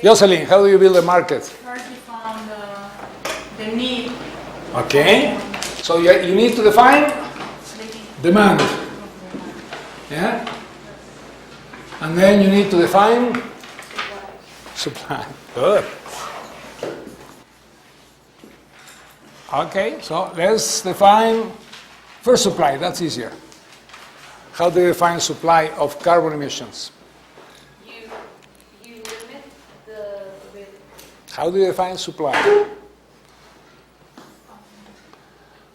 Jocelyn, how do you build a market? First you found the need. Okay. So you need to define demand. Yeah? And then you need to define supply. Good. Okay, so let's define first supply. That's easier. How do you define supply of carbon emissions? You limit the How do you define supply?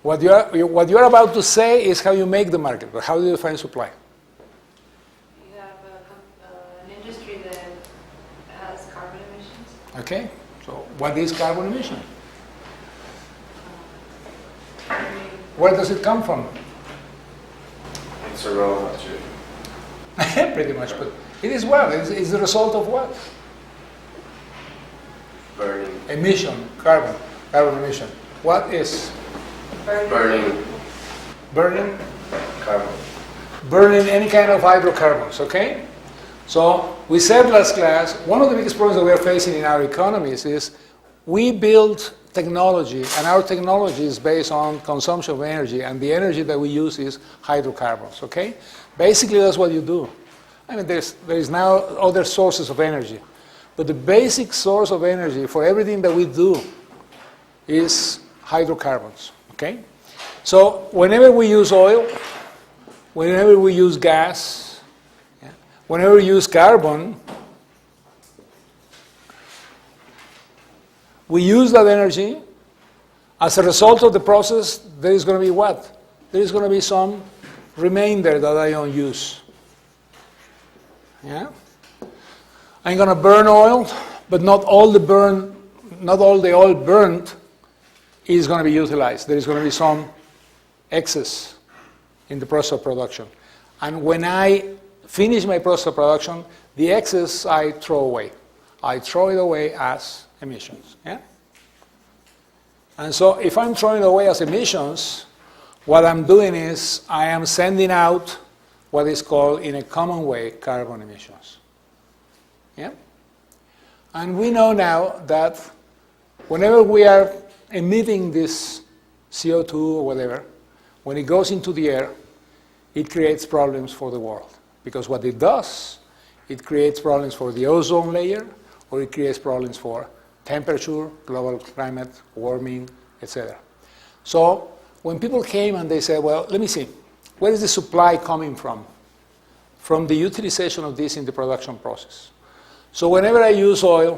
What you're about to say is how you make the market, but how do you define supply? You have an industry that has carbon emissions. Okay, so what is carbon emission? Where does it come from? It's a raw material. Pretty much, but it is what? It's the result of what? Burning. Emission, carbon emission. What is? Burning Burning? carbon. Burning any kind of hydrocarbons, okay? So we said last class, one of the biggest problems that we are facing in our economies is we build technology, and our technology is based on consumption of energy, and the energy that we use is hydrocarbons, okay? Basically, that's what you do. I mean, there is now other sources of energy, but the basic source of energy for everything that we do is hydrocarbons, okay? So whenever we use oil, whenever we use gas, whenever we use carbon, we use that energy. As a result of the process, there is going to be what? There is going to be some remainder that I don't use. Yeah? I'm going to burn oil, but not all the oil burned is going to be utilized. There is going to be some excess in the process of production. And when I finish my process of production, the excess I throw away. I throw it away as emissions. Yeah? And so if I'm throwing it away as emissions, what I'm doing is I am sending out what is called, in a common way, carbon emissions. Yeah? And we know now that whenever we are emitting this CO2 or whatever, when it goes into the air, it creates problems for the world. Because what it does, it creates problems for the ozone layer, or it creates problems for temperature, global climate, warming, etc. So when people came and they said, well, let me see, where is the supply coming from? From the utilization of this in the production process. So whenever I use oil,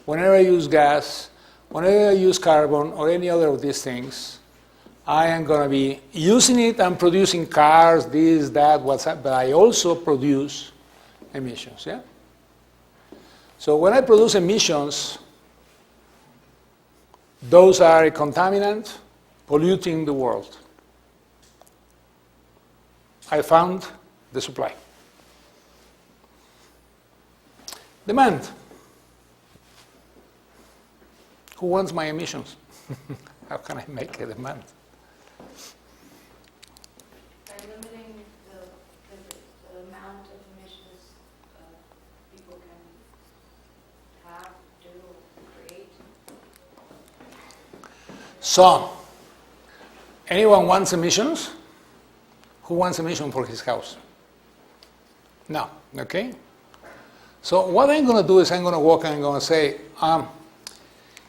whenever I use gas, whenever I use carbon or any other of these things, I am going to be using it and producing cars, this, that, but I also produce emissions. Yeah? So when I produce emissions, those are a contaminant polluting the world. I found the supply. Demand. Who wants my emissions? How can I make a demand? By limiting the amount of emissions people can have, do, create. So, anyone wants emissions? Who wants emission for his house? No, okay? So what I'm going to do is I'm going to walk and I'm going to say,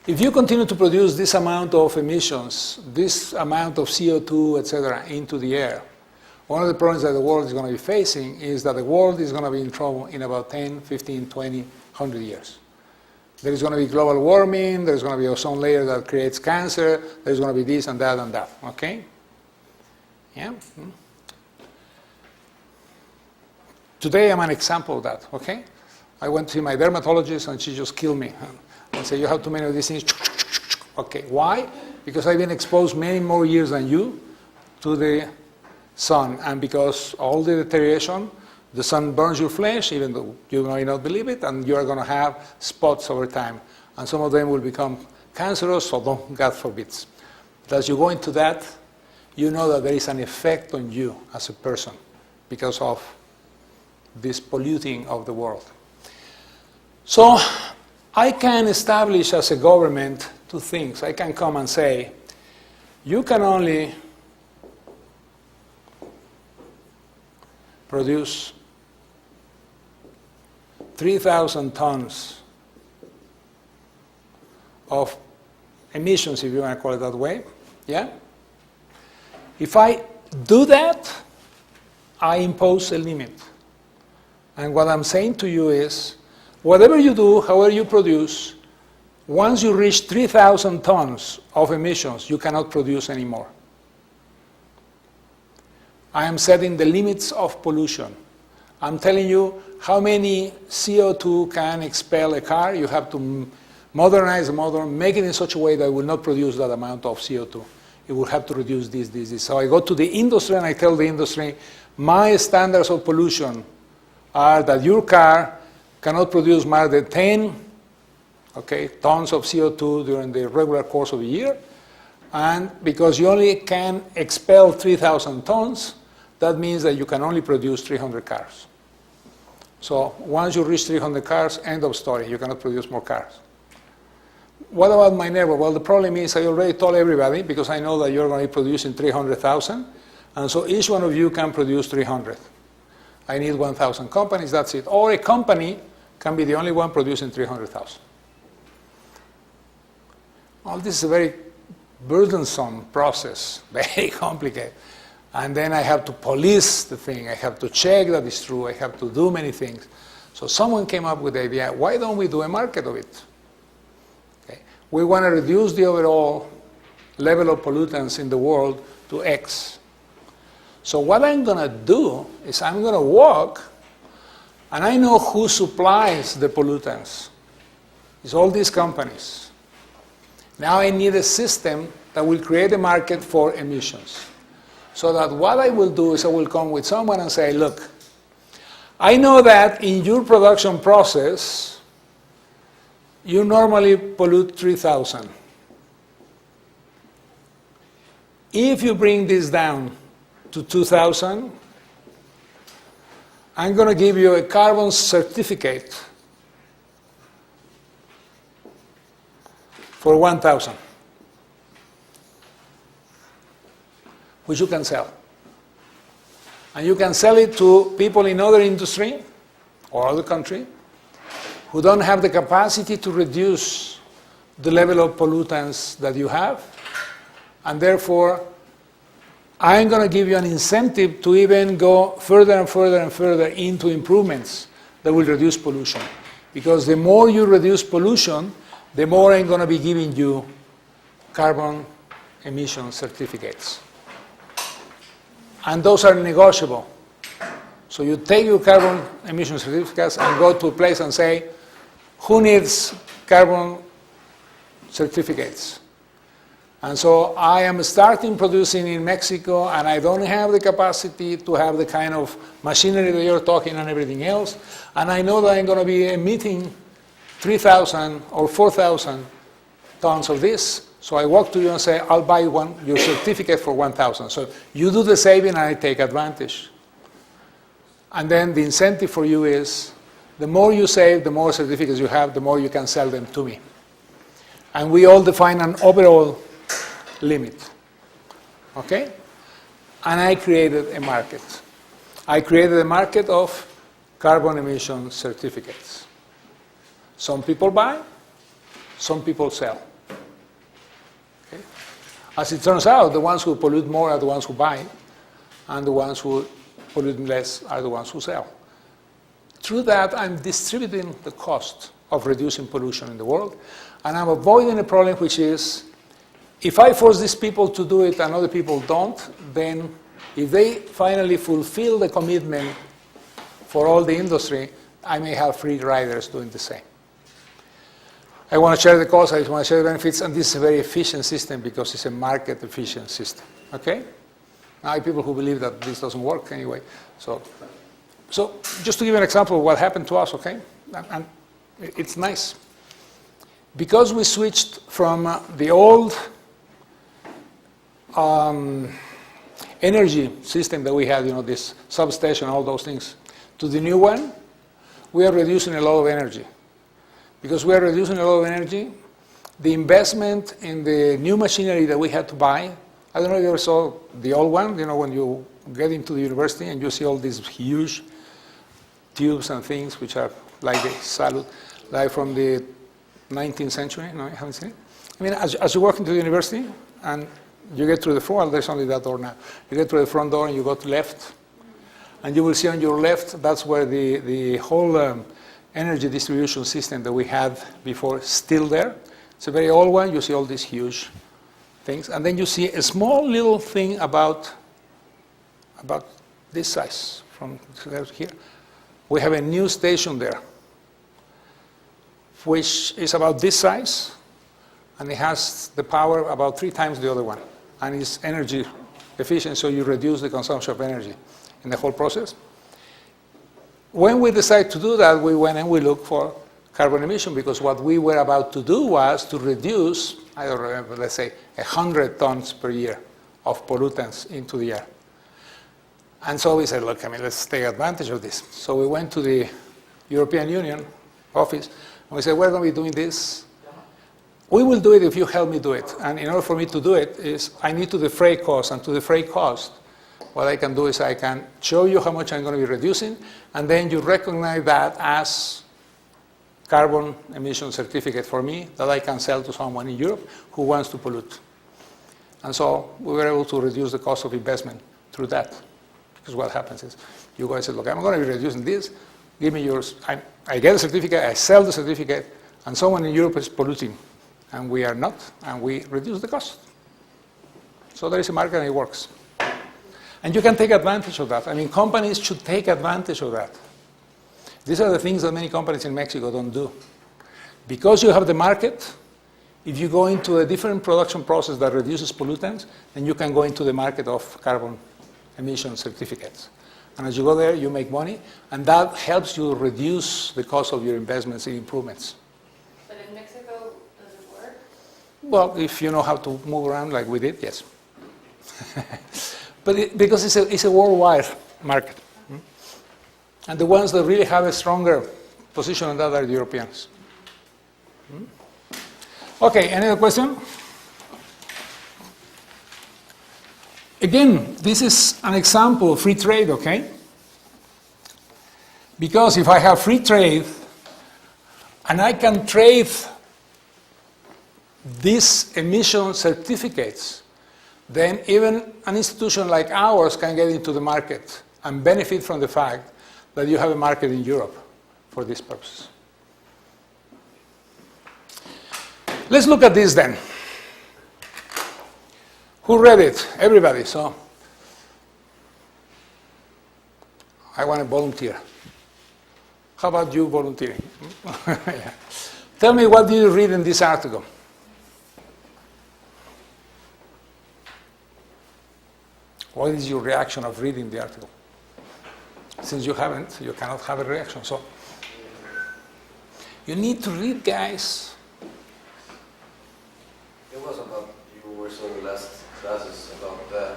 if you continue to produce this amount of emissions, this amount of CO2, etc., into the air, one of the problems that the world is going to be facing is that the world is going to be in trouble in about 10, 15, 20, 100 years. There is going to be global warming, there is going to be an ozone layer that creates cancer, there is going to be this and that, okay? Yeah? Today I'm an example of that, okay? I went to see my dermatologist and she just killed me and said, you have too many of these things. Okay, why? Because I've been exposed many more years than you to the sun, and because all the deterioration, the sun burns your flesh, even though you may not believe it, and you are going to have spots over time. And some of them will become cancerous, so don't, God forbid. But as you go into that, you know that there is an effect on you as a person because of this polluting of the world. So I can establish as a government two things. I can come and say, you can only produce 3,000 tons of emissions, if you want to call it that way. Yeah? If I do that, I impose a limit. And what I'm saying to you is, whatever you do, however you produce, once you reach 3,000 tons of emissions, you cannot produce anymore. I am setting the limits of pollution. I'm telling you how many CO2 can expel a car. You have to modernize the motor, make it in such a way that it will not produce that amount of CO2. It will have to reduce this. So I go to the industry and I tell the industry, my standards of pollution are that your car cannot produce more than 10 tons of CO2 during the regular course of a year. And because you only can expel 3,000 tons, that means that you can only produce 300 cars. So once you reach 300 cars, end of story. You cannot produce more cars. What about my neighbor? Well, the problem is I already told everybody, because I know that you're going to be producing 300,000, and so each one of you can produce 300. I need 1,000 companies, that's it. Or a company can be the only one producing 300,000. Well, this is a very burdensome process, very complicated. And then I have to police the thing. I have to check that it's true. I have to do many things. So someone came up with the idea, why don't we do a market of it? Okay. We want to reduce the overall level of pollutants in the world to X. So what I'm going to do is I'm going to walk, and I know who supplies the pollutants. It's all these companies. Now I need a system that will create a market for emissions. So that what I will do is I will come with someone and say, look, I know that in your production process, you normally pollute 3,000. If you bring this down to 2,000, I'm going to give you a carbon certificate for 1,000. Which you can sell. And you can sell it to people in other industry or other country who don't have the capacity to reduce the level of pollutants that you have. And therefore, I'm going to give you an incentive to even go further and further and further into improvements that will reduce pollution. Because the more you reduce pollution, the more I'm going to be giving you carbon emission certificates. And those are negotiable. So you take your carbon emission certificates and go to a place and say, who needs carbon certificates? And so I am starting producing in Mexico, and I don't have the capacity to have the kind of machinery that you're talking and everything else. And I know that I'm going to be emitting 3,000 or 4,000 tons of this. So I walk to you and say, I'll buy your certificate for 1,000. So you do the saving and I take advantage. And then the incentive for you is, the more you save, the more certificates you have, the more you can sell them to me. And we all define an overall limit. Okay? And I created a market. I created a market of carbon emission certificates. Some people buy, some people sell. As it turns out, the ones who pollute more are the ones who buy, and the ones who pollute less are the ones who sell. Through that, I'm distributing the cost of reducing pollution in the world, and I'm avoiding a problem which is, if I force these people to do it and other people don't, then if they finally fulfill the commitment for all the industry, I may have free riders doing the same. I want to share the costs, I want to share the benefits, and this is a very efficient system because it's a market efficient system. Okay? Now, I have people who believe that this doesn't work anyway. So just to give you an example of what happened to us, okay? And it's nice. Because we switched from the old energy system that we had, this substation, all those things, to the new one, we are reducing a lot of energy. because we are reducing a lot of energy. The investment in the new machinery that we had to buy, I don't know if you ever saw the old one, when you get into the university and you see all these huge tubes and things which are like the salute, like from the 19th century. No, you haven't seen it? I mean, as you walk into the university and you get through the front, well, there's only that door now. You get through the front door and you go to left, and you will see on your left, that's where the whole energy distribution system that we had before is still there. It's a very old one. You see all these huge things. And then you see a small little thing about this size from here. We have a new station there, which is about this size, and it has the power about 3 times the other one. And it's energy efficient, so you reduce the consumption of energy in the whole process. When we decided to do that, we went and we looked for carbon emission, because what we were about to do was to reduce, I don't remember, let's say 100 tons per year of pollutants into the air. And so we said, look, let's take advantage of this. So we went to the European Union office, and we said, we're going to be doing this. We will do it if you help me do it. And in order for me to do it, I need to defray cost. And to defray cost, what I can do is I can show you how much I'm going to be reducing, and then you recognize that as carbon emission certificate for me that I can sell to someone in Europe who wants to pollute. And so we were able to reduce the cost of investment through that. Because what happens is, you guys said, look, I'm going to be reducing this, give me yours. I get a certificate, I sell the certificate, and someone in Europe is polluting, and we are not, and we reduce the cost. So there is a market and it works. And you can take advantage of that. Companies should take advantage of that. These are the things that many companies in Mexico don't do. Because you have the market, if you go into a different production process that reduces pollutants, then you can go into the market of carbon emission certificates. And as you go there, you make money, and that helps you reduce the cost of your investments in improvements. But in Mexico, does it work? Well, if you know how to move around like we did, yes. But because it's a worldwide market. And the ones that really have a stronger position on that are the Europeans. Okay, any other question? Again, this is an example of free trade, okay? Because if I have free trade, and I can trade these emission certificates, then even an institution like ours can get into the market and benefit from the fact that you have a market in Europe for this purpose. Let's look at this then. Who read it? Everybody. So I want to volunteer. How about you volunteering? Yeah. Tell me, what did you read in this article? What is your reaction of reading the article? Since you haven't, you cannot have a reaction. So you need to read, guys. It was about, you were saying last classes about the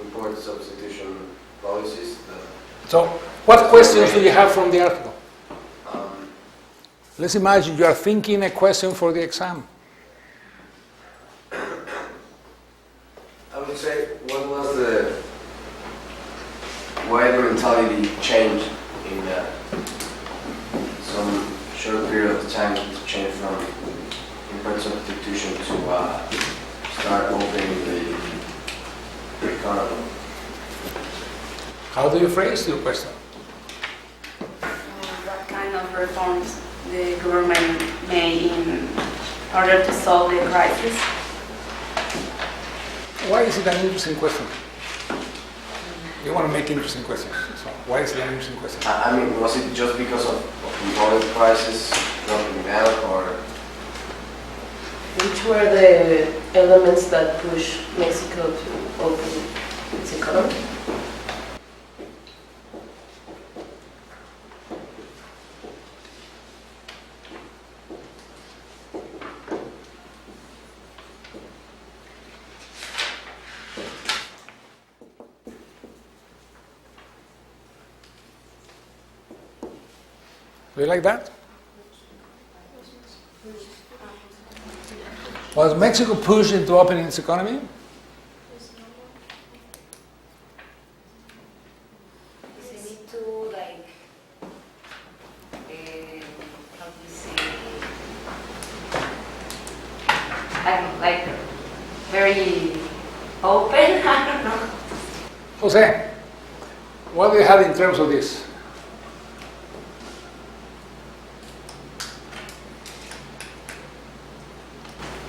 import substitution policies. So what questions do you have from the article? Let's imagine you are thinking a question for the exam. I would say, what was why the mentality changed in some short period of time to change from import substitution to start opening the economy? How do you phrase your question? What kind of reforms the government made in order to solve the crisis? Why is it an interesting question? You want to make interesting questions. So why is it an interesting question? I mean, was it just because of the oil prices dropping down, or? Which were the elements that pushed Mexico to open its economy? Do you like that? Was Mexico pushed into opening its economy? Does it need to, like, how do you say, I'm like very open, I don't know. Jose, what do you have in terms of this?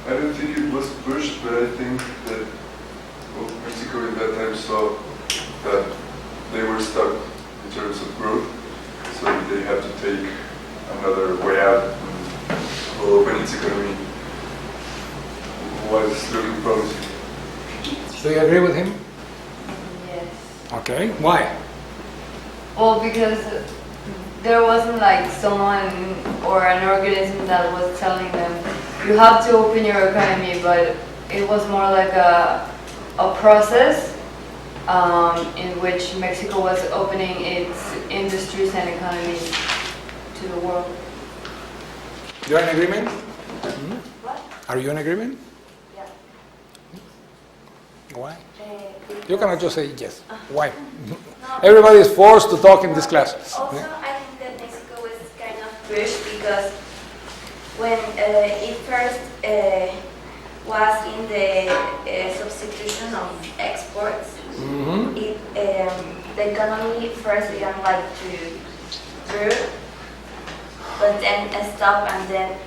I don't think it was pushed, but I think that Mexico in that time saw that they were stuck in terms of growth, so they had to take another way out and open its economy. Was looking promising. Do you agree with him? Yes. Okay. Why? Well, because there wasn't like someone or an organism that was telling them, you have to open your economy, but it was more like a process in which Mexico was opening its industries and economy to the world. You're in agreement? What? Are you in agreement? Yeah. Why? Because You cannot just say yes. Why? No, Everybody is forced to talk in this class. also, I think that Mexico was kind of pushed because when it first was in the substitution of exports, Mm-hmm. the economy first began like to grow, but then stopped, and then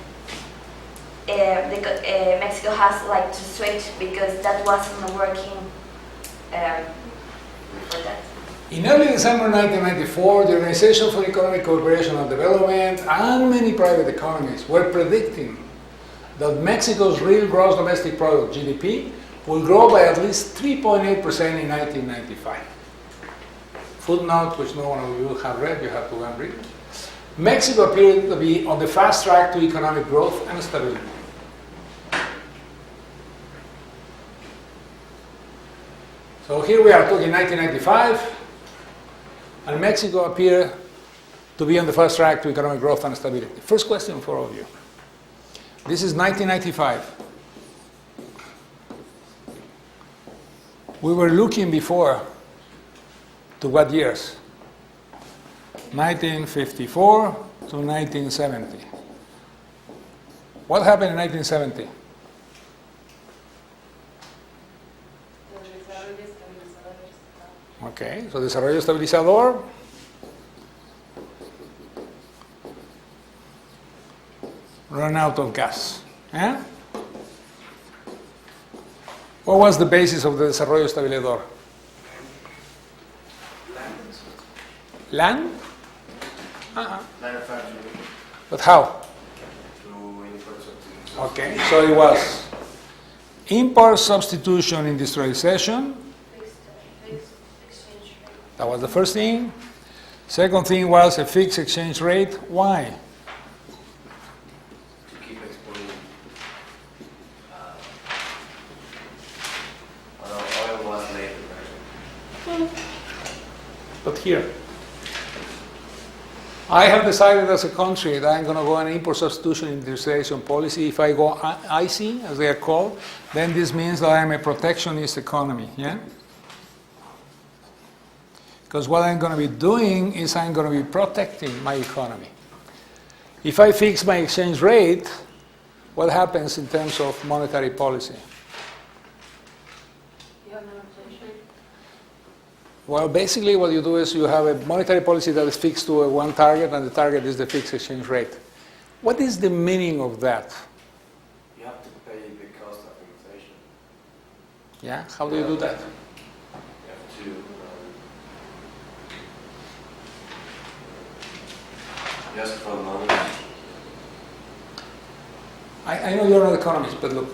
Mexico has like to switch because that wasn't working for that. In early December 1994, the Organization for Economic Cooperation and Development and many private economies were predicting that Mexico's real gross domestic product, GDP, will grow by at least 3.8% in 1995. Footnote, which no one of you have read, you have to go and read. Mexico appeared to be on the fast track to economic growth and stability. So here we are talking 1995, and Mexico appeared to be on the fast track to economic growth and stability. First question for all of you. This is 1995. We were looking before to what years? 1954 to 1970. What happened in 1970? Okay, so desarrollo estabilizador. Run out of gas. Yeah? What was the basis of the desarrollo estabilizador? Land? Manufacturing But how? through import substitution. Okay, so it was import substitution industrialization. Fixed exchange rate. That was the first thing. Second thing was a fixed exchange rate. Why? To keep exporting. Although oil was later, right? But here, I have decided as a country that I'm going to go on import substitution industrialization policy. If I go IC, as they are called, then this means that I'm a protectionist economy. Yeah. Because what I'm going to be doing is I'm going to be protecting my economy. If I fix my exchange rate, what happens in terms of monetary policy? You have no inflation? Well, basically what you do is you have a monetary policy that is fixed to one target, and the target is the fixed exchange rate. What is the meaning of that? You have to pay the cost of inflation. Yeah, how do you do that? You have to just for money. I know you're not an economist, but look,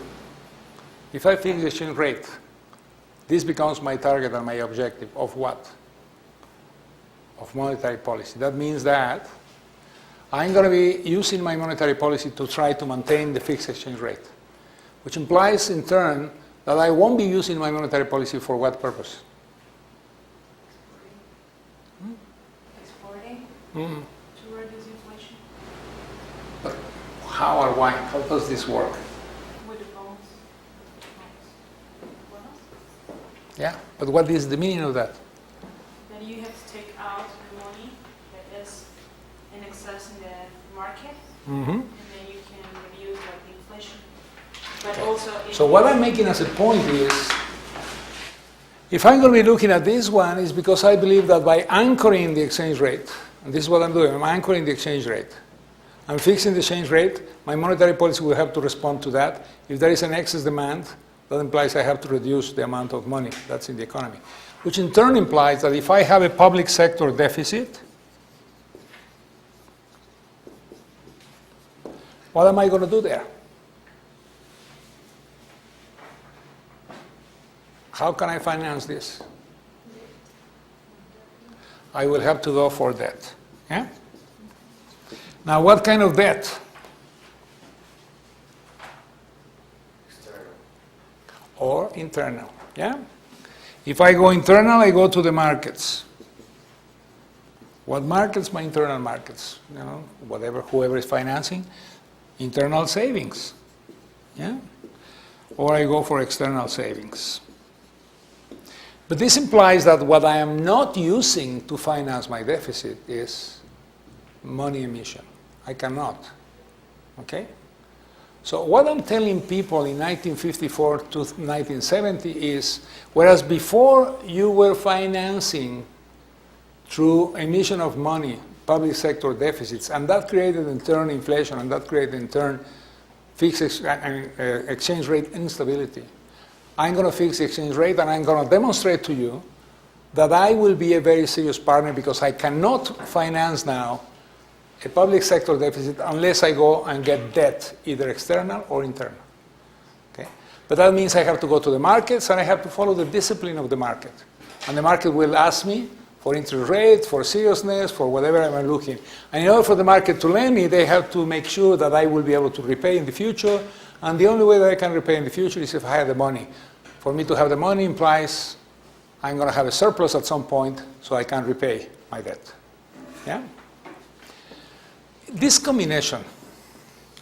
if I fix the exchange rate, this becomes my target and my objective of what? Of monetary policy. That means that I'm going to be using my monetary policy to try to maintain the fixed exchange rate, which implies in turn that I won't be using my monetary policy for what purpose? Exporting Mm. to reduce inflation But how or why? How does this work? with the bonds. Yeah, but what is the meaning of that? Then you have to take out the money that is in excess in the market, Mm-hmm. and then you can reduce like the inflation. But also, if So what I'm making as a point is, if I'm going to be looking at this one, is because I believe that by anchoring the exchange rate, and this is what I'm doing, I'm anchoring the exchange rate. I'm fixing the exchange rate. My monetary policy will have to respond to that. If there is an excess demand, that implies I have to reduce the amount of money that's in the economy, which in turn implies that if I have a public sector deficit, what am I going to do there? How can I finance this? I will have to go for debt. Yeah? Now, what kind of debt? External. Or internal. Yeah? If I go internal, I go to the markets. What markets? My internal markets. You know, whoever is financing, internal savings. Yeah? Or I go for external savings. But this implies that what I am not using to finance my deficit is money emission. I cannot. Okay? So what I'm telling people in 1954 to 1970 is, whereas before you were financing through emission of money, public sector deficits, and that created in turn inflation, and that created in turn fixed exchange rate instability. I'm going to fix the exchange rate, and I'm going to demonstrate to you that I will be a very serious partner because I cannot finance now a public sector deficit unless I go and get debt, either external or internal. Okay? But that means I have to go to the markets, and I have to follow the discipline of the market. And the market will ask me for interest rate, for seriousness, for whatever I'm looking. And in order for the market to lend me, they have to make sure that I will be able to repay in the future. And the only way that I can repay in the future is if I have the money. For me to have the money implies I'm going to have a surplus at some point so I can repay my debt. Yeah? This combination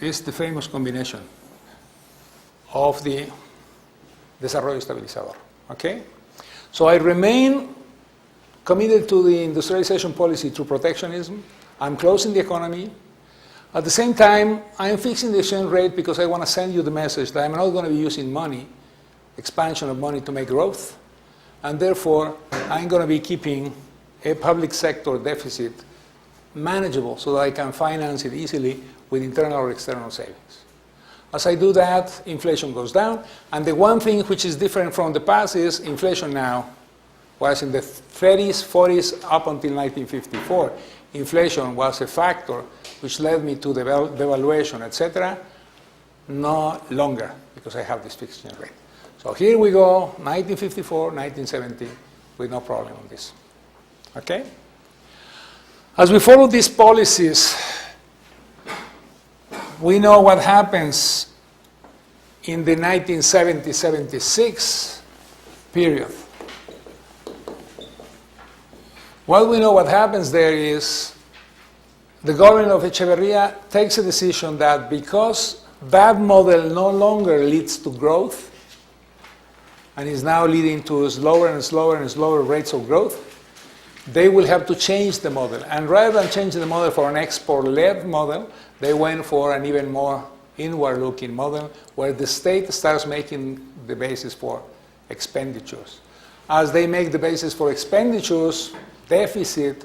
is the famous combination of the desarrollo estabilizador. Okay? So I remain committed to the industrialization policy through protectionism. I'm closing the economy. At the same time, I'm fixing the exchange rate because I want to send you the message that I'm not going to be using money, expansion of money, to make growth. And therefore, I'm going to be keeping a public sector deficit manageable so that I can finance it easily with internal or external savings. As I do that, inflation goes down. And the one thing which is different from the past is inflation now, whereas in the 30s, 40s, up until 1954, inflation was a factor which led me to devaluation, etc. No longer, because I have this fixed exchange rate. So here we go, 1954, 1970, with no problem on this. Okay? As we follow these policies, we know what happens in the 1970-76 period. What we know what happens there is the government of Echeverría takes a decision that because that model no longer leads to growth and is now leading to slower and slower and slower rates of growth, they will have to change the model. And rather than changing the model for an export-led model, they went for an even more inward-looking model where the state starts making the basis for expenditures. As they make the basis for expenditures, deficit,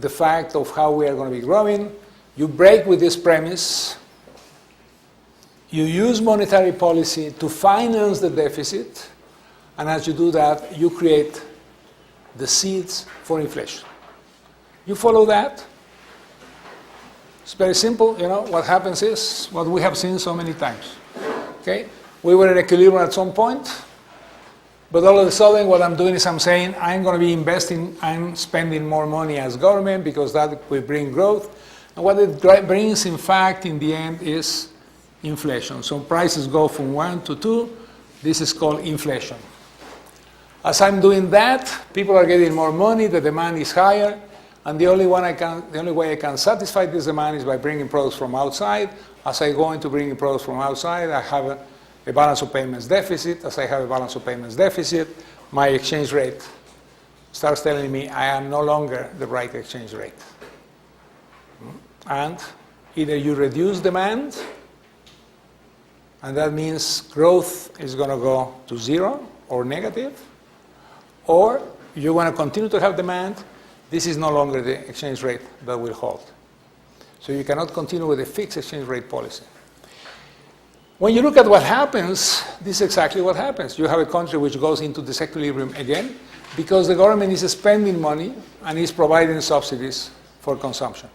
the fact of how we are going to be growing, you break with this premise, you use monetary policy to finance the deficit, and as you do that, you create the seeds for inflation. You follow that? It's very simple. You know, what happens is what we have seen so many times. Okay? We were in equilibrium at some point, but all of a sudden what I'm doing is I'm saying I'm going to be investing, I'm spending more money as government because that will bring growth. And what it brings, in fact, in the end is inflation. So prices go from 1 to 2. This is called inflation. As I'm doing that, people are getting more money, the demand is higher, and the only way I can satisfy this demand is by bringing products from outside. As I go into bringing products from outside, I have a balance of payments deficit. As I have a balance of payments deficit, my exchange rate starts telling me I am no longer the right exchange rate. And either you reduce demand, and that means growth is going to go to zero or negative, or you're going to continue to have demand. This is no longer the exchange rate that will hold. So you cannot continue with a fixed exchange rate policy. When you look at what happens, this is exactly what happens. You have a country which goes into disequilibrium again because the government is spending money and is providing subsidies for consumption.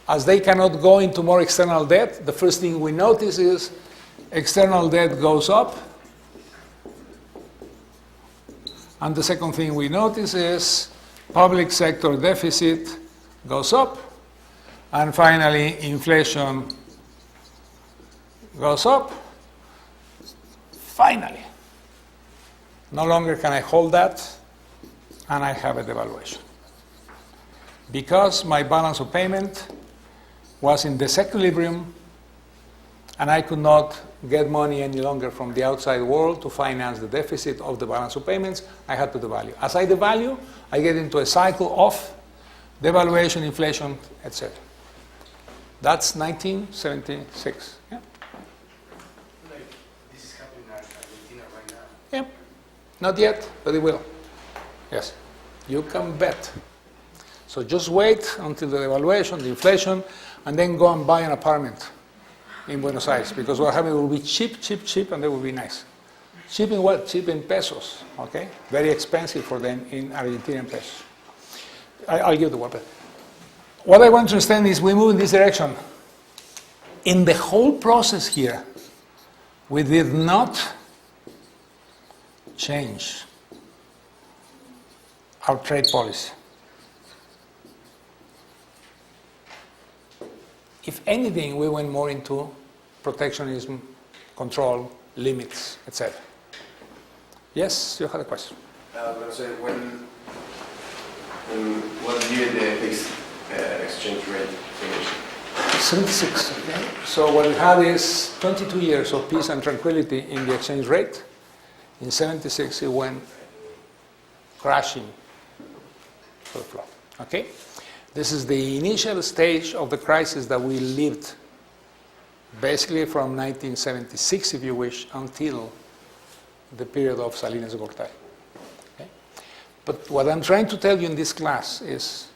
As they cannot go into more external debt, the first thing we notice is external debt goes up. And the second thing we notice is public sector deficit goes up. And finally, inflation goes up. Finally. No longer can I hold that, and I have a devaluation. Because my balance of payment was in disequilibrium, and I could not get money any longer from the outside world to finance the deficit of the balance of payments, I had to devalue. As I devalue, I get into a cycle of devaluation, inflation, etc. That's 1976. Yeah? Like, this is happening in Argentina right now. Yeah. Not yet, but it will. Yes. You can bet. So just wait until the devaluation, the inflation, and then go and buy an apartment in Buenos Aires, because what happened will be cheap, cheap, cheap, and they will be nice. Cheap in what? Cheap in pesos, okay? Very expensive for them in Argentinian pesos. I'll give the word. What I want to understand is we move in this direction. In the whole process here, we did not change our trade policy. If anything, we went more into protectionism, control, limits, etc. Yes, you had a question. I was going to say, what year the fixed exchange rate finished? 76, okay? So what we had is 22 years of peace and tranquility in the exchange rate. In 76, it went crashing to the floor, okay? This is the initial stage of the crisis that we lived, basically from 1976, if you wish, until the period of Salinas de Gortari. Okay? But what I'm trying to tell you in this class is,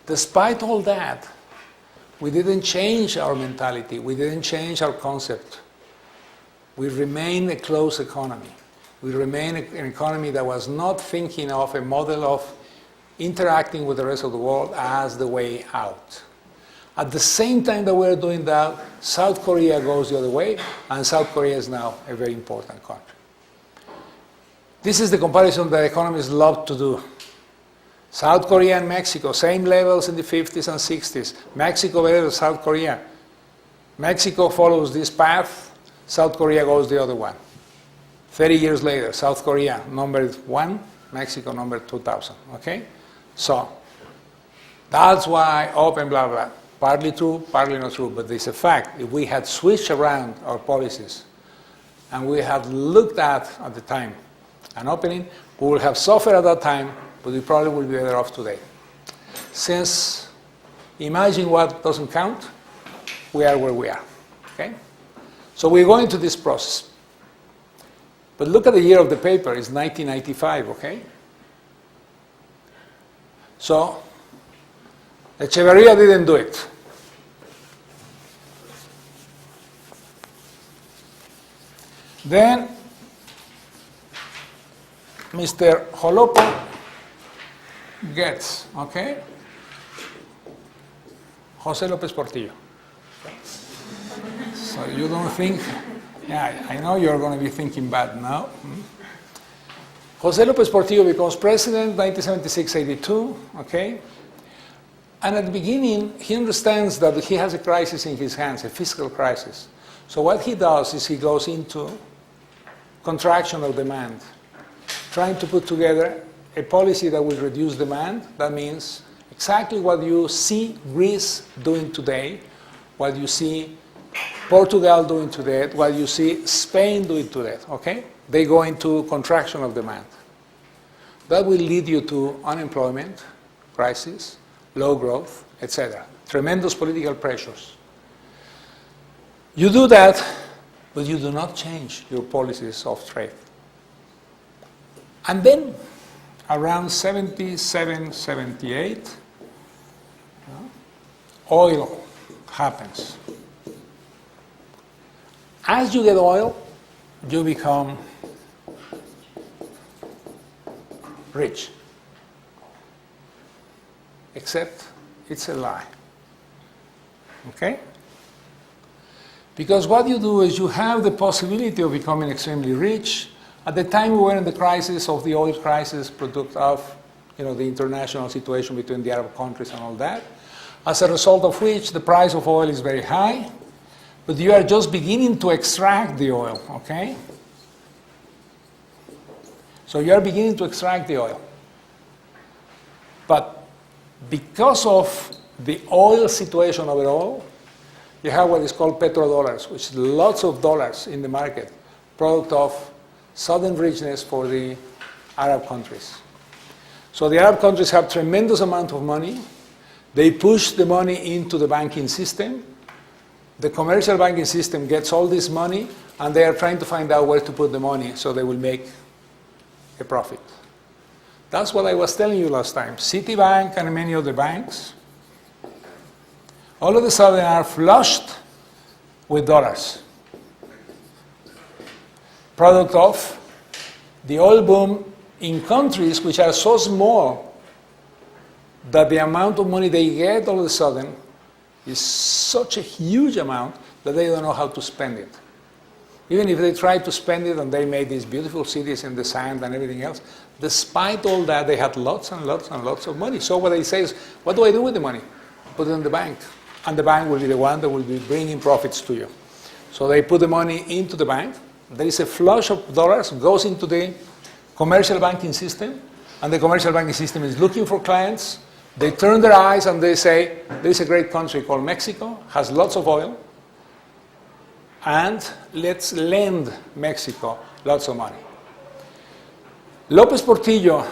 despite all that, we didn't change our mentality, we didn't change our concept. We remain a closed economy. We remain an economy that was not thinking of a model of interacting with the rest of the world as the way out. At the same time that we're doing that, South Korea goes the other way, and South Korea is now a very important country. This is the comparison that economists love to do. South Korea and Mexico, same levels in the 50s and 60s. Mexico better than South Korea. Mexico follows this path, South Korea goes the other one. 30 years later, South Korea number 1, Mexico number 2000, okay? So, that's why open blah, blah. Partly true, partly not true, but it's a fact. If we had switched around our policies and we had looked at the time an opening, we would have suffered at that time, but we probably would be better off today. Since imagine what doesn't count, we are where we are, okay? So we're going to this process. But look at the year of the paper, it's 1995, okay? So, Echeverría didn't do it. Then, Mr. Jolopo gets, okay? José López Portillo. So you don't think, yeah, I know you're going to be thinking bad now. José López Portillo becomes president 1976-82, okay? And at the beginning, he understands that he has a crisis in his hands, a fiscal crisis. So what he does is he goes into contraction of demand, trying to put together a policy that will reduce demand. That means exactly what you see Greece doing today, what you see Portugal doing today, what you see Spain doing today, okay? They go into contraction of demand. that will lead you to unemployment, crisis, low growth, etc. Tremendous political pressures. You do that, but you do not change your policies of trade. And then, around 77, 78, oil happens. As you get oil, you become rich. Except it's a lie. Okay? Because what you do is you have the possibility of becoming extremely rich. At the time we were in the crisis of the oil crisis, product of the international situation between the Arab countries and all that, as a result of which the price of oil is very high, but you are just beginning to extract the oil, okay? So you are beginning to extract the oil. But because of the oil situation overall, you have what is called petrodollars, which is lots of dollars in the market, product of sudden richness for the Arab countries. So the Arab countries have tremendous amount of money. They push the money into the banking system. The commercial banking system gets all this money, and they are trying to find out where to put the money so they will make a profit. That's what I was telling you last time. Citibank and many other banks, all of a sudden are flushed with dollars. Product of the oil boom in countries which are so small that the amount of money they get all of a sudden is such a huge amount that they don't know how to spend it. Even if they try to spend it and they made these beautiful cities in the sand and everything else, despite all that, they had lots and lots and lots of money. So what they say is, what do I do with the money? Put it in the bank. And the bank will be the one that will be bringing profits to you. So they put the money into the bank. There is a flush of dollars, goes into the commercial banking system, and the commercial banking system is looking for clients. They turn their eyes and they say, there is a great country called Mexico, has lots of oil, and let's lend Mexico lots of money. López Portillo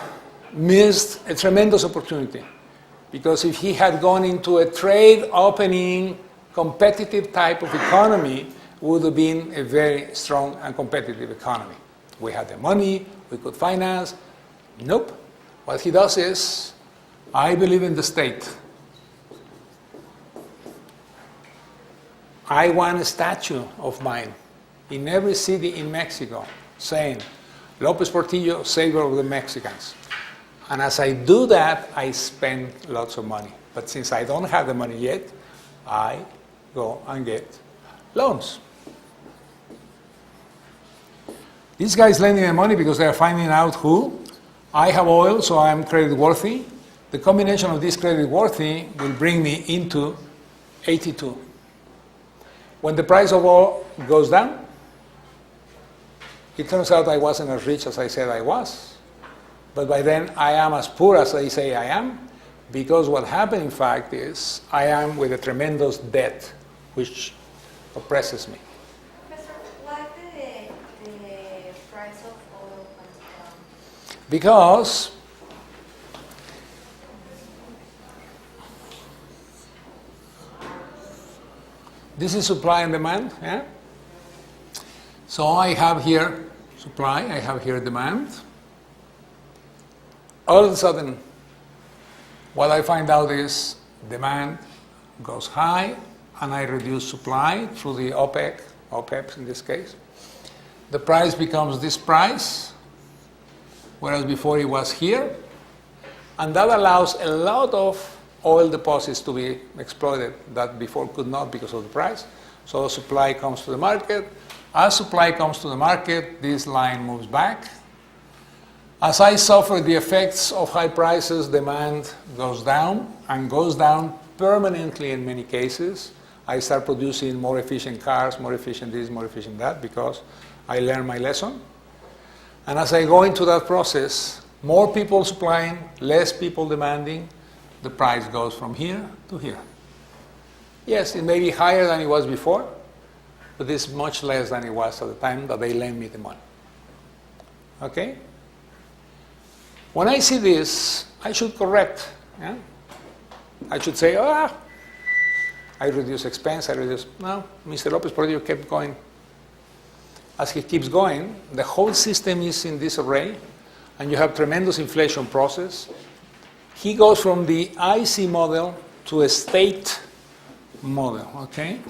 missed a tremendous opportunity, because if he had gone into a trade opening, competitive type of economy, it would have been a very strong and competitive economy. We had the money, we could finance. Nope. What he does is, I believe in the state. I want a statue of mine in every city in Mexico saying, López Portillo, savior of the Mexicans. And as I do that, I spend lots of money. But since I don't have the money yet, I go and get loans. These guys lending me money because they are finding out who. I have oil, so I'm credit worthy. The combination of this credit worthy will bring me into 82. When the price of oil goes down, it turns out I wasn't as rich as I said I was. But by then, I am as poor as they say I am, because what happened, in fact, is I am with a tremendous debt, which oppresses me. Professor, why the price of oil went down? Because this is supply and demand. Yeah? So I have here supply, I have here demand. All of a sudden, what I find out is demand goes high, and I reduce supply through the OPEC in this case. The price becomes this price, whereas before it was here, and that allows a lot of oil deposits to be exploited that before could not because of the price. So supply comes to the market. As supply comes to the market, this line moves back. As I suffer the effects of high prices, demand goes down, and goes down permanently in many cases. I start producing more efficient cars, more efficient this, more efficient that, because I learned my lesson. And as I go into that process, more people supplying, less people demanding, the price goes from here to here. Yes, it may be higher than it was before, but it's much less than it was at the time that they lent me the money. Okay? When I see this, I should correct. Yeah? I should say, I reduce expense, I reduce. No, Mr. Lopez Portillo kept going. As he keeps going, the whole system is in disarray, and you have tremendous inflation process. He goes from the IC model to a state model, okay?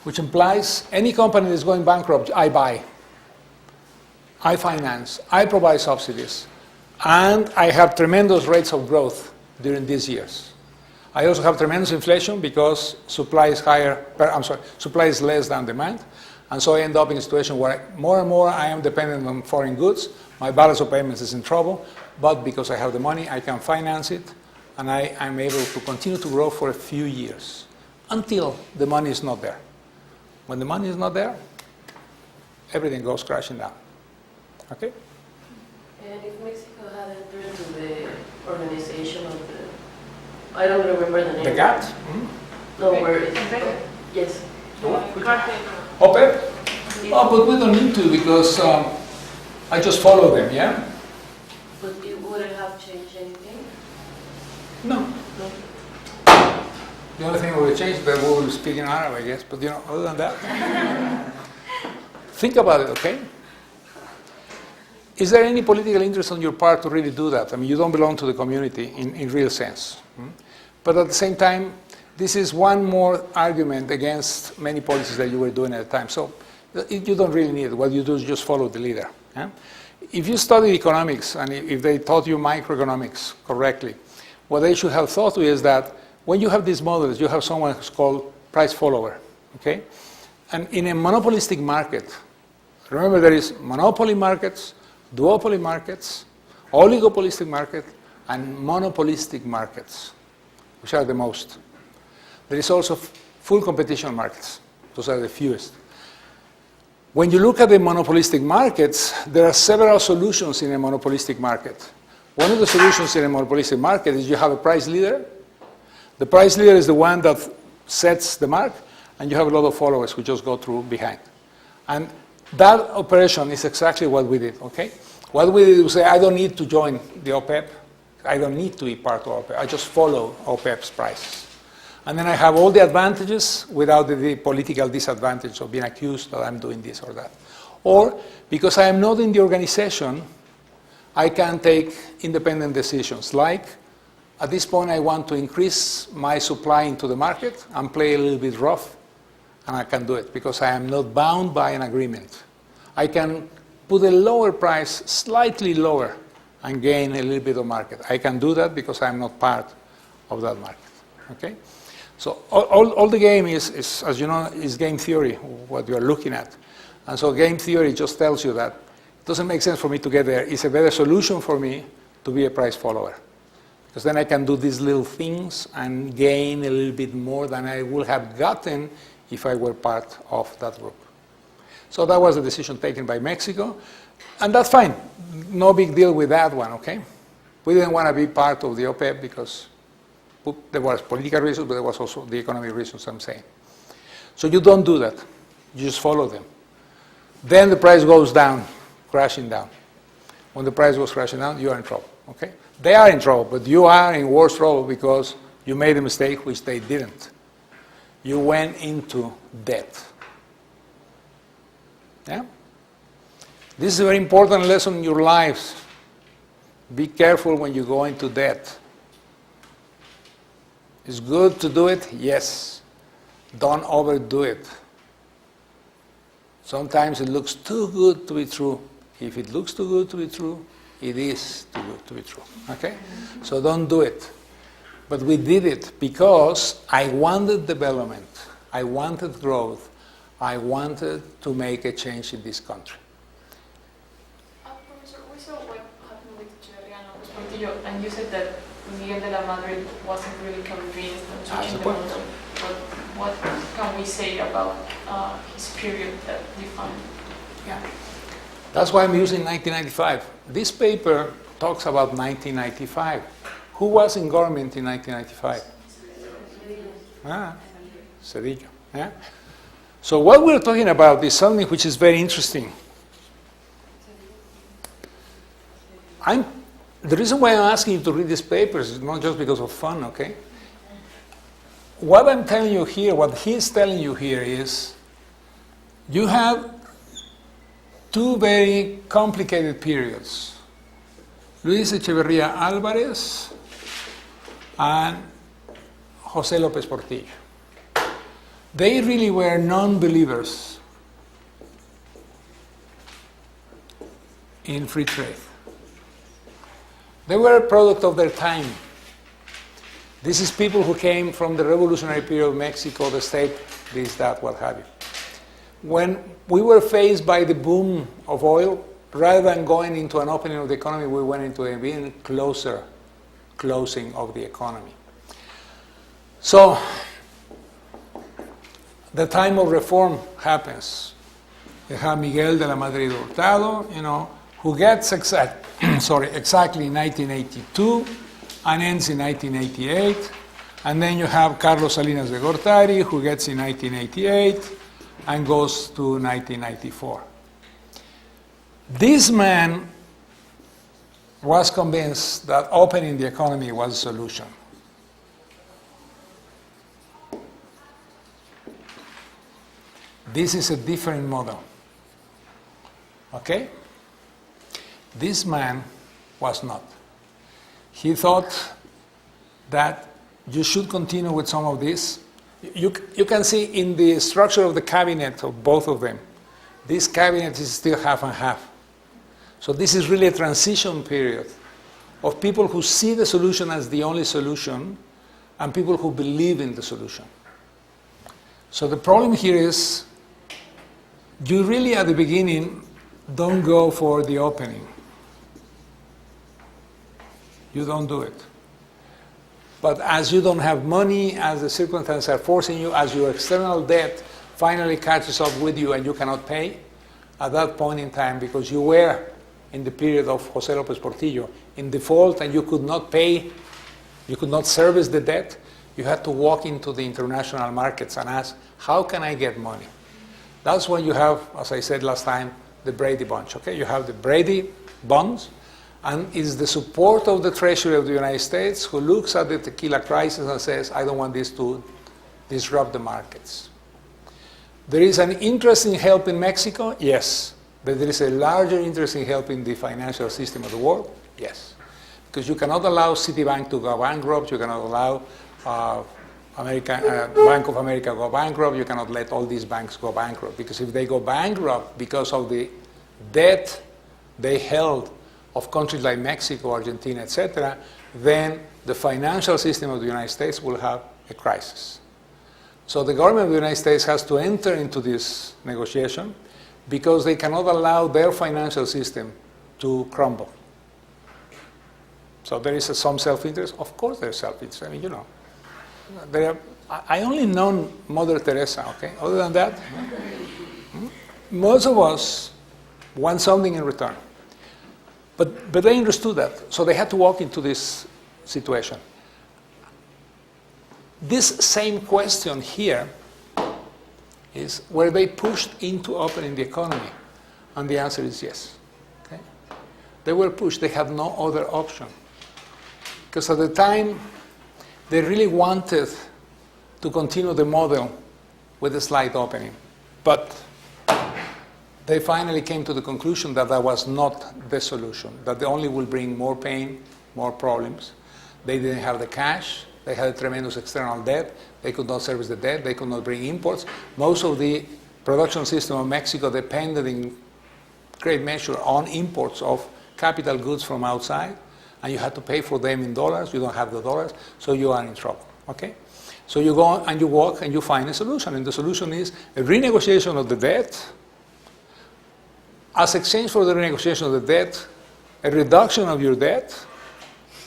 Which implies any company that's going bankrupt, I buy, I finance, I provide subsidies, and I have tremendous rates of growth during these years. I also have tremendous inflation because supply is supply is less than demand, and so I end up in a situation where more and more I am dependent on foreign goods. My balance of payments is in trouble, but because I have the money, I can finance it, and I'm able to continue to grow for a few years until the money is not there. When the money is not there, everything goes crashing down. Okay? And if Mexico had entered into the organization of the, I don't remember the name. The GATT? No, where is Yes. OPEP? Oh, but we don't need to because I just follow them, yeah? But it wouldn't have changed anything? No. No. The only thing we would change is that we will speak in Arab, I guess, but other than that. Think about it, okay? Is there any political interest on your part to really do that? I mean, you don't belong to the community in real sense. But at the same time, this is one more argument against many policies that you were doing at the time. So you don't really need it. What you do is just follow the leader. Yeah? If you studied economics, and if they taught you microeconomics correctly, what they should have thought is that when you have these models, you have someone who's called price follower. Okay? And in a monopolistic market, remember there is monopoly markets, duopoly markets, oligopolistic market, and monopolistic markets, which are the most. There is also full competition markets. Those are the fewest. When you look at the monopolistic markets, there are several solutions in a monopolistic market. One of the solutions in a monopolistic market is you have a price leader. The price leader is the one that sets the mark, and you have a lot of followers who just go through behind. And that operation is exactly what we did, okay? What we did was say, I don't need to join the OPEP. I don't need to be part of OPEP. I just follow OPEP's prices. And then I have all the advantages without the political disadvantage of being accused that I'm doing this or that. Or, because I am not in the organization, I can take independent decisions. Like, at this point, I want to increase my supply into the market and play a little bit rough, and I can do it because I am not bound by an agreement. I can put a lower price, slightly lower, and gain a little bit of market. I can do that because I'm not part of that market. Okay? So all the game is, as you know, is game theory, what you are looking at. And so game theory just tells you that it doesn't make sense for me to get there. It's a better solution for me to be a price follower. Because then I can do these little things and gain a little bit more than I would have gotten if I were part of that group. So that was a decision taken by Mexico. And that's fine. No big deal with that one, okay? We didn't want to be part of the OPEP because there was political reasons, but there was also the economic reasons, I'm saying. So you don't do that. You just follow them. Then the price goes down, crashing down. When the price goes crashing down, you are in trouble, okay? They are in trouble, but you are in worse trouble because you made a mistake which they didn't. You went into debt. Yeah? This is a very important lesson in your lives. Be careful when you go into debt. It's good to do it, yes. Don't overdo it. Sometimes it looks too good to be true. If it looks too good to be true, it is too good to be true. Okay? So don't do it. But we did it because I wanted development. I wanted growth. I wanted to make a change in this country. Professor, we saw what happened with Portillo, and you said that Miguel de la Madrid wasn't really convinced on changing the model. But what can we say about his period that defined? Yeah. That's why I'm using 1995. This paper talks about 1995. Who was in government in 1995? Cedillo. Yeah? So what we're talking about is something which is very interesting. The reason why I'm asking you to read these papers is not just because of fun, okay? What I'm telling you here, what he's telling you here is, you have two very complicated periods. Luis Echeverría Álvarez and José López Portillo. They really were non-believers in free trade. They were a product of their time. This is people who came from the revolutionary period of Mexico, the state, this, that, what have you. When we were faced by the boom of oil, rather than going into an opening of the economy, we went into a even closer closing of the economy. So, the time of reform happens. You have Miguel de la Madrid Hurtado, who gets exactly in 1982 and ends in 1988. And then you have Carlos Salinas de Gortari, who gets in 1988 and goes to 1994. This man was convinced that opening the economy was a solution. This is a different model. Okay? This man was not. He thought that you should continue with some of this. You can see in the structure of the cabinet of both of them, this cabinet is still half and half. So this is really a transition period of people who see the solution as the only solution and people who believe in the solution. So the problem here is, you really at the beginning don't go for the opening. You don't do it. But as you don't have money, as the circumstances are forcing you, as your external debt finally catches up with you and you cannot pay, at that point in time, because you were in the period of José López Portillo in default and you could not pay, you could not service the debt, you had to walk into the international markets and ask, how can I get money? That's when you have, as I said last time, the Brady Bunch. Okay, you have the Brady bonds, and it's the support of the Treasury of the United States who looks at the tequila crisis and says, I don't want this to disrupt the markets. There is an interest in help in Mexico, yes. But there is a larger interest in helping the financial system of the world, yes. Because you cannot allow Citibank to go bankrupt, you cannot allow Bank of America go bankrupt, you cannot let all these banks go bankrupt. Because if they go bankrupt because of the debt they held of countries like Mexico, Argentina, etc., then the financial system of the United States will have a crisis. So the government of the United States has to enter into this negotiation because they cannot allow their financial system to crumble. So there is some self-interest. Of course there's self-interest. I mean, I only know Mother Teresa, okay? Other than that, most of us want something in return. But they understood that, so they had to walk into this situation. This same question here is, were they pushed into opening the economy? And the answer is yes. Okay? They were pushed. They had no other option. Because at the time, they really wanted to continue the model with a slight opening. But they finally came to the conclusion that that was not the solution, that they only will bring more pain, more problems. They didn't have the cash. They had a tremendous external debt. They could not service the debt. They could not bring imports. Most of the production system of Mexico depended in great measure on imports of capital goods from outside, and you had to pay for them in dollars. You don't have the dollars, so you are in trouble. Okay? So you go and you walk and you find a solution, and the solution is a renegotiation of the debt. As exchange for the renegotiation of the debt, a reduction of your debt,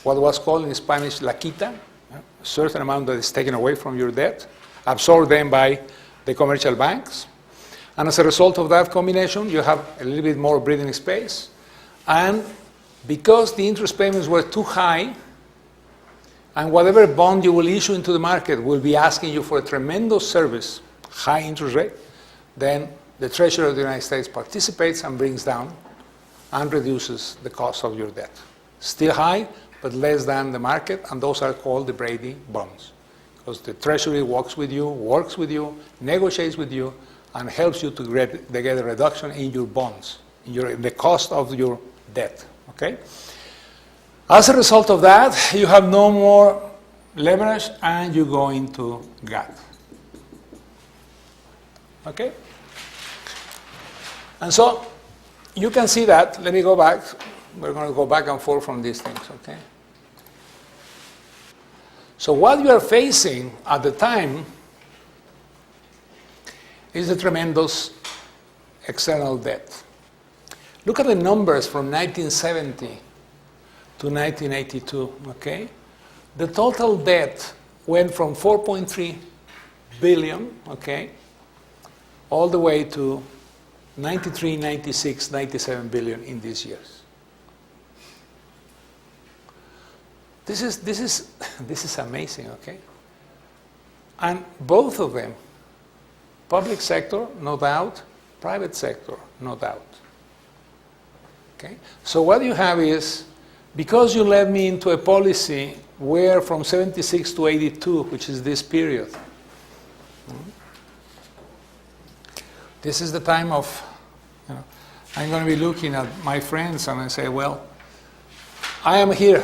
what was called in Spanish la quita, a certain amount that is taken away from your debt, absorbed then by the commercial banks. And as a result of that combination, you have a little bit more breathing space. And because the interest payments were too high, and whatever bond you will issue into the market will be asking you for a tremendous service, high interest rate, then the Treasury of the United States participates and brings down and reduces the cost of your debt. Still high, but less than the market, and those are called the Brady bonds. Because the Treasury works with you, negotiates with you, and helps you to get a reduction in your bonds, in the cost of your debt. Okay? As a result of that, you have no more leverage, and you go into GATT. Okay? And so, you can see that. Let me go back. We're going to go back and forth from these things, okay? So what you are facing at the time is a tremendous external debt. Look at the numbers from 1970 to 1982, okay? The total debt went from 4.3 billion, okay, all the way to 93, 96, 97 billion in these years. This is amazing, okay? And both of them, public sector, no doubt, private sector, no doubt. Okay? So what you have is, because you led me into a policy where from 76 to 82, which is this period, this is the time of, I'm going to be looking at my friends and I say, well, I am here.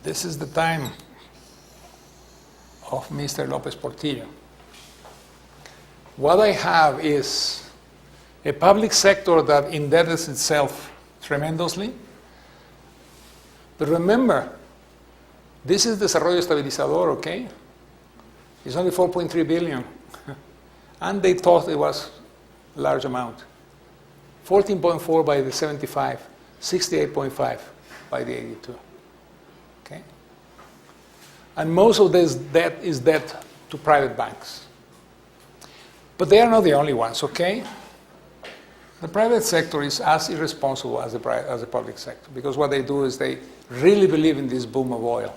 This is the time of Mr. López Portillo. What I have is a public sector that indebts itself tremendously. But remember, this is Desarrollo Estabilizador, okay? It's only 4.3 billion. And they thought it was a large amount. 14.4 by the 75, 68.5 by the 82. Okay? And most of this debt is debt to private banks. But they are not the only ones, okay? The private sector is as irresponsible as the public sector, because what they do is they really believe in this boom of oil.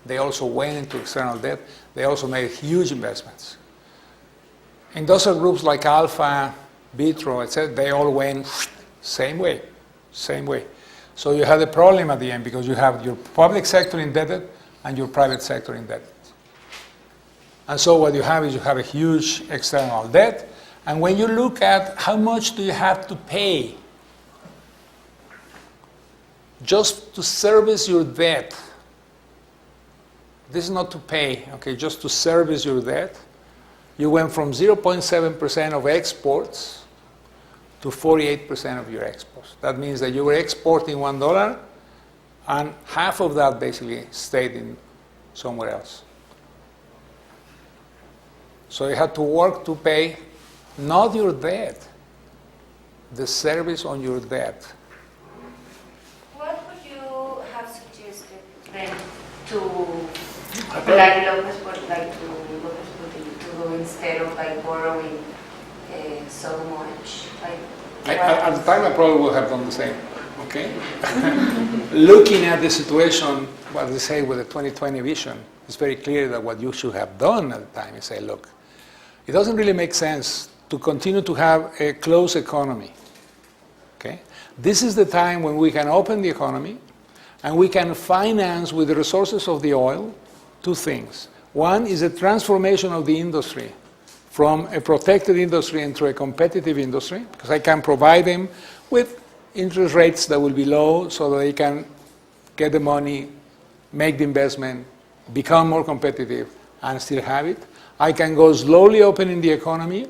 They also went into external debt. They also made huge investments. Industrial groups like Alpha, Vitro, etc., they all went same way. So you have a problem at the end because you have your public sector indebted and your private sector indebted. And so what you have is you have a huge external debt. And when you look at how much do you have to pay just to service your debt, this is not to pay, okay, just to service your debt, you went from 0.7% of exports to 48% of your exports. That means that you were exporting $1 and half of that basically stayed in somewhere else. So you had to work to pay not your debt, the service on your debt. What would you have suggested then To like Lopez, like to Lopez to do instead of like borrowing so much? Like At the time, I probably would have done the same. Okay. Looking at the situation, what they say with the 2020 vision, it's very clear that what you should have done at the time is say, look, it doesn't really make sense to continue to have a closed economy. Okay? This is the time when we can open the economy and we can finance with the resources of the oil two things. One is a transformation of the industry from a protected industry into a competitive industry, because I can provide them with interest rates that will be low so that they can get the money, make the investment, become more competitive, and still have it. I can go slowly opening the economy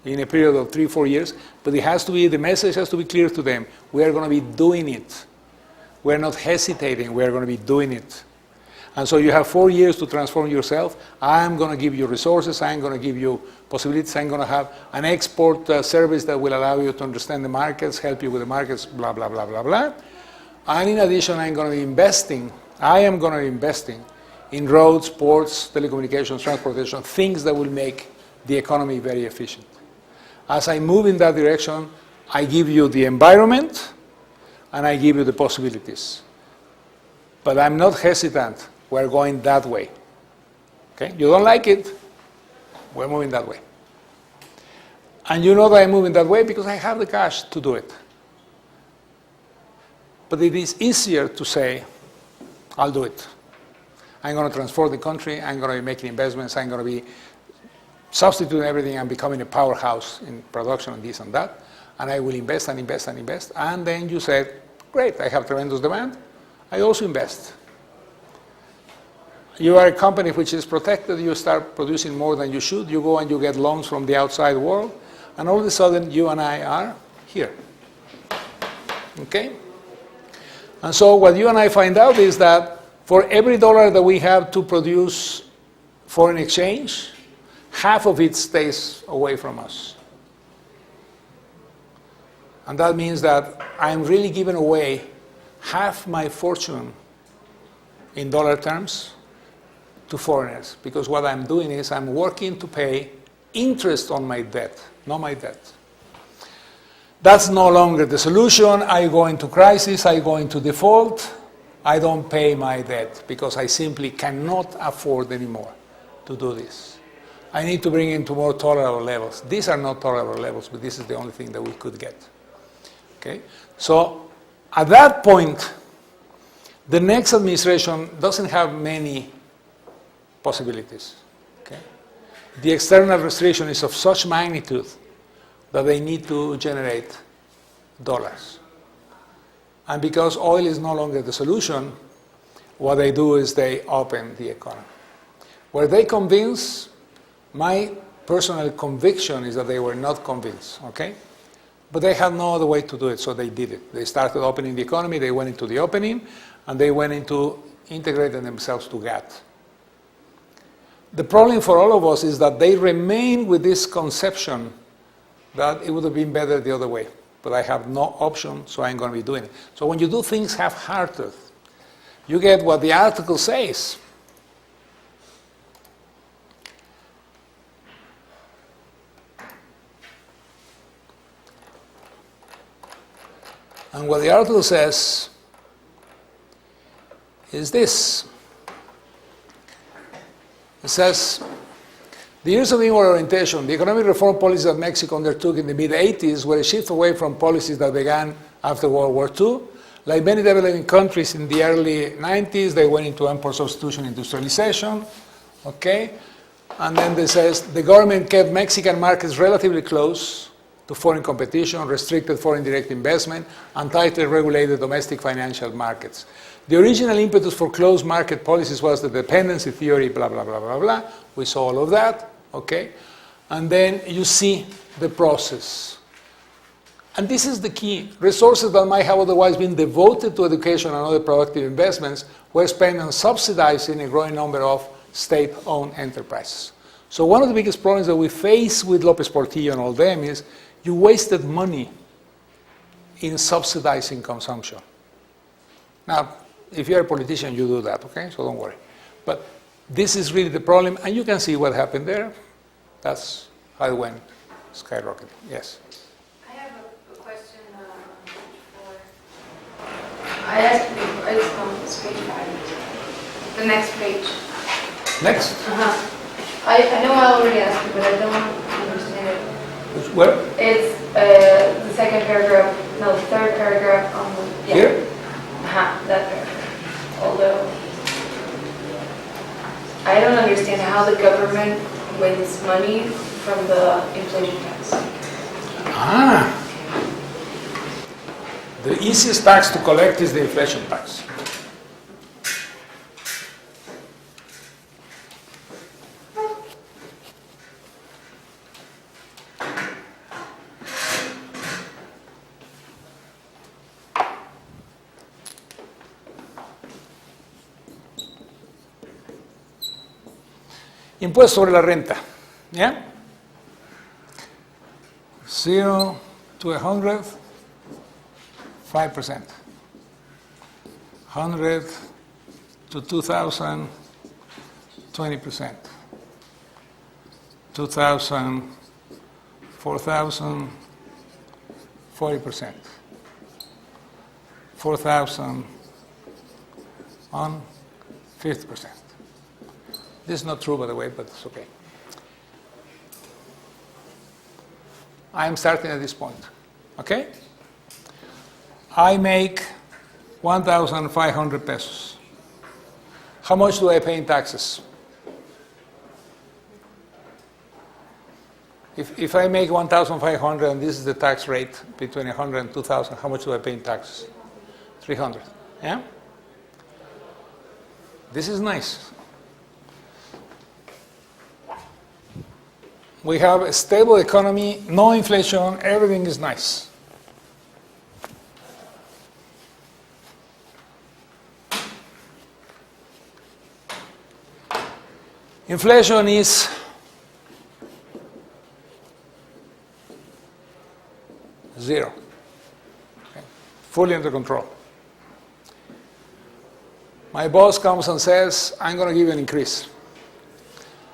in a period of 3-4 years, but it has to be, the message has to be clear to them. We are going to be doing it. We're not hesitating, we are going to be doing it. And so you have 4 years to transform yourself. I'm going to give you resources, I'm going to give you possibilities, I'm going to have an export service that will allow you to understand the markets, help you with the markets, blah, blah, blah, blah, blah. And in addition, I am going to be investing in roads, ports, telecommunications, transportation, things that will make the economy very efficient. As I move in that direction, I give you the environment and I give you the possibilities. But I'm not hesitant. We're going that way. Okay? You don't like it? We're moving that way. And you know that I'm moving that way because I have the cash to do it. But it is easier to say, I'll do it. I'm going to transform the country. I'm going to be making investments. I'm going to be substituting everything and becoming a powerhouse in production and this and that. And I will invest and invest and invest. And then you said, great, I have tremendous demand. I also invest. You are a company which is protected. You start producing more than you should. You go and you get loans from the outside world. And all of a sudden, you and I are here. Okay? And so what you and I find out is that for every dollar that we have to produce foreign exchange, half of it stays away from us. And that means that I'm really giving away half my fortune in dollar terms to foreigners, because what I'm doing is I'm working to pay interest on my debt, not my debt. That's no longer the solution. I go into crisis, I go into default, I don't pay my debt because I simply cannot afford anymore to do this. I need to bring it to more tolerable levels. These are not tolerable levels, but this is the only thing that we could get. Okay? So at that point, the next administration doesn't have many possibilities. Okay? The external restriction is of such magnitude that they need to generate dollars. And because oil is no longer the solution, what they do is they open the economy. Were they convinced? My personal conviction is that they were not convinced, okay? But they had no other way to do it, so they did it. They started opening the economy, they went into the opening, and they went into integrating themselves to GATT. The problem for all of us is that they remain with this conception that it would have been better the other way. But I have no option, so I'm going to be doing it. So when you do things half-hearted, you get what the article says. And what the article says is this. It says, the years of inward orientation, the economic reform policies that Mexico undertook in the mid-80s were a shift away from policies that began after World War II. Like many developing countries in the early 90s, they went into import substitution industrialization. Okay? And then it says, the government kept Mexican markets relatively close to foreign competition, restricted foreign direct investment, and tightly regulated domestic financial markets. The original impetus for closed market policies was the dependency theory, blah, blah, blah, blah, blah. We saw all of that, okay? And then you see the process. And this is the key. Resources that might have otherwise been devoted to education and other productive investments were spent on subsidizing a growing number of state-owned enterprises. So one of the biggest problems that we face with Lopez Portillo and all them is you wasted money in subsidizing consumption. Now, if you're a politician, you do that, okay? So don't worry. But this is really the problem, and you can see what happened there. That's how it went skyrocketing. Yes? I have a question for... I just found this page 5. The next page. Next. I know I already asked you, but I don't understand it. Where? It's the second paragraph, no, the third paragraph on the... Yeah. Here? That paragraph. Although, I don't understand how the government wins money from the inflation tax. The easiest tax to collect is the inflation tax. Impuesto sobre la renta, ¿ya? 0 to 100, 5%. 100 to 2,000, 20%. 2,000, 4,000, 40%. 4,000 on 50%. This is not true, by the way, but it's okay. I am starting at this point. Okay? I make 1,500 pesos. How much do I pay in taxes? If I make 1,500 and this is the tax rate between 100 and 2,000, how much do I pay in taxes? 300. Yeah? This is nice. We have a stable economy, no inflation, everything is nice. Inflation is zero. Okay. Fully under control. My boss comes and says, I'm going to give you an increase.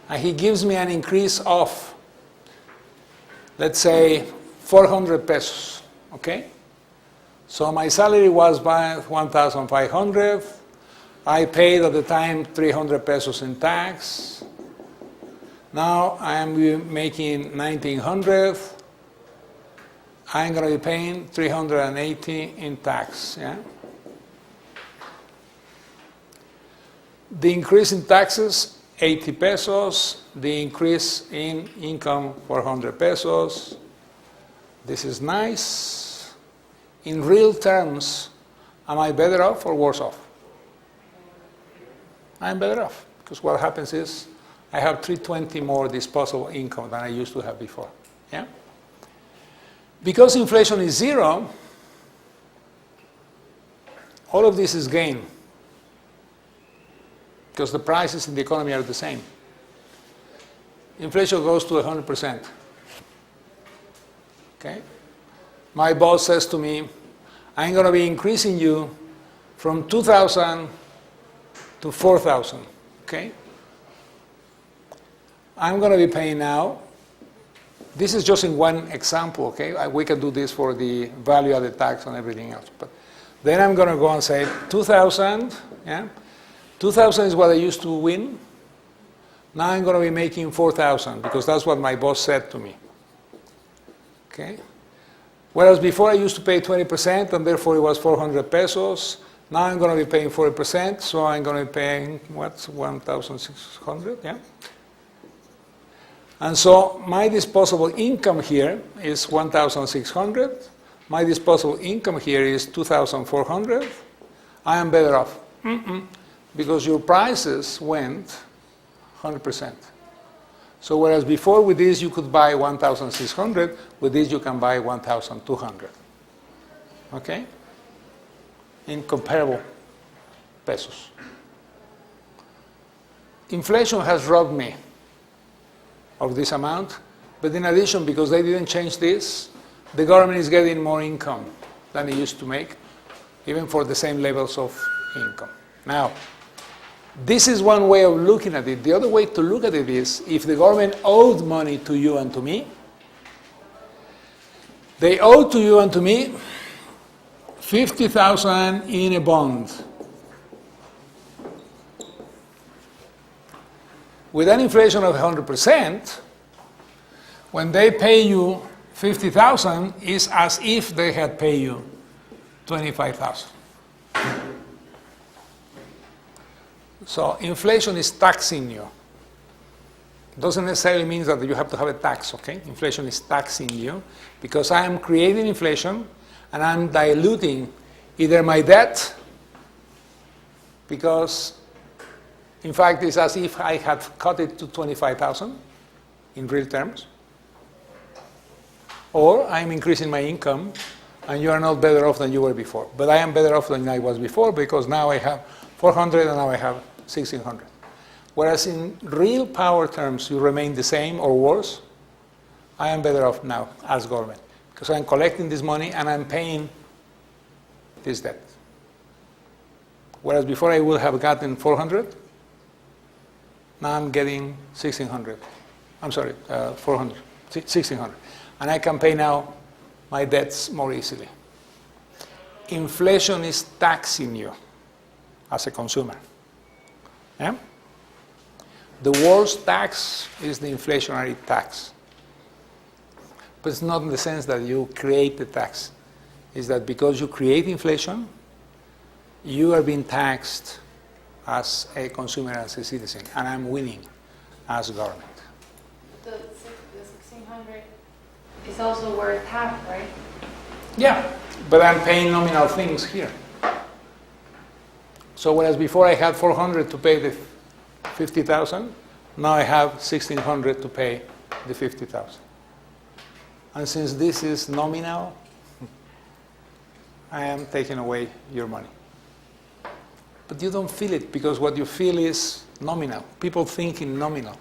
And he gives me an increase of, let's say, 400 pesos. Okay? So my salary was by 1,500. I paid at the time 300 pesos in tax. Now I am making 1,900. I'm going to be paying 380 in tax. Yeah? The increase in taxes, 80 pesos. The increase in income, 400 pesos. This is nice. In real terms, am I better off or worse off? I'm better off, because what happens is I have 320 more disposable income than I used to have before. Yeah? Because inflation is zero, all of this is gain, because the prices in the economy are the same. Inflation goes to 100%. Okay? My boss says to me, I'm going to be increasing you from 2,000 to 4,000. Okay? I'm going to be paying now. This is just in one example, okay? We can do this for the value-added tax and everything else. But then I'm going to go and say 2,000, yeah? 2,000 is what I used to win. Now I'm going to be making 4,000 because that's what my boss said to me. Okay? Whereas before I used to pay 20% and therefore it was 400 pesos. Now I'm going to be paying 40%, so I'm going to be paying, what's 1,600, yeah? And so my disposable income here is 1,600. My disposable income here is 2,400. I am better off. Because your prices went 100%. So whereas before with this you could buy 1,600, with this you can buy 1,200. Okay? In comparable pesos. Inflation has robbed me of this amount, but in addition, because they didn't change this, the government is getting more income than it used to make, even for the same levels of income. Now, this is one way of looking at it. The other way to look at it is, if the government owed money to you and to me, they owe to you and to me 50,000 in a bond. With an inflation of 100%, when they pay you 50,000, it's as if they had paid you 25,000. So inflation is taxing you. Doesn't necessarily mean that you have to have a tax, okay? Inflation is taxing you because I am creating inflation and I'm diluting either my debt, because in fact it's as if I had cut it to 25,000 in real terms, or I'm increasing my income and you are not better off than you were before. But I am better off than I was before because now I have 400 and now I have 1,600. Whereas in real power terms you remain the same or worse, I am better off now as government because I'm collecting this money and I'm paying this debt. Whereas before I would have gotten 400, now I'm getting 1,600. I'm sorry, 400, 1,600. And I can pay now my debts more easily. Inflation is taxing you as a consumer. Yeah? The worst tax is the inflationary tax. But it's not in the sense that you create the tax. It's that because you create inflation, you are being taxed as a consumer, as a citizen, and I'm winning as government. The 1600 is also worth half, right? Yeah, but I'm paying nominal things here. So whereas before I had 400 to pay the 50,000, now I have 1,600 to pay the 50,000. And since this is nominal, I am taking away your money. But you don't feel it because what you feel is nominal. People think in nominal.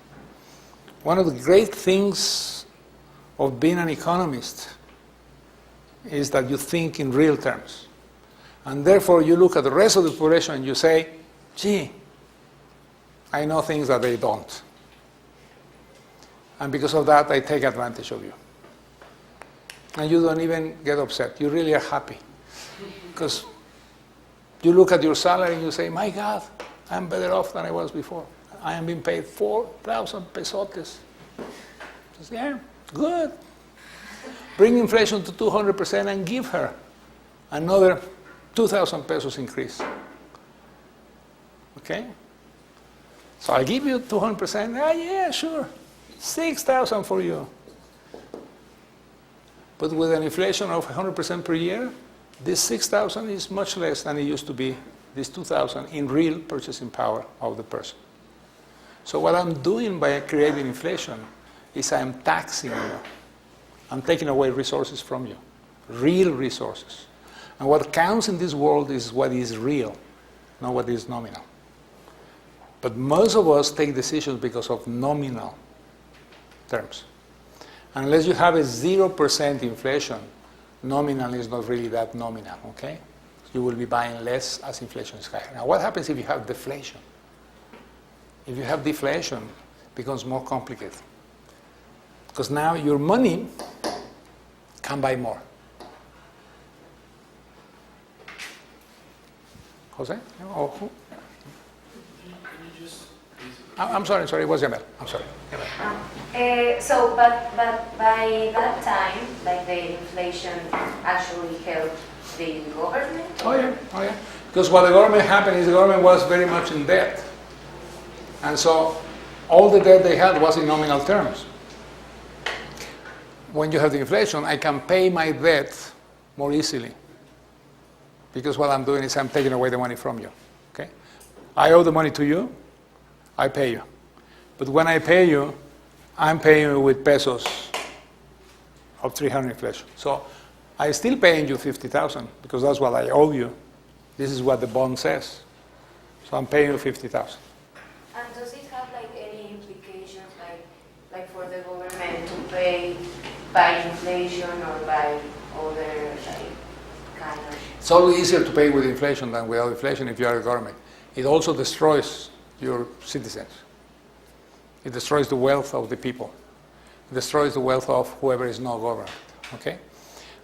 One of the great things of being an economist is that you think in real terms. And therefore you look at the rest of the population and you say, gee, I know things that they don't. And because of that, I take advantage of you. And you don't even get upset. You really are happy. Because you look at your salary and you say, my God, I'm better off than I was before. I am being paid 4,000 pesotes. Says, yeah, good. Bring inflation to 200% and give her another 2,000 pesos increase. Okay? So I'll give you 200%. Ah, yeah, sure. 6,000 for you. But with an inflation of 100% per year, this 6,000 is much less than it used to be, this 2,000 in real purchasing power of the person. So what I'm doing by creating inflation is I'm taxing you. I'm taking away resources from you, real resources. And what counts in this world is what is real, not what is nominal. But most of us take decisions because of nominal terms. Unless you have a 0% inflation, nominal is not really that nominal, okay? You will be buying less as inflation is higher. Now, what happens if you have deflation? If you have deflation, it becomes more complicated. Because now your money can buy more. Jose? Or who? I'm sorry, it was Yamel. I'm sorry. But by that time, like the inflation actually helped the government? Oh yeah. Because what the government happened is the government was very much in debt. And so all the debt they had was in nominal terms. When you have the inflation, I can pay my debt more easily. Because what I'm doing is I'm taking away the money from you. Okay? I owe the money to you, I pay you. But when I pay you, I'm paying you with pesos of 300 inflation. So I'm still paying you 50,000 because that's what I owe you. This is what the bond says. So I'm paying you 50,000. And does it have like any implications like for the government to pay by inflation or by other kind of... It's always easier to pay with inflation than without inflation if you are a government. It also destroys your citizens. It destroys the wealth of the people. It destroys the wealth of whoever is not government. Okay?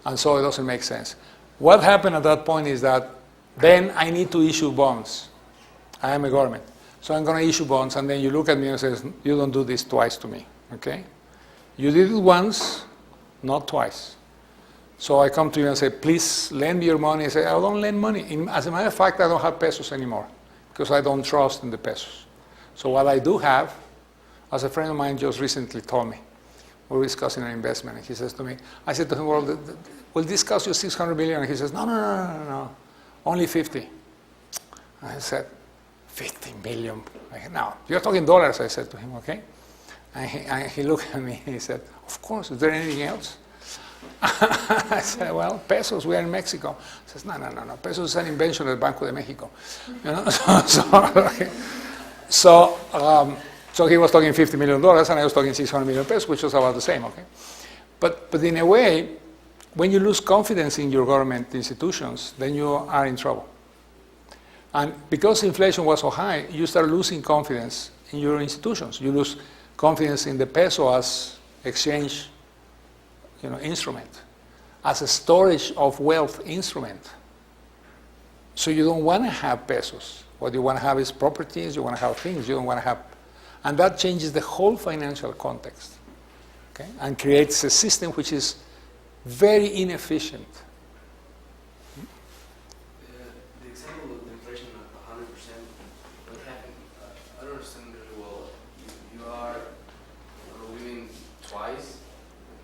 And so it doesn't make sense. What happened at that point is that then I need to issue bonds. I am a government. So I'm going to issue bonds, and then you look at me and say, you don't do this twice to me. Okay? You did it once, not twice. So I come to you and say, please lend me your money. I say, I don't lend money. As a matter of fact, I don't have pesos anymore because I don't trust in the pesos. So what I do have, as a friend of mine just recently told me, we were discussing an investment, and he says to me, I said to him, well, will this cost you 600 million? And he says, no, only 50. I said, 50 million. No, you're talking dollars, I said to him, okay? And he looked at me and he said, of course, is there anything else? I said, well, pesos, we are in Mexico. He says, no, pesos is an invention of Banco de Mexico. You know? So he was talking $50 million and I was talking 600 million pesos, which was about the same, okay? But in a way, when you lose confidence in your government institutions, then you are in trouble. And because inflation was so high, you start losing confidence in your institutions. You lose confidence in the peso as exchange instrument, as a storage of wealth instrument. So you don't want to have pesos. What you want to have is properties, you want to have things, you don't want to have... And that changes the whole financial context. okay, and creates a system which is very inefficient. The example of the inflation of 100%, what happened, I don't understand really well. You are winning twice?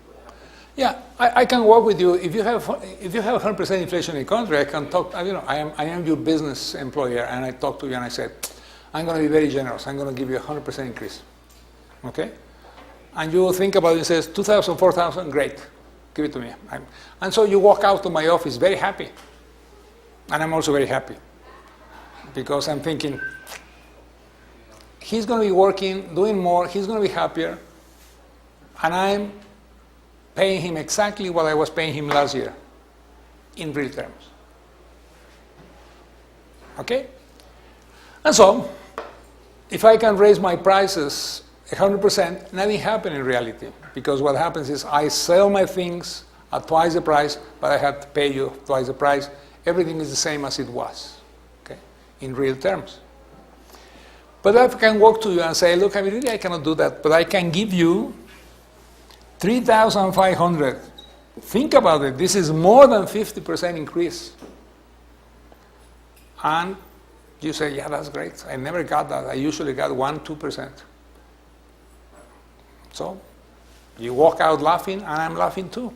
What happened? Yeah, I can work with you. If you have 100% inflation in the country, I can talk, I am your business employer, and I talk to you and I say, I'm going to be very generous. I'm going to give you a 100% increase. Okay? And you will think about it and says, 2,000, 4,000, great. Give it to me. And so you walk out of my office very happy. And I'm also very happy. Because I'm thinking, he's going to be working, doing more, he's going to be happier, and I'm paying him exactly what I was paying him last year, in real terms. Okay? And so, if I can raise my prices 100%, nothing happens in reality. Because what happens is I sell my things at twice the price, but I have to pay you twice the price. Everything is the same as it was, okay, in real terms. But I can walk to you and say, look, I cannot do that, but I can give you 3,500. Think about it. This is more than 50% increase. And you say, yeah, that's great. I never got that. I usually got 1%, 2%. So you walk out laughing, and I'm laughing too,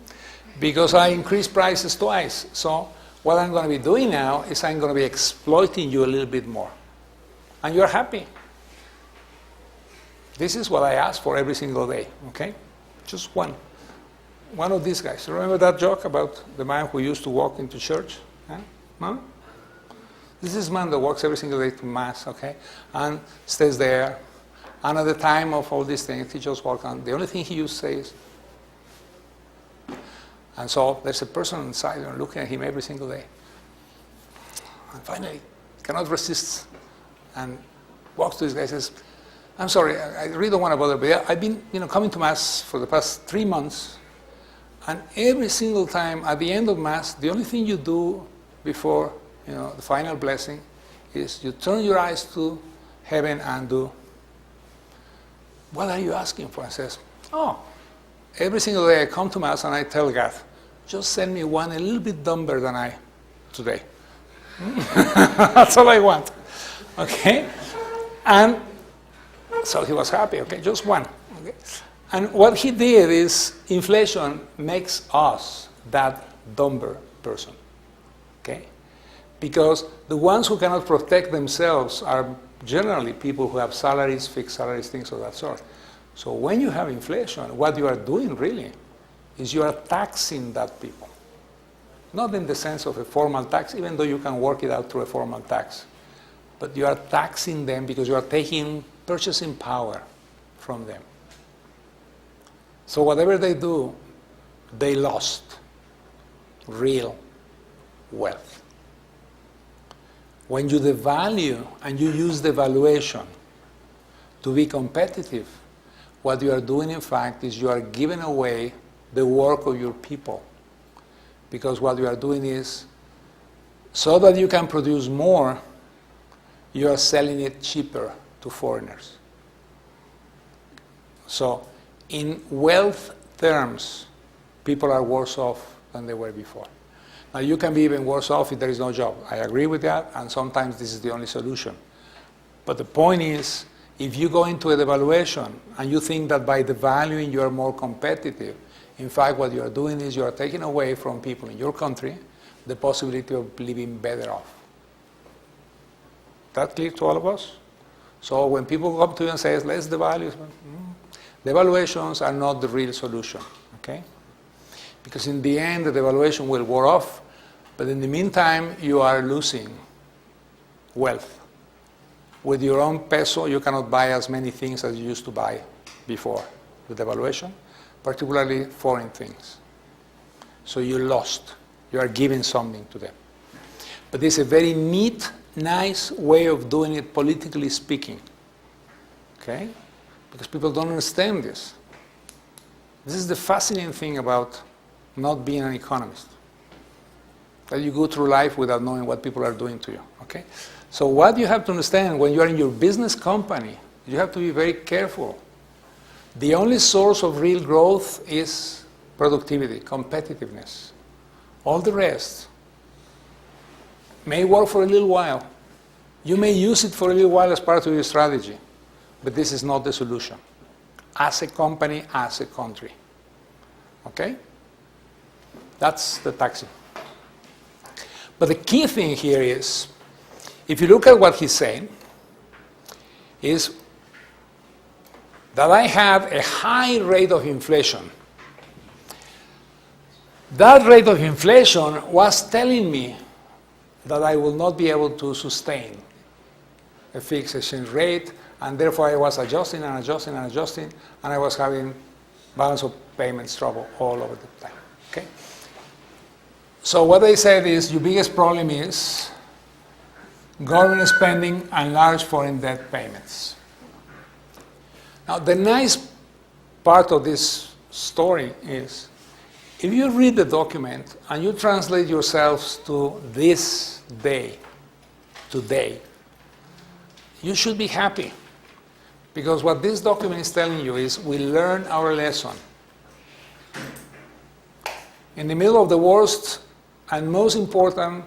because I increased prices twice. So what I'm going to be doing now is I'm going to be exploiting you a little bit more. And you're happy. This is what I ask for every single day, okay? Just one. One of these guys. Remember that joke about the man who used to walk into church? Huh? No? This is a man that walks every single day to Mass, okay? And stays there. And at the time of all these things, he just walks on. The only thing he used to say is, and so there's a person inside and looking at him every single day. And finally, cannot resist and walks to this guy and says, I'm sorry, I really don't want to bother, but I've been coming to Mass for the past 3 months, and every single time at the end of Mass, the only thing you do before the final blessing is you turn your eyes to heaven and do, what are you asking for? And says, oh, every single day I come to Mass and I tell God, just send me one a little bit dumber than I today. That's all I want. Okay? And so he was happy, okay, just one. Okay? And what he did is, inflation makes us that dumber person. Okay? Because the ones who cannot protect themselves are generally people who have salaries, fixed salaries, things of that sort. So when you have inflation, what you are doing really is you are taxing that people. Not in the sense of a formal tax, even though you can work it out through a formal tax. But you are taxing them because you are taking purchasing power from them. So whatever they do, they lost real wealth. When you devalue and you use devaluation to be competitive, what you are doing, in fact, is you are giving away the work of your people. Because what you are doing is, so that you can produce more, you are selling it cheaper to foreigners. So, in wealth terms, people are worse off than they were before. Now, you can be even worse off if there is no job. I agree with that, and sometimes this is the only solution. But the point is, if you go into a devaluation and you think that by devaluing you are more competitive, in fact, what you are doing is you are taking away from people in your country the possibility of living better off. That clear to all of us? So when people come to you and say, let's devalue, devaluations are not the real solution, okay? Because in the end, the devaluation will wear off, but in the meantime, you are losing wealth. With your own peso, you cannot buy as many things as you used to buy before the devaluation, particularly foreign things. So you lost. You are giving something to them. But it's a very neat, nice way of doing it, politically speaking. Okay? Because people don't understand this. This is the fascinating thing about not being an economist. That you go through life without knowing what people are doing to you. Okay? So what you have to understand when you are in your business company, you have to be very careful The only source of real growth is productivity, competitiveness. All the rest may work for a little while. You may use it for a little while as part of your strategy, but this is not the solution. As a company, as a country. Okay? That's the taxing. But the key thing here is, if you look at what he's saying, is that I have a high rate of inflation. That rate of inflation was telling me that I will not be able to sustain a fixed exchange rate, and therefore I was adjusting and adjusting and adjusting, and I was having balance of payments trouble all over the time. Okay? So what they said is, your biggest problem is government spending and large foreign debt payments. Now, the nice part of this story is, if you read the document and you translate yourselves to this day, today, you should be happy. Because what this document is telling you is, we learned our lesson. In the middle of the worst and most important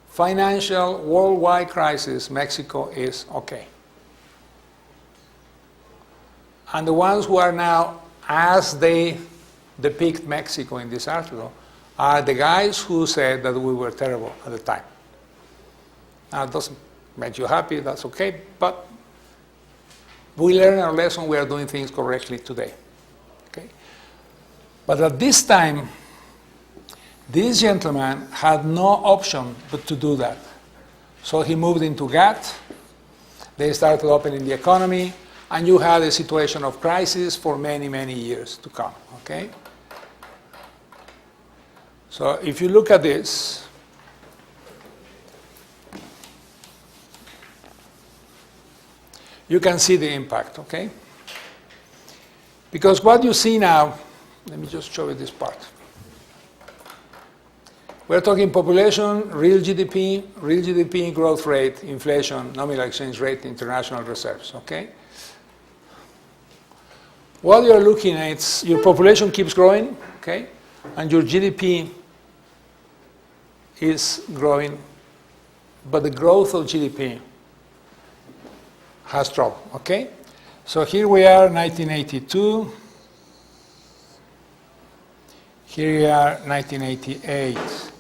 financial worldwide crisis, Mexico is okay. And the ones who are now, as they depict Mexico in this article, are the guys who said that we were terrible at the time. Now, it doesn't make you happy, that's okay, but we learned our lesson, we are doing things correctly today. Okay? But at this time, this gentleman had no option but to do that. So he moved into GATT, they started opening the economy, and you had a situation of crisis for many, many years to come, okay? So if you look at this, you can see the impact, okay? Because what you see now, let me just show you this part. We're talking population, real GDP growth rate, inflation, nominal exchange rate, international reserves, okay? What you're looking at is your population keeps growing, okay? And your GDP is growing, but the growth of GDP has trouble, okay? So here we are, 1982. Here we are, 1988.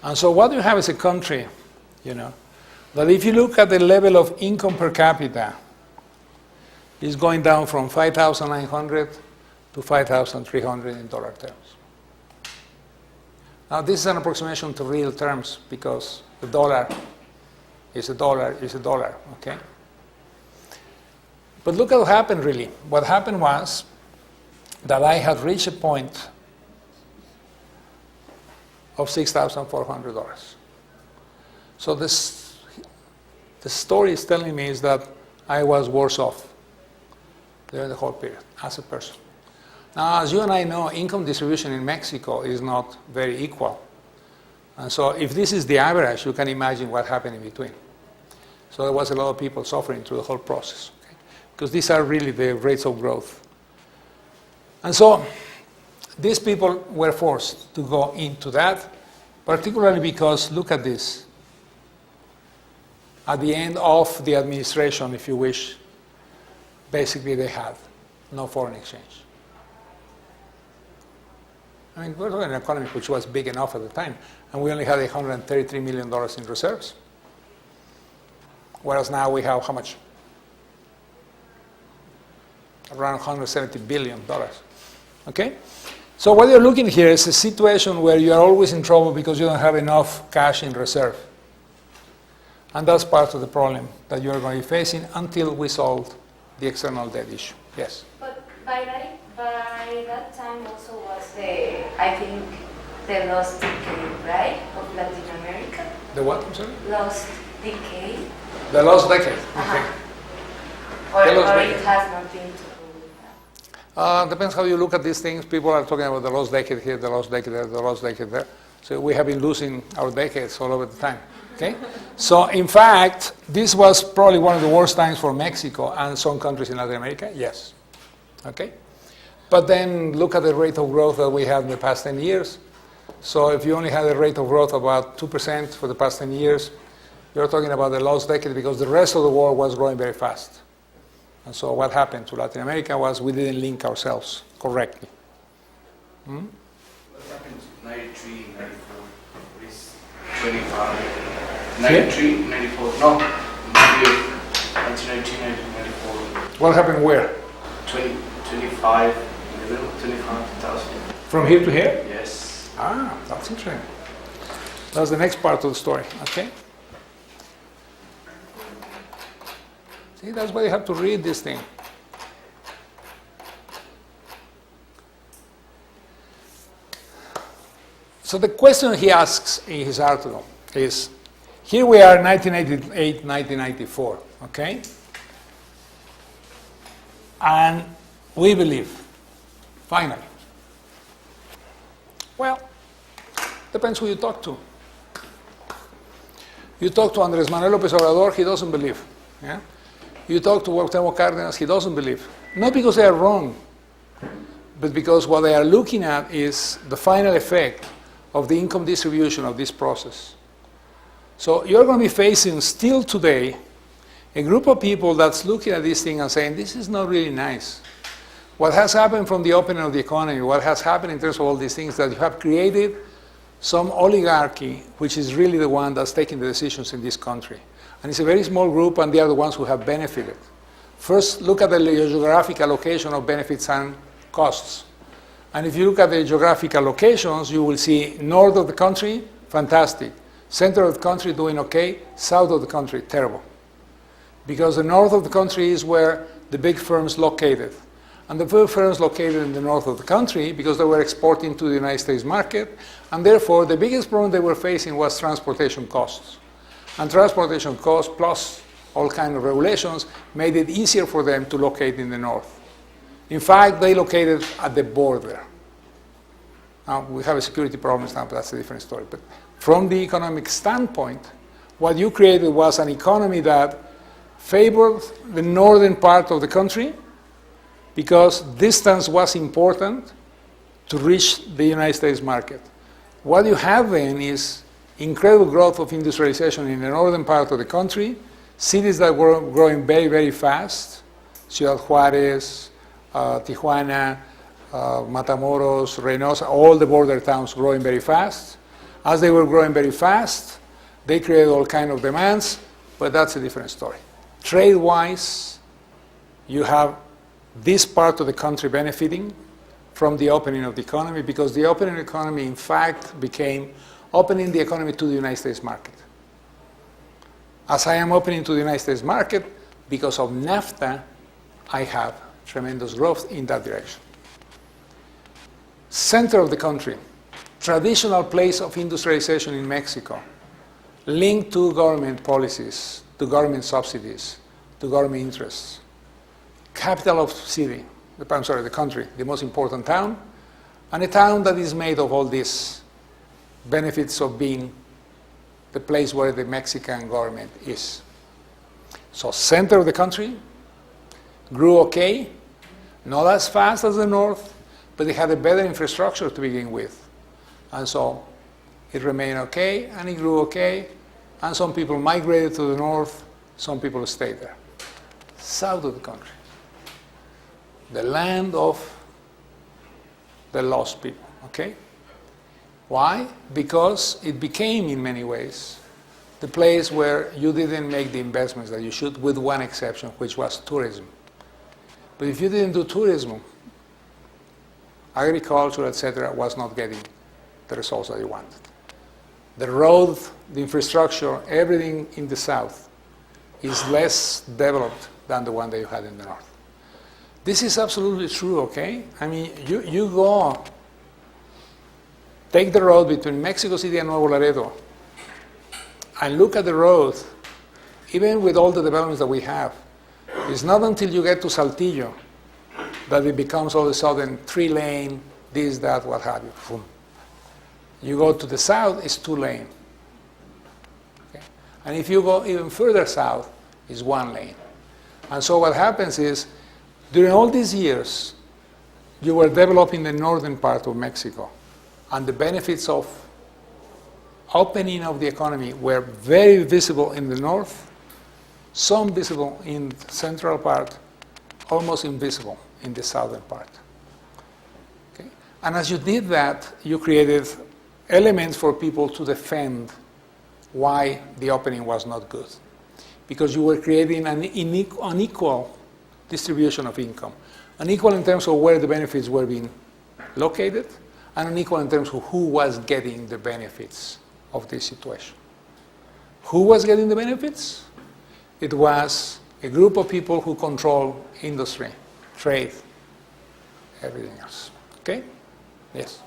And so what you have as a country, you know, that if you look at the level of income per capita, it's going down from 5,900 to 5,300 in dollar terms. Now, this is an approximation to real terms because the dollar is a dollar is a dollar, okay? But look at what happened really. What happened was that I had reached a point of $6,400. So the story is telling me is that I was worse off during the whole period as a person. Now, as you and I know, income distribution in Mexico is not very equal. And so if this is the average, you can imagine what happened in between. So there was a lot of people suffering through the whole process, okay? Because these are really the rates of growth. And so these people were forced to go into that, particularly because, look at this. At the end of the administration, if you wish, basically they had no foreign exchange. I mean, we're talking an economy which was big enough at the time, and we only had $133 million in reserves. Whereas now we have how much? Around $170 billion. Okay? So what you're looking here is a situation where you are always in trouble because you don't have enough cash in reserve. And that's part of the problem that you're going to be facing until we solve the external debt issue. Yes? But by that time also was I think, the lost decade, right, of Latin America? The what, I'm sorry? Lost decade. The lost decade. Uh-huh. Okay. Or it has nothing to do with that. Depends how you look at these things. People are talking about the lost decade here, the lost decade there, the lost decade there. So we have been losing our decades all over the time. Okay? So in fact, this was probably one of the worst times for Mexico and some countries in Latin America, yes. Okay? But then look at the rate of growth that we had in the past 10 years. So if you only had a rate of growth of about 2% for the past 10 years, you're talking about the lost decade because the rest of the world was growing very fast. And so what happened to Latin America was we didn't link ourselves correctly. What happened to 93, 94? What is 25? 93, 94? No, 1992, 1994. What happened where? 25, in the middle, 25,000. From here to here? Yes. Ah, that's interesting. That's the next part of the story, okay? See, that's why you have to read this thing. So the question he asks in his article is, here we are 1988, 1994, okay? And we believe, finally. Well, depends who you talk to. You talk to Andrés Manuel López Obrador, he doesn't believe. Yeah? You talk to Cuauhtémoc Cárdenas, he doesn't believe. Not because they are wrong, but because what they are looking at is the final effect of the income distribution of this process. So you're going to be facing still today a group of people that's looking at this thing and saying, this is not really nice. What has happened from the opening of the economy, what has happened in terms of all these things, that you have created some oligarchy, which is really the one that's taking the decisions in this country. And it's a very small group, and they are the ones who have benefited. First, look at the geographic allocation of benefits and costs. And if you look at the geographic allocations, you will see north of the country, fantastic. Center of the country, doing okay. South of the country, terrible. Because the north of the country is where the big firms located. And the big firms located in the north of the country, because they were exporting to the United States market, and therefore the biggest problem they were facing was transportation costs. And transportation costs, plus all kinds of regulations, made it easier for them to locate in the north. In fact, they located at the border. Now, we have a security problem now, but that's a different story. But from the economic standpoint, what you created was an economy that favored the northern part of the country because distance was important to reach the United States market. What you have then is incredible growth of industrialization in the northern part of the country, cities that were growing very, very fast, Ciudad Juárez, Tijuana, Matamoros, Reynosa, all the border towns growing very fast. As they were growing very fast, they created all kinds of demands, but that's a different story. Trade-wise, you have this part of the country benefiting from the opening of the economy, because the opening of the economy, in fact, became opening the economy to the United States market. As I am opening to the United States market, because of NAFTA, I have tremendous growth in that direction. Center of the country, traditional place of industrialization in Mexico, linked to government policies, to government subsidies, to government interests. Capital of the country, the most important town, and a town that is made of all these benefits of being the place where the Mexican government is. So center of the country grew okay, not as fast as the north, but they had a better infrastructure to begin with. And so it remained okay, and it grew okay, and some people migrated to the north, some people stayed there. South of the country, the land of the lost people, okay? Why? Because it became, in many ways, the place where you didn't make the investments that you should, with one exception, which was tourism. But if you didn't do tourism, agriculture, etc., was not getting the results that you wanted. The road, the infrastructure, everything in the south is less developed than the one that you had in the north. This is absolutely true, okay? I mean, you go, take the road between Mexico City and Nuevo Laredo, and look at the road, even with all the developments that we have. It's not until you get to Saltillo that it becomes all of a sudden 3-lane, this, that, what have you. Boom. You go to the south, it's 2 lane. Okay? And if you go even further south, it's 1 lane. And so what happens is, during all these years, you were developing the northern part of Mexico, and the benefits of opening of the economy were very visible in the north, some visible in the central part, almost invisible in the southern part. Okay? And as you did that, you created elements for people to defend why the opening was not good. Because you were creating an unequal distribution of income. Unequal in terms of where the benefits were being located, and unequal in terms of who was getting the benefits of this situation. Who was getting the benefits? It was a group of people who control industry, trade, everything else. Okay? Yes?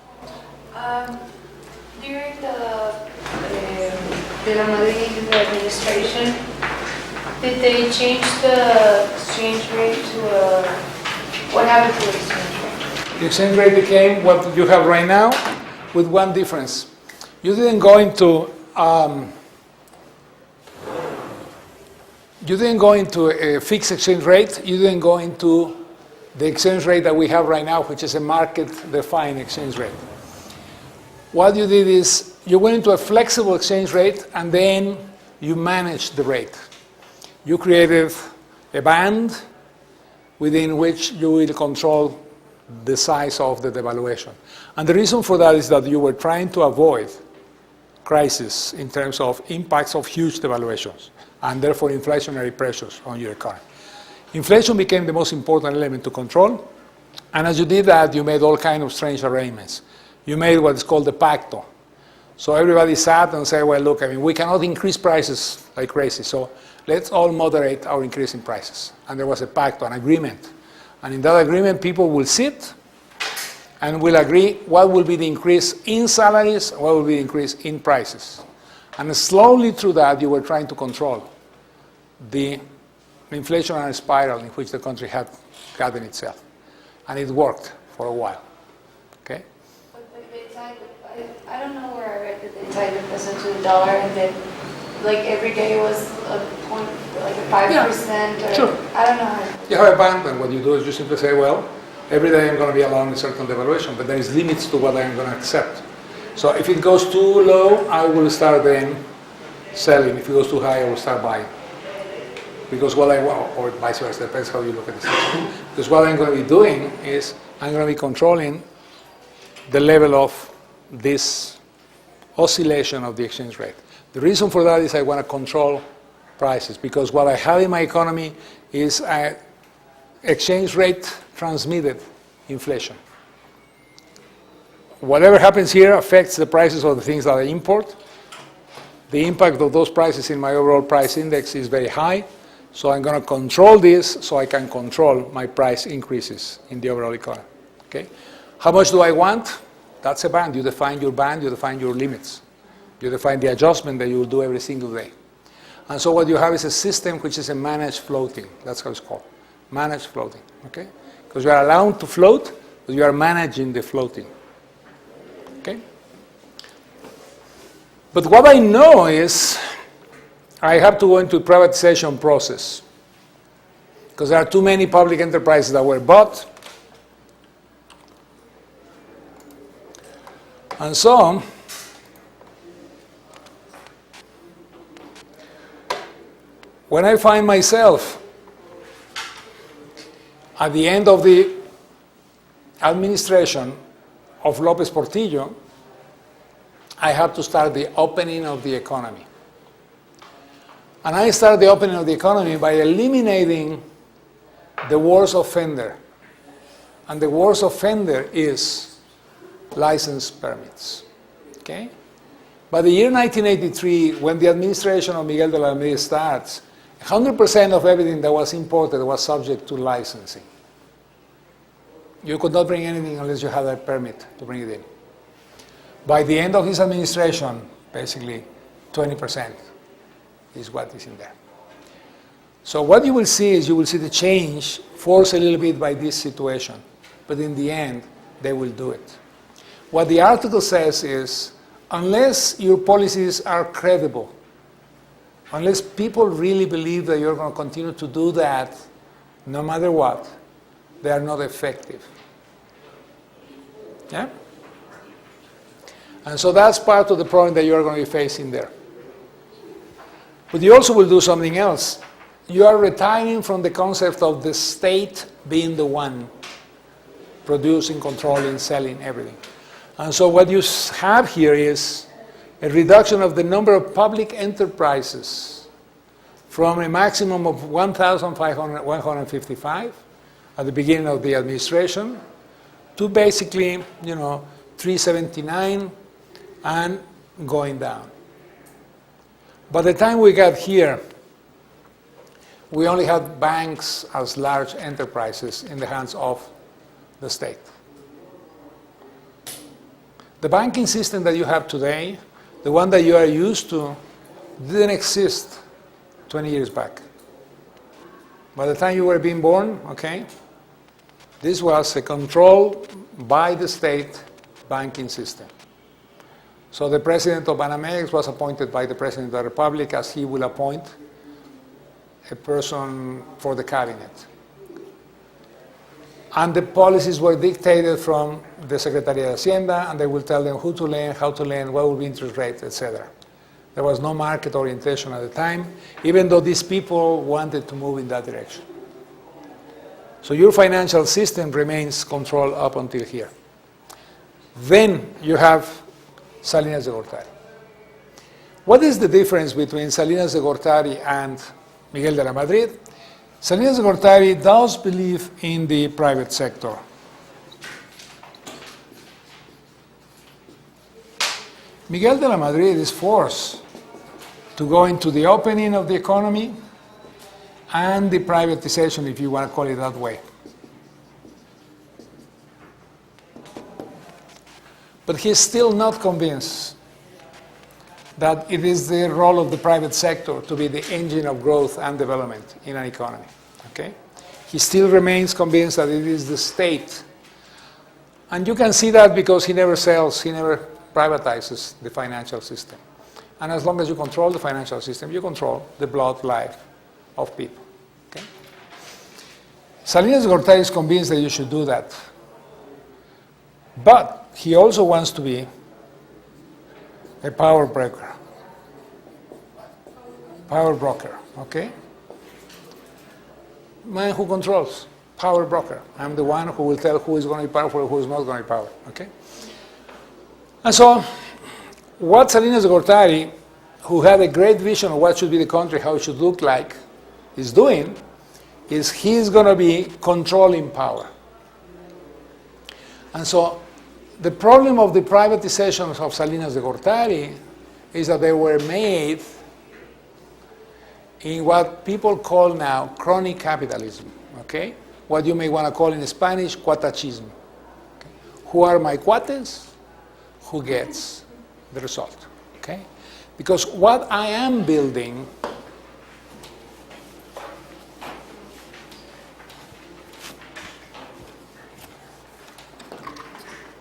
During the De La Madrid administration, did they change the exchange rate to what happened to the exchange rate? The exchange rate became what you have right now, with one difference. You didn't go into a fixed exchange rate. You didn't go into the exchange rate that we have right now, which is a market-defined exchange rate. What you did is you went into a flexible exchange rate, and then you managed the rate. You created a band within which you will control the size of the devaluation. And the reason for that is that you were trying to avoid crisis in terms of impacts of huge devaluations, and therefore inflationary pressures on your economy. Inflation became the most important element to control, and as you did that, you made all kinds of strange arrangements. You made what is called the pacto. So everybody sat and said, well, look, I mean, we cannot increase prices like crazy, so let's all moderate our increase in prices. And there was a pacto, an agreement. And in that agreement, people will sit and will agree what will be the increase in salaries, what will be the increase in prices. And slowly through that, you were trying to control the inflationary spiral in which the country had gotten itself. And it worked for a while. Okay? But they tied, I don't know where I read that they tied the peso to the dollar, and then like every day was a point, like a 5%. Yeah, or, sure. I don't know how. You have a band, and what you do is you simply say, well, every day I'm going to be allowing a certain devaluation, but there is limits to what I'm going to accept. So if it goes too low, I will start then selling. If it goes too high, I will start buying. Because what I want, or vice versa, depends how you look at the situation. Because what I'm going to be doing is I'm going to be controlling the level of this oscillation of the exchange rate. The reason for that is I want to control prices, because what I have in my economy is an exchange rate transmitted inflation. Whatever happens here affects the prices of the things that I import. The impact of those prices in my overall price index is very high, so I'm going to control this so I can control my price increases in the overall economy. Okay? How much do I want? That's a band. You define your band, you define your limits. You define the adjustment that you will do every single day. And so what you have is a system which is a managed floating. That's how it's called. Managed floating. Okay? Because you are allowed to float, but you are managing the floating. Okay? But what I know is I have to go into a privatization process, because there are too many public enterprises that were bought. And so when I find myself at the end of the administration of López Portillo, I have to start the opening of the economy. And I start the opening of the economy by eliminating the worst offender. And the worst offender is license permits. Okay? By the year 1983, when the administration of Miguel de la Madrid starts, 100% of everything that was imported was subject to licensing. You could not bring anything unless you had a permit to bring it in. By the end of his administration, basically 20% is what is in there. So what you will see is you will see the change forced a little bit by this situation, but in the end, they will do it. What the article says is unless your policies are credible, unless people really believe that you're going to continue to do that no matter what, they are not effective. Yeah? And so that's part of the problem that you're going to be facing there. But you also will do something else. You are retiring from the concept of the state being the one producing, controlling, selling, everything. And so what you have here is a reduction of the number of public enterprises from a maximum of 1,155 at the beginning of the administration to basically, 379 and going down. By the time we got here, we only had banks as large enterprises in the hands of the state. The banking system that you have today, the one that you are used to, didn't exist 20 years back. By the time you were being born, okay, this was a controlled by the state banking system. So the president of Américas was appointed by the president of the Republic as he will appoint a person for the cabinet. And the policies were dictated from the Secretary of Hacienda, and they will tell them who to lend, how to lend, what will be interest rate, etc. There was no market orientation at the time, even though these people wanted to move in that direction. So your financial system remains controlled up until here. Then you have Salinas de Gortari. What is the difference between Salinas de Gortari and Miguel de la Madrid? Salinas de Gortari does believe in the private sector. Miguel de la Madrid is forced to go into the opening of the economy and the privatization, if you want to call it that way. But he's still not convinced that it is the role of the private sector to be the engine of growth and development in an economy. Okay? He still remains convinced that it is the state. And you can see that because he never sells, he never privatizes the financial system. And as long as you control the financial system, you control the blood life of people. Okay? Salinas de Gortari is convinced that you should do that. But he also wants to be a power broker. Power broker, okay? Man who controls, power broker. I'm the one who will tell who is going to be powerful and who is not going to be powerful, okay? And so, what Salinas de Gortari, who had a great vision of what should be the country, how it should look like, is doing, is he's going to be controlling power. And so, the problem of the privatizations of Salinas de Gortari is that they were made in what people call now chronic capitalism, okay? What you may want to call in Spanish, cuatachismo. Okay? Who are my cuates? Who gets the result, okay? Because what I am building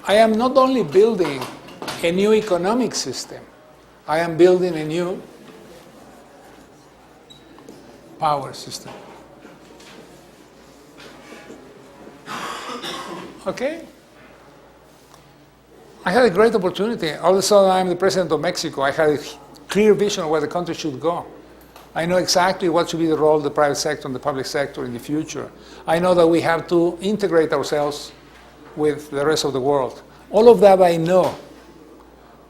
I am not only building a new economic system, I am building a new power system. Okay? I had a great opportunity. All of a sudden, I'm the president of Mexico. I had a clear vision of where the country should go. I know exactly what should be the role of the private sector and the public sector in the future. I know that we have to integrate ourselves with the rest of the world. All of that I know.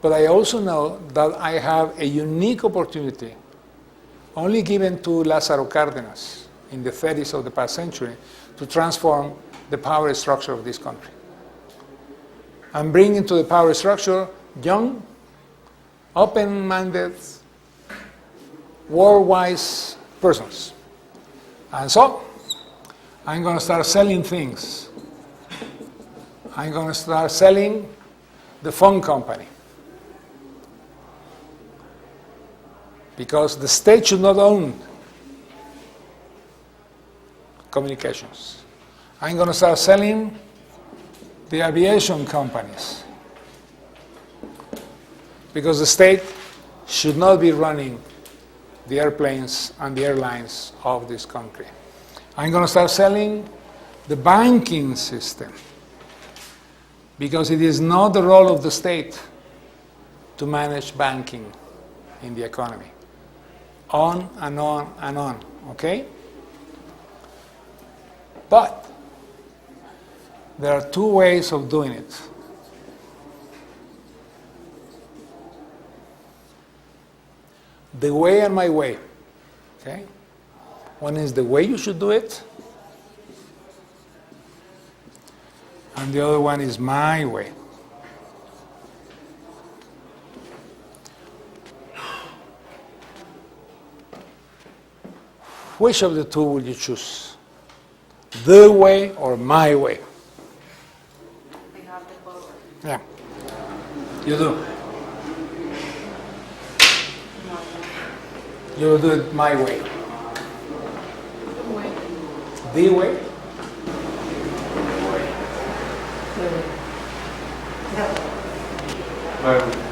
But I also know that I have a unique opportunity, only given to Lázaro Cárdenas in the 30s of the past century, to transform the power structure of this country. And bring into the power structure young, open-minded, war-wise persons. And so, I'm going to start selling things. I'm going to start selling the phone company. Because the state should not own communications. I'm going to start selling the aviation companies. because the state should not be running the airplanes and the airlines of this country. I'm going to start selling the banking system, because it is not the role of the state to manage banking in the economy. On and on and on, okay? But there are two ways of doing it. The way and my way, okay? One is the way you should do it, and the other one is my way. Which of the two will you choose? The way or my way? We have the power. Yeah. You do. You will do it my way. The way? I don't know.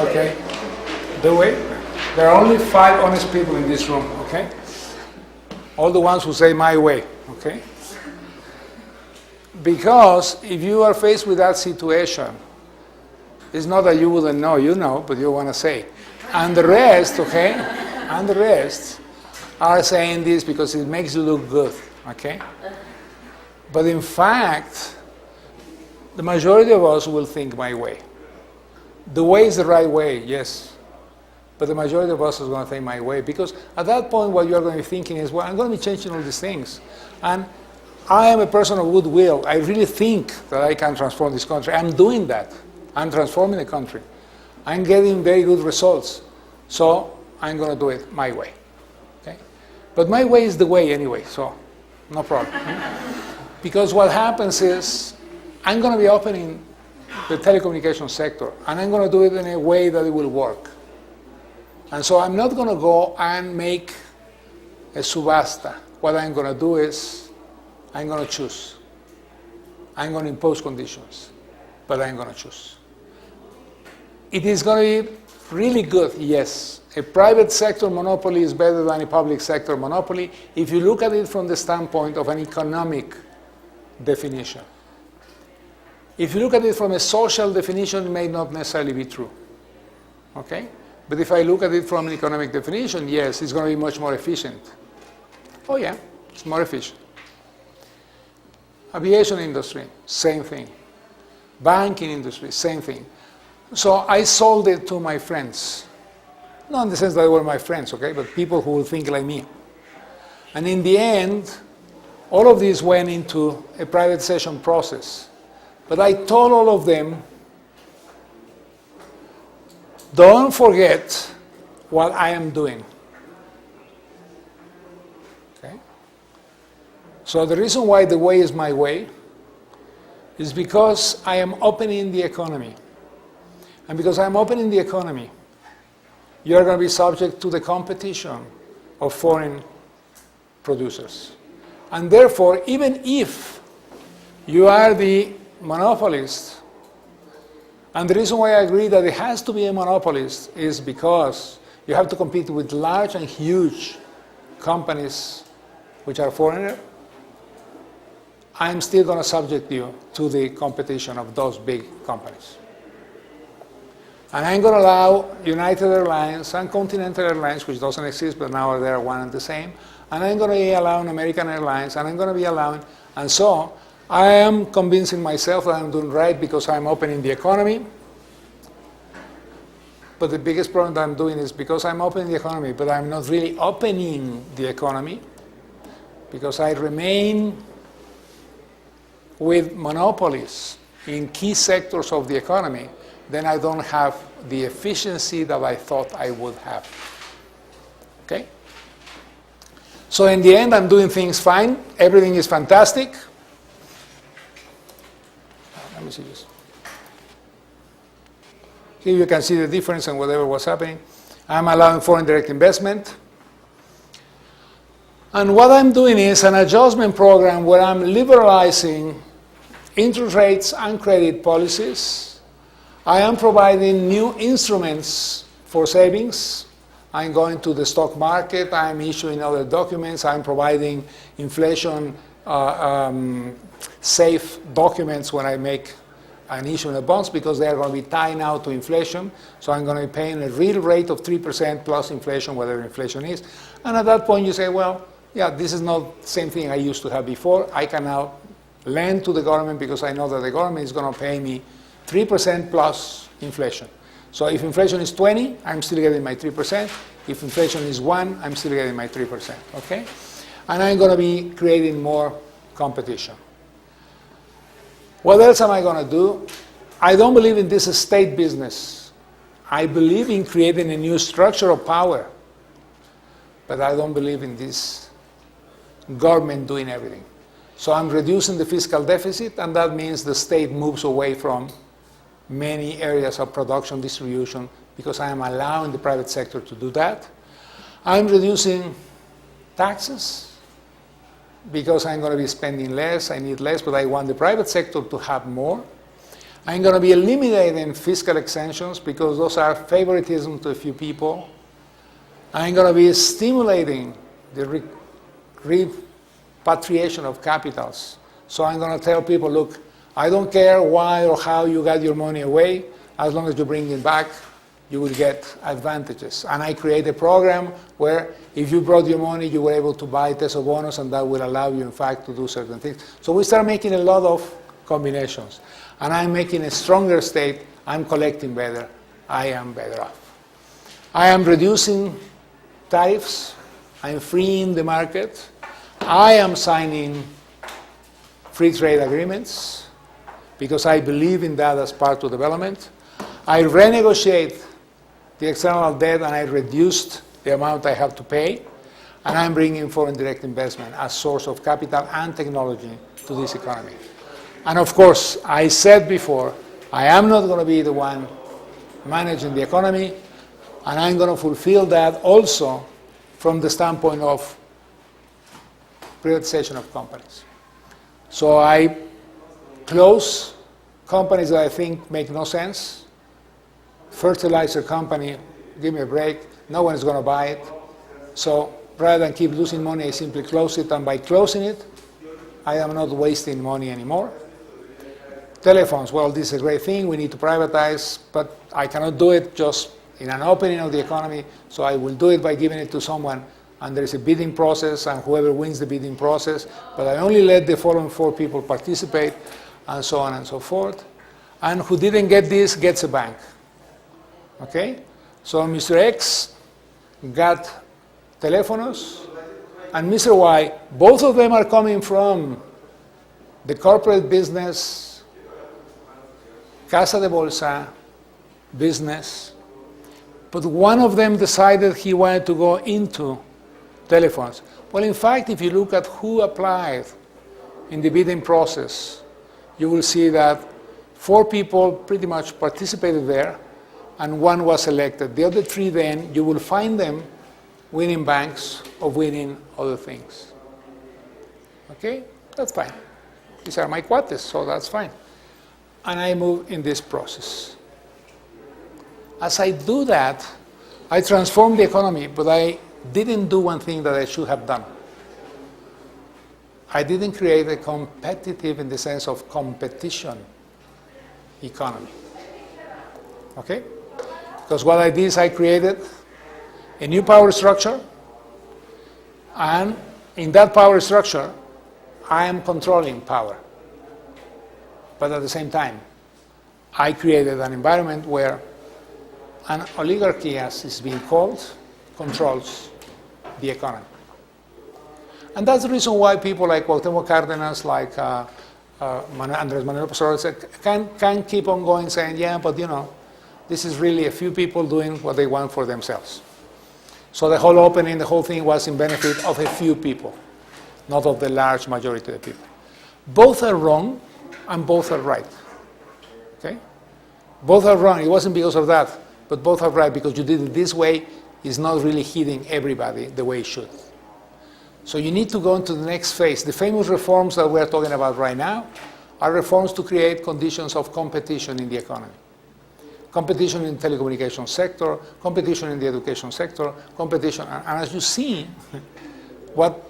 Okay. The way? There are only 5 honest people in this room, okay? All the ones who say my way, okay? Because if you are faced with that situation, it's not that you wouldn't know, you know, but you want to say. And the rest, okay? And the rest are saying this because it makes you look good, okay? But in fact, the majority of us will think my way. The way is the right way, yes. But the majority of us is going to think my way, because at that point what you're going to be thinking is, well, I'm going to be changing all these things. And I am a person of goodwill. I really think that I can transform this country. I'm doing that. I'm transforming the country. I'm getting very good results. So I'm going to do it my way. Okay? But my way is the way anyway, so no problem. Because what happens is, I'm going to be opening the telecommunications sector, and I'm going to do it in a way that it will work. And so I'm not going to go and make a subasta. What I'm going to do is, I'm going to choose. I'm going to impose conditions, but I'm going to choose. It is going to be really good, yes. A private sector monopoly is better than a public sector monopoly if you look at it from the standpoint of an economic definition. If you look at it from a social definition, it may not necessarily be true. Okay? But if I look at it from an economic definition, yes, it's going to be much more efficient. Oh yeah, it's more efficient. Aviation industry, same thing. Banking industry, same thing. So I sold it to my friends. Not in the sense that they were my friends, okay, but people who will think like me. And in the end, all of this went into a privatization process. But I told all of them, don't forget what I am doing. Okay? So the reason why the way is my way is because I am opening the economy. And because I'm opening the economy, you're going to be subject to the competition of foreign producers. And therefore, even if you are the monopolist, and the reason why I agree that it has to be a monopolist is because you have to compete with large and huge companies which are foreigner, I'm still going to subject you to the competition of those big companies. And I'm going to allow United Airlines and Continental Airlines, which doesn't exist, but now they're one and the same, and I'm going to be allowing American Airlines, and I'm going to be allowing, and so I am convincing myself that I'm doing right because I'm opening the economy. But the biggest problem that I'm doing is because I'm opening the economy, but I'm not really opening the economy, because I remain with monopolies in key sectors of the economy, then I don't have the efficiency that I thought I would have. Okay? So in the end, I'm doing things fine. Everything is fantastic. Let me see this. Here you can see the difference in whatever was happening. I'm allowing foreign direct investment. And what I'm doing is an adjustment program where I'm liberalizing interest rates and credit policies. I am providing new instruments for savings. I'm going to the stock market. I'm issuing other documents. I'm providing inflation safe documents when I make an issue of bonds because they are going to be tied now to inflation. So I'm going to be paying a real rate of 3% plus inflation, whatever inflation is. And at that point you say, well, yeah, this is not the same thing I used to have before. I can now lend to the government because I know that the government is going to pay me 3% plus inflation. So if inflation is 20, I'm still getting my 3%. If inflation is 1, I'm still getting my 3%, okay? And I'm going to be creating more competition. What else am I going to do? I don't believe in this state business. I believe in creating a new structure of power, but I don't believe in this government doing everything. So I'm reducing the fiscal deficit, and that means the state moves away from many areas of production distribution because I am allowing the private sector to do that. I'm reducing taxes because I'm going to be spending less, I need less, but I want the private sector to have more. I'm going to be eliminating fiscal exemptions because those are favoritism to a few people. I'm going to be stimulating the repatriation of capitals. So I'm going to tell people, look, I don't care why or how you got your money away, as long as you bring it back, you will get advantages. And I create a program where if you brought your money, you were able to buy Teso bonus, and that will allow you, in fact, to do certain things. So we start making a lot of combinations. And I'm making a stronger state. I'm collecting better. I am better off. I am reducing tariffs. I'm freeing the market. I am signing free trade agreements because I believe in that as part of development. I renegotiate the external debt, and I reduced the amount I have to pay, and I'm bringing foreign direct investment as source of capital and technology to this economy. And of course, I said before, I am not going to be the one managing the economy, and I'm going to fulfill that also from the standpoint of privatization of companies. So I close companies that I think make no sense. Fertilizer company, give me a break, no one is going to buy it. So rather than keep losing money, I simply close it, and by closing it, I am not wasting money anymore. Telephones, well, this is a great thing, we need to privatize, but I cannot do it just in an opening of the economy, so I will do it by giving it to someone, and there is a bidding process, and whoever wins the bidding process, but I only let the following 4 people participate, and so on and so forth. And who didn't get this gets a bank. Okay? So Mr. X got telephonos, and Mr. Y, both of them are coming from the corporate business, Casa de Bolsa business, but one of them decided he wanted to go into telephones. Well, in fact, if you look at who applied in the bidding process, you will see that 4 people pretty much participated there, and 1 was elected. The other 3 then, you will find them winning banks or winning other things. Okay? That's fine. These are my cuates, so that's fine. And I move in this process. As I do that, I transform the economy, but I didn't do one thing that I should have done. I didn't create a competitive, in the sense of competition, economy. Okay? Because what I did is I created a new power structure, and in that power structure, I am controlling power. But at the same time, I created an environment where an oligarchy, as is being called, controls the economy. And that's the reason why people like Cuauhtémoc Cárdenas, like Andrés Manuel López Obrador can keep on going saying, yeah, but you know, this is really a few people doing what they want for themselves. So the whole opening, the whole thing was in benefit of a few people, not of the large majority of the people. Both are wrong and both are right. Okay? Both are wrong. It wasn't because of that, but both are right because you did it this way is not really hitting everybody the way it should. So you need to go into the next phase. The famous reforms that we are talking about right now are reforms to create conditions of competition in the economy. Competition in the telecommunications sector, competition in the education sector, competition. And as you see, what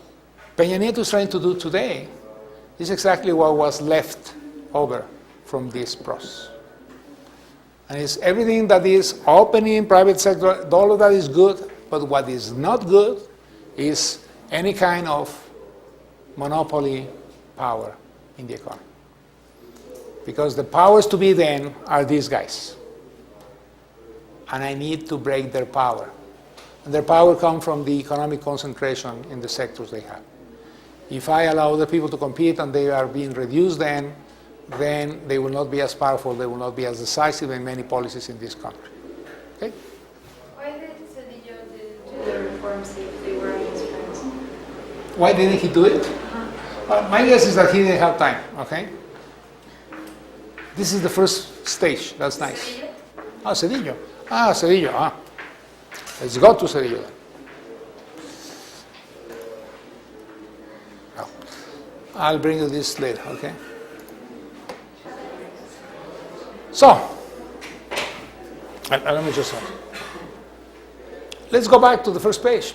Peña Nieto is trying to do today is exactly what was left over from this process. And it's everything that is opening private sector, all of that is good, but what is not good is any kind of monopoly power in the economy. Because the powers to be then are these guys. And I need to break their power. And their power comes from the economic concentration in the sectors they have. If I allow other people to compete and they are being reduced then they will not be as powerful, they will not be as decisive in many policies in this country. Okay? Why did Cedillo do the reforms if they were his friends? Why didn't he do it? My guess is that he didn't have time, okay? This is the first stage, that's nice. Cedillo? Cedillo. Let's go to Cedillo then. I'll bring you this later, okay? So, let me just let's go back to the first page.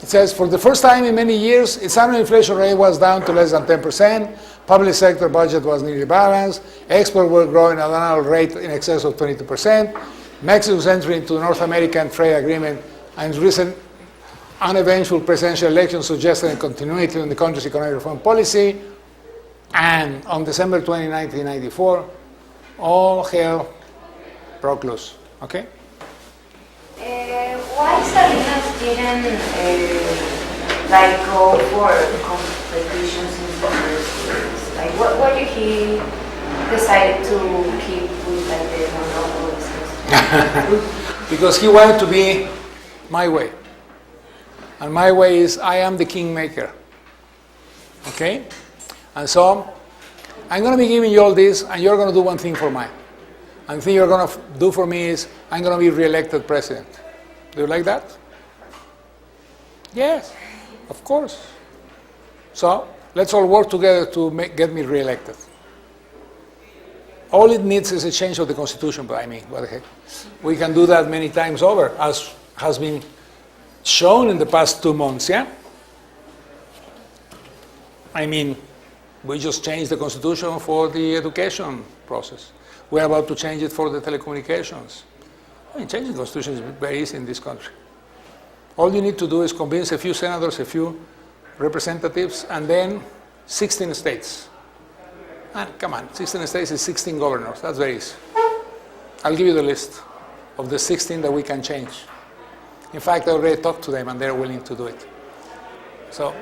It says, for the first time in many years, its annual inflation rate was down to less than 10%, public sector budget was nearly balanced, exports were growing at an annual rate in excess of 22%, Mexico's entry into the North American trade agreement and recent uneventful presidential elections suggested a continuity in the country's economic reform policy, and on December 20, 1994, all hell broke loose. Okay? Why Salinas didn't go for competitions in the first place? Like, what did he decide to keep with the monopolies? Because he wanted to be my way. And my way is I am the kingmaker. Okay? And so I'm going to be giving you all this, and you're going to do one thing for mine. And the thing you're going to do for me is I'm going to be re-elected president. Do you like that? Yes, of course. So let's all work together to get me re-elected. All it needs is a change of the Constitution, but I mean, what the heck. We can do that many times over, as has been shown in the past 2 months, yeah? I mean, we just changed the Constitution for the education process. We're about to change it for the telecommunications. I mean, changing the Constitution is very easy in this country. All you need to do is convince a few senators, a few representatives, and then 16 states. And come on, 16 states is 16 governors. That's very easy. I'll give you the list of the 16 that we can change. In fact, I already talked to them, and they're willing to do it. So,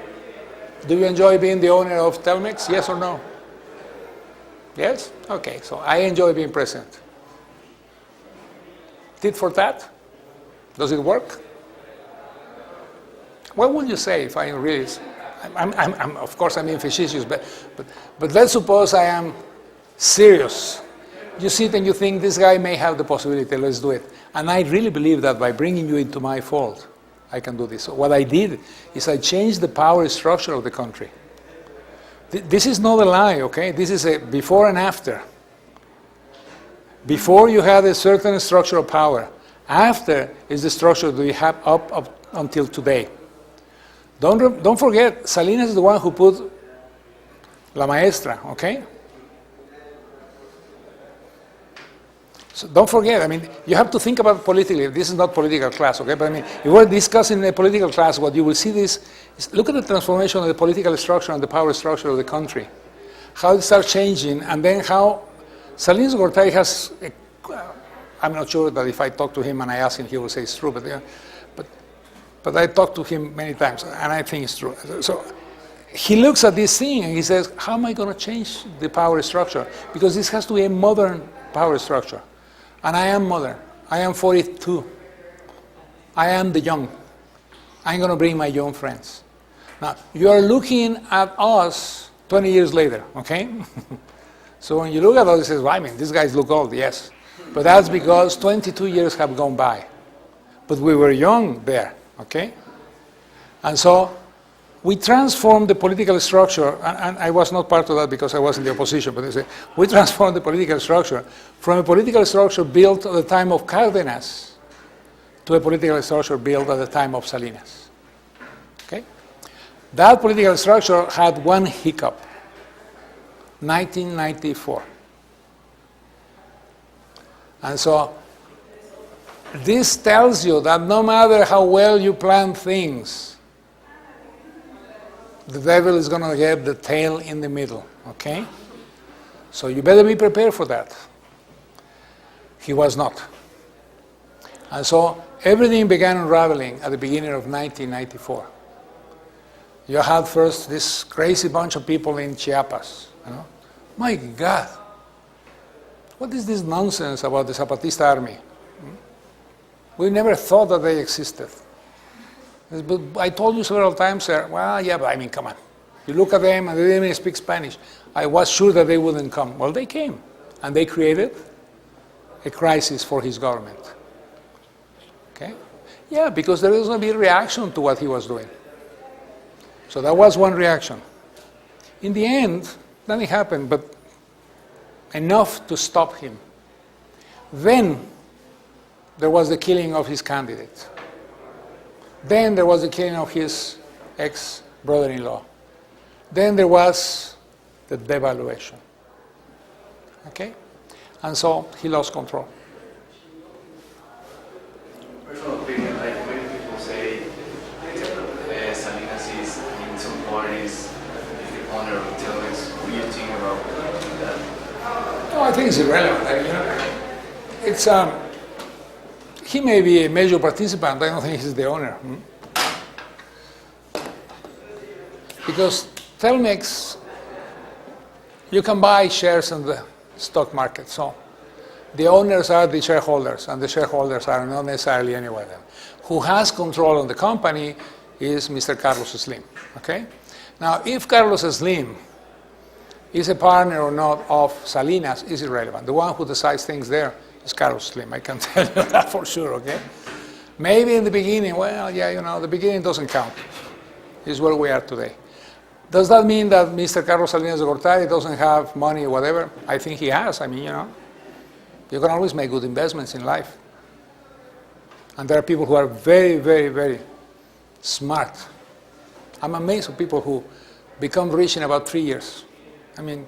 do you enjoy being the owner of Telmex? Yes or no? Yes? Okay, so I enjoy being president. Tit for tat? Does it work? What would you say if I really... of course, I'm being facetious, but let's suppose I am serious. You sit and you think this guy may have the possibility, let's do it. And I really believe that by bringing you into my fold, I can do this. So what I did is I changed the power structure of the country. This is not a lie, okay? This is a before and after. Before you had a certain structure of power. After is the structure that you have up until today. Don't forget, Salinas is the one who put La Maestra, okay? So don't forget, I mean, you have to think about politically. This is not political class, okay? But I mean, if we're discussing a political class, what you will see is look at the transformation of the political structure and the power structure of the country. How it starts changing, and then how Salinas Gortari has, I'm not sure that if I talk to him and I ask him, he will say it's true, but I talked to him many times, and I think it's true. So he looks at this thing and he says, how am I going to change the power structure? Because this has to be a modern power structure. And I am modern. I am 42. I am the young. I'm going to bring my young friends. Now, you are looking at us 20 years later, okay? So when you look at us, you say, well, I mean, these guys look old, yes. But that's because 22 years have gone by. But we were young there, okay? And so we transformed the political structure, and I was not part of that because I was in the opposition, but they say, we transformed the political structure from a political structure built at the time of Cárdenas to a political structure built at the time of Salinas. Okay? That political structure had one hiccup, 1994. And so this tells you that no matter how well you plan things, the devil is going to get the tail in the middle, okay? So you better be prepared for that. He was not. And so everything began unraveling at the beginning of 1994. You had first this crazy bunch of people in Chiapas. You know? My God, what is this nonsense about the Zapatista army? We never thought that they existed. But I told you several times, sir, well, yeah, but I mean, come on. You look at them and they didn't even speak Spanish. I was sure that they wouldn't come. Well, they came. And they created a crisis for his government. Okay? Yeah, because there was going to be a reaction to what he was doing. So that was one reaction. In the end, nothing happened, but enough to stop him. Then there was the killing of his candidate. Then there was the killing of his ex-brother-in-law. Then there was the devaluation. Okay? And so he lost control. Personal opinion, like many people say, Salinas is in some parties the owner of Telmex. What do you think about that? No, I think it's irrelevant. I mean, you know, it's he may be a major participant. I don't think he's the owner. Because Telmex, you can buy shares in the stock market. So the owners are the shareholders, and the shareholders are not necessarily anyone of them. Who has control on the company is Mr. Carlos Slim. Okay? Now, if Carlos Slim is a partner or not of Salinas is irrelevant. The one who decides things there is Carlos Slim. I can tell you that for sure. Okay? Maybe in the beginning, well, yeah, you know, the beginning doesn't count. It's where we are today. Does that mean that Mr. Carlos Salinas de Gortari doesn't have money or whatever? I think he has. I mean, you know, you can always make good investments in life. And there are people who are very, very, very smart. I'm amazed at people who become rich in about 3 years. I mean,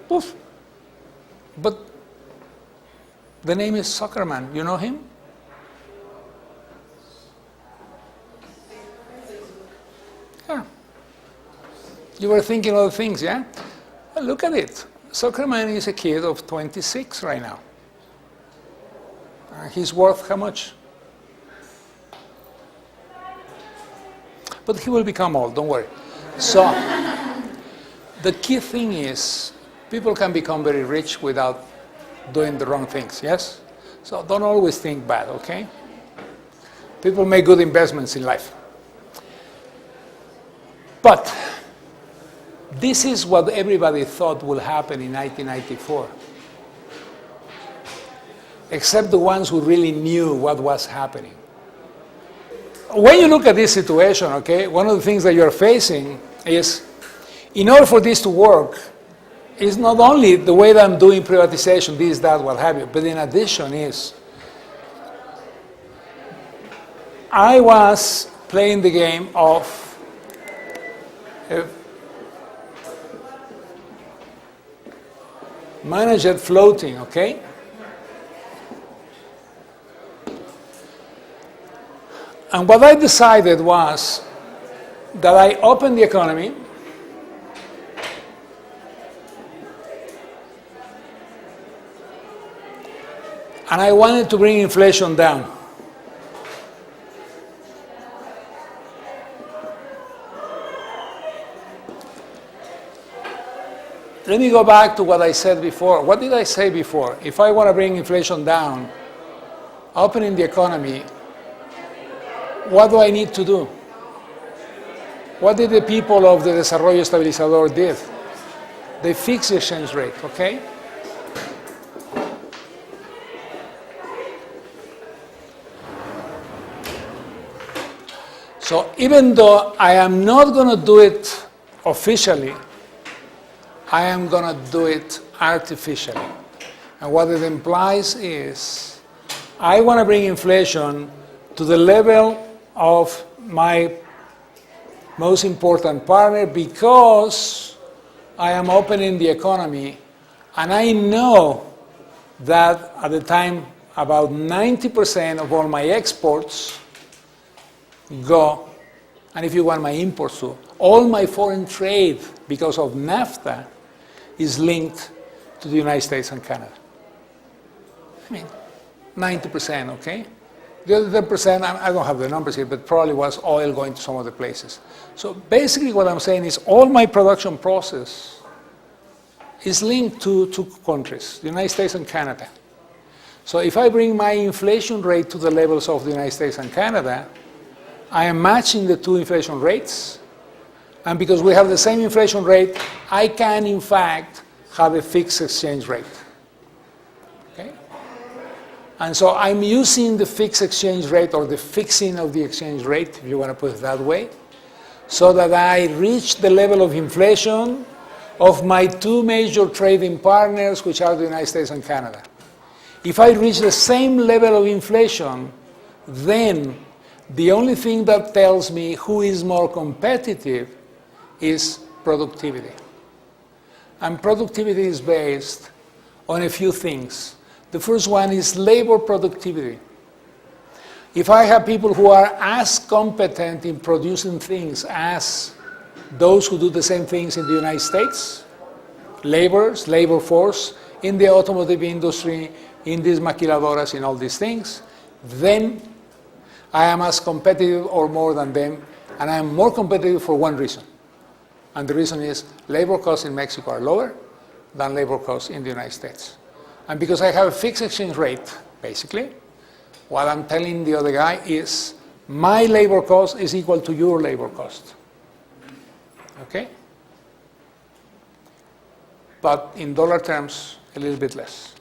poof. But the name is Zuckerman. You know him? Yeah. You were thinking other things, yeah? Well, look at it. Zuckerman is a kid of 26 right now. He's worth how much? But he will become old, don't worry. So, the key thing is, people can become very rich without doing the wrong things, yes? So don't always think bad, okay? People make good investments in life. But this is what everybody thought will happen in 1994. Except the ones who really knew what was happening. When you look at this situation, okay, one of the things that you're facing is, in order for this to work, it's not only the way that I'm doing privatization, this, that, what have you, but in addition is, I was playing the game of managed floating, okay? And what I decided was that I opened the economy and I wanted to bring inflation down. Let me go back to what I said before. What did I say before? If I want to bring inflation down, opening the economy, what do I need to do? What did the people of the Desarrollo Estabilizador did? They fixed the exchange rate, okay? So even though I am not going to do it officially, I am going to do it artificially. And what it implies is I want to bring inflation to the level of my most important partner because I am opening the economy, and I know that at the time about 90% of all my exports go, and if you want my imports too, all my foreign trade because of NAFTA is linked to the United States and Canada. I mean, 90%, okay? The other 10%, I don't have the numbers here, but probably was oil going to some other places. So basically what I'm saying is all my production process is linked to two countries, the United States and Canada. So if I bring my inflation rate to the levels of the United States and Canada, I am matching the two inflation rates. And because we have the same inflation rate, I can, in fact, have a fixed exchange rate. Okay? And so I'm using the fixed exchange rate, or the fixing of the exchange rate, if you want to put it that way, so that I reach the level of inflation of my two major trading partners, which are the United States and Canada. If I reach the same level of inflation, then the only thing that tells me who is more competitive is productivity. And productivity is based on a few things. The first one is labor productivity. If I have people who are as competent in producing things as those who do the same things in the United States, labor force, in the automotive industry, in these maquiladoras, in all these things, then I am as competitive or more than them, and I am more competitive for one reason. And the reason is labor costs in Mexico are lower than labor costs in the United States. And because I have a fixed exchange rate, basically, what I'm telling the other guy is my labor cost is equal to your labor cost. Okay? But in dollar terms, a little bit less.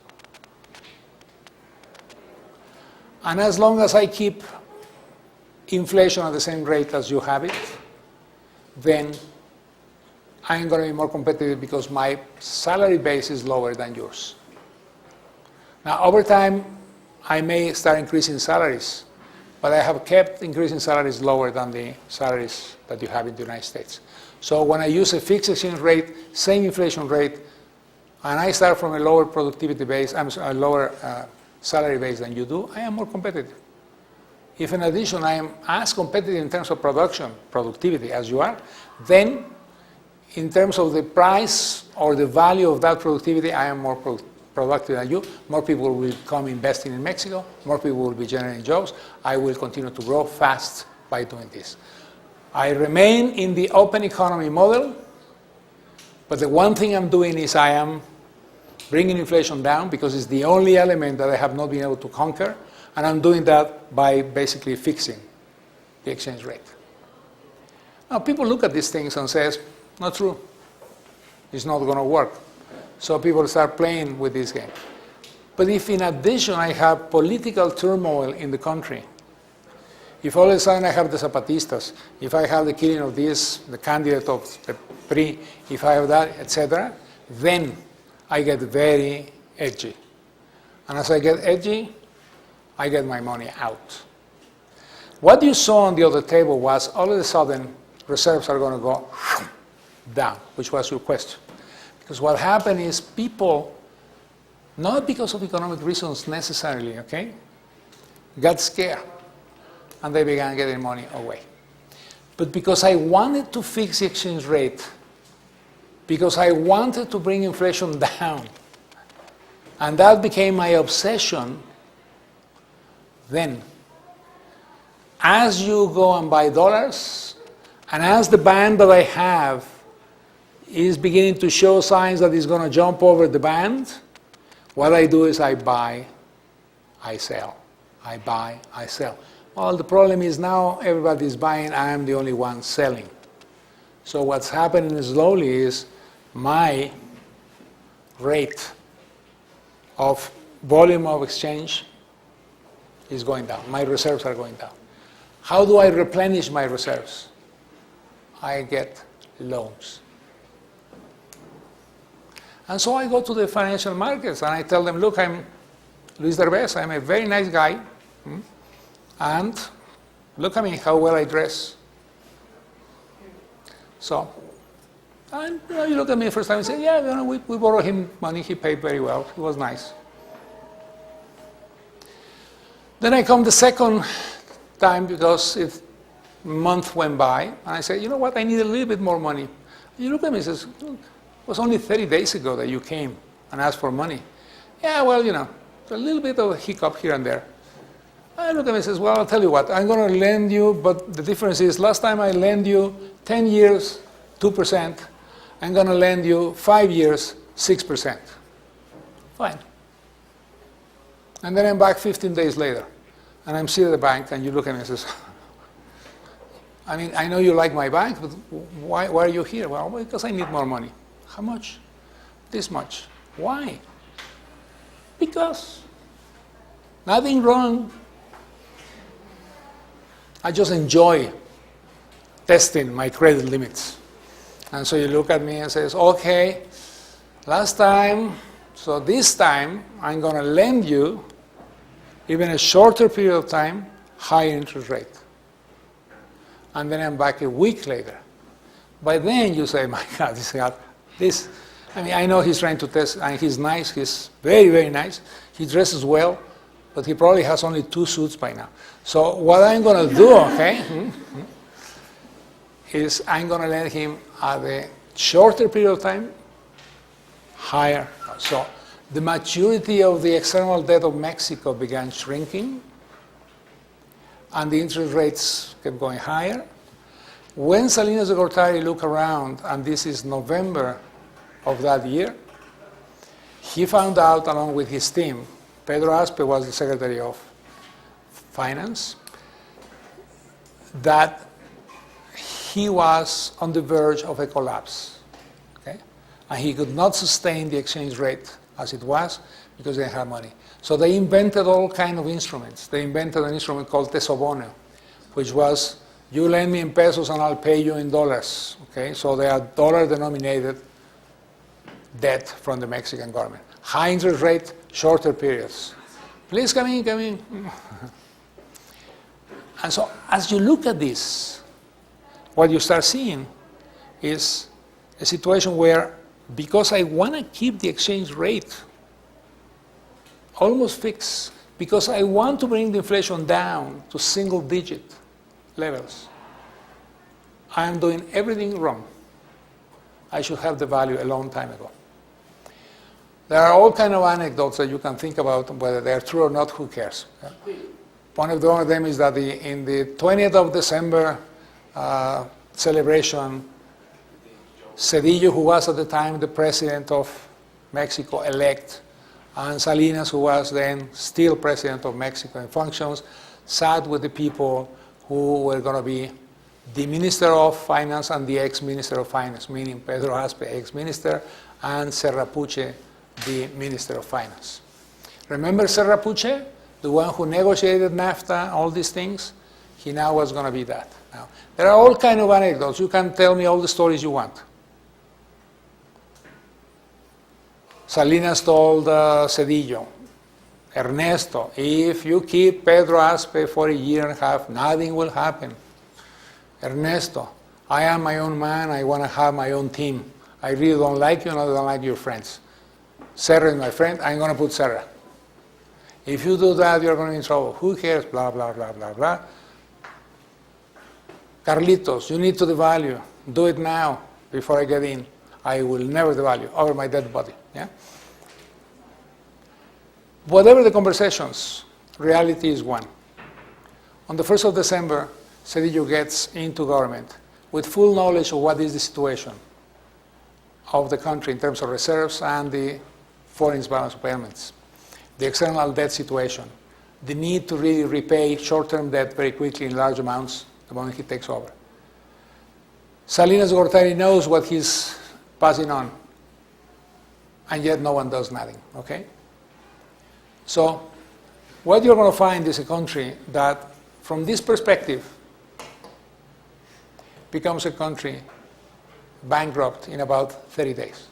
And as long as I keep inflation at the same rate as you have it, then I'm going to be more competitive because my salary base is lower than yours. Now, over time, I may start increasing salaries, but I have kept increasing salaries lower than the salaries that you have in the United States. So when I use a fixed exchange rate, same inflation rate, and I start from a lower productivity base, a lower salary base than you do, I am more competitive. If in addition I am as competitive in terms of productivity as you are, then in terms of the price or the value of that productivity, I am more productive than you. More people will come investing in Mexico. More people will be generating jobs. I will continue to grow fast by doing this. I remain in the open economy model, but the one thing I'm doing is I am bringing inflation down because it's the only element that I have not been able to conquer, and I'm doing that by basically fixing the exchange rate. Now, people look at these things and say, not true. It's not going to work. So people start playing with this game. But if in addition I have political turmoil in the country, if all of a sudden I have the Zapatistas, if I have the killing of this, the candidate of the PRI, if I have that, etc., then I get very edgy. And as I get edgy, I get my money out. What you saw on the other table was all of a sudden reserves are going to go down, which was your question. Because what happened is people, not because of economic reasons necessarily, okay, got scared and they began getting money away. But because I wanted to fix the exchange rate, because I wanted to bring inflation down, and that became my obsession, then as you go and buy dollars, and as the band that I have is beginning to show signs that it's going to jump over the band, what I do is I buy, I sell. I buy, I sell. Well, the problem is now everybody's buying, I am the only one selling. So what's happening slowly is my rate of volume of exchange is going down. My reserves are going down. How do I replenish my reserves? I get loans. And so I go to the financial markets and I tell them, look, I'm Luis Derbez, I'm a very nice guy, and look at me, how well I dress. So, and you look at me the first time and say, yeah, we borrowed him money, he paid very well, it was nice. Then I come the second time because a month went by, and I say, you know what, I need a little bit more money. You look at me and says, it was only 30 days ago that you came and asked for money. Yeah, well, a little bit of a hiccup here and there. I look at me and says, well, I'll tell you what, I'm going to lend you, but the difference is last time I lent you 10 years, 2%, I'm going to lend you 5 years, 6%. Fine. And then I'm back 15 days later, and I'm sitting at the bank, and you look at me and says, I mean, I know you like my bank, but why are you here? Well, because I need more money. How much? This much. Why? Because. Nothing wrong. I just enjoy testing my credit limits. And so you look at me and says, okay, last time, so this time I'm going to lend you, even a shorter period of time, high interest rate. And then I'm back a week later. By then you say, my God, this, I mean, I know he's trying to test, and he's nice, he's very, very nice. He dresses well, but he probably has only 2 suits by now. So what I'm going to do, okay, is I'm going to lend him at a shorter period of time, higher. So the maturity of the external debt of Mexico began shrinking, and the interest rates kept going higher. When Salinas de Gortari looked around, and this is November of that year, he found out, along with his team, Pedro Aspe was the Secretary of Finance, that he was on the verge of a collapse, okay? And he could not sustain the exchange rate as it was because they didn't have money. So they invented all kinds of instruments. They invented an instrument called Tesobono, which was, you lend me in pesos and I'll pay you in dollars, okay? So they are dollar-denominated debt from the Mexican government. High interest rate, shorter periods. Please come in, come in. And so as you look at this, what you start seeing is a situation where, because I want to keep the exchange rate almost fixed, because I want to bring the inflation down to single-digit levels, I am doing everything wrong. I should have the value a long time ago. There are all kinds of anecdotes that you can think about, whether they're true or not, who cares? One of them is that in the 20th of December celebration, Cedillo, who was at the time the president of Mexico-elect, and Salinas, who was then still president of Mexico in functions, sat with the people who were going to be the Minister of Finance and the ex-Minister of Finance, meaning Pedro Aspe, ex-Minister, and Serrapuche, the Minister of Finance. Remember Serrapuche, the one who negotiated NAFTA, all these things? He now was going to be that. Now, there are all kinds of anecdotes. You can tell me all the stories you want. Salinas told Cedillo, Ernesto, if you keep Pedro Aspe for a year and a half, nothing will happen. Ernesto, I am my own man, I want to have my own team. I really don't like you and I don't like your friends. Serra is my friend, I'm going to put Serra. If you do that, you're going to be in trouble. Who cares? Blah, blah, blah, blah, blah. Carlitos, you need to devalue. Do it now before I get in. I will never devalue over my dead body. Yeah? Whatever the conversations, reality is one. On the 1st of December, Cedillo gets into government with full knowledge of what is the situation of the country in terms of reserves and the foreign balance of payments, the external debt situation, the need to really repay short-term debt very quickly in large amounts the moment he takes over. Salinas de Gortari knows what he's passing on, and yet no one does nothing, okay? So what you're going to find is a country that, from this perspective, becomes a country bankrupt in about 30 days.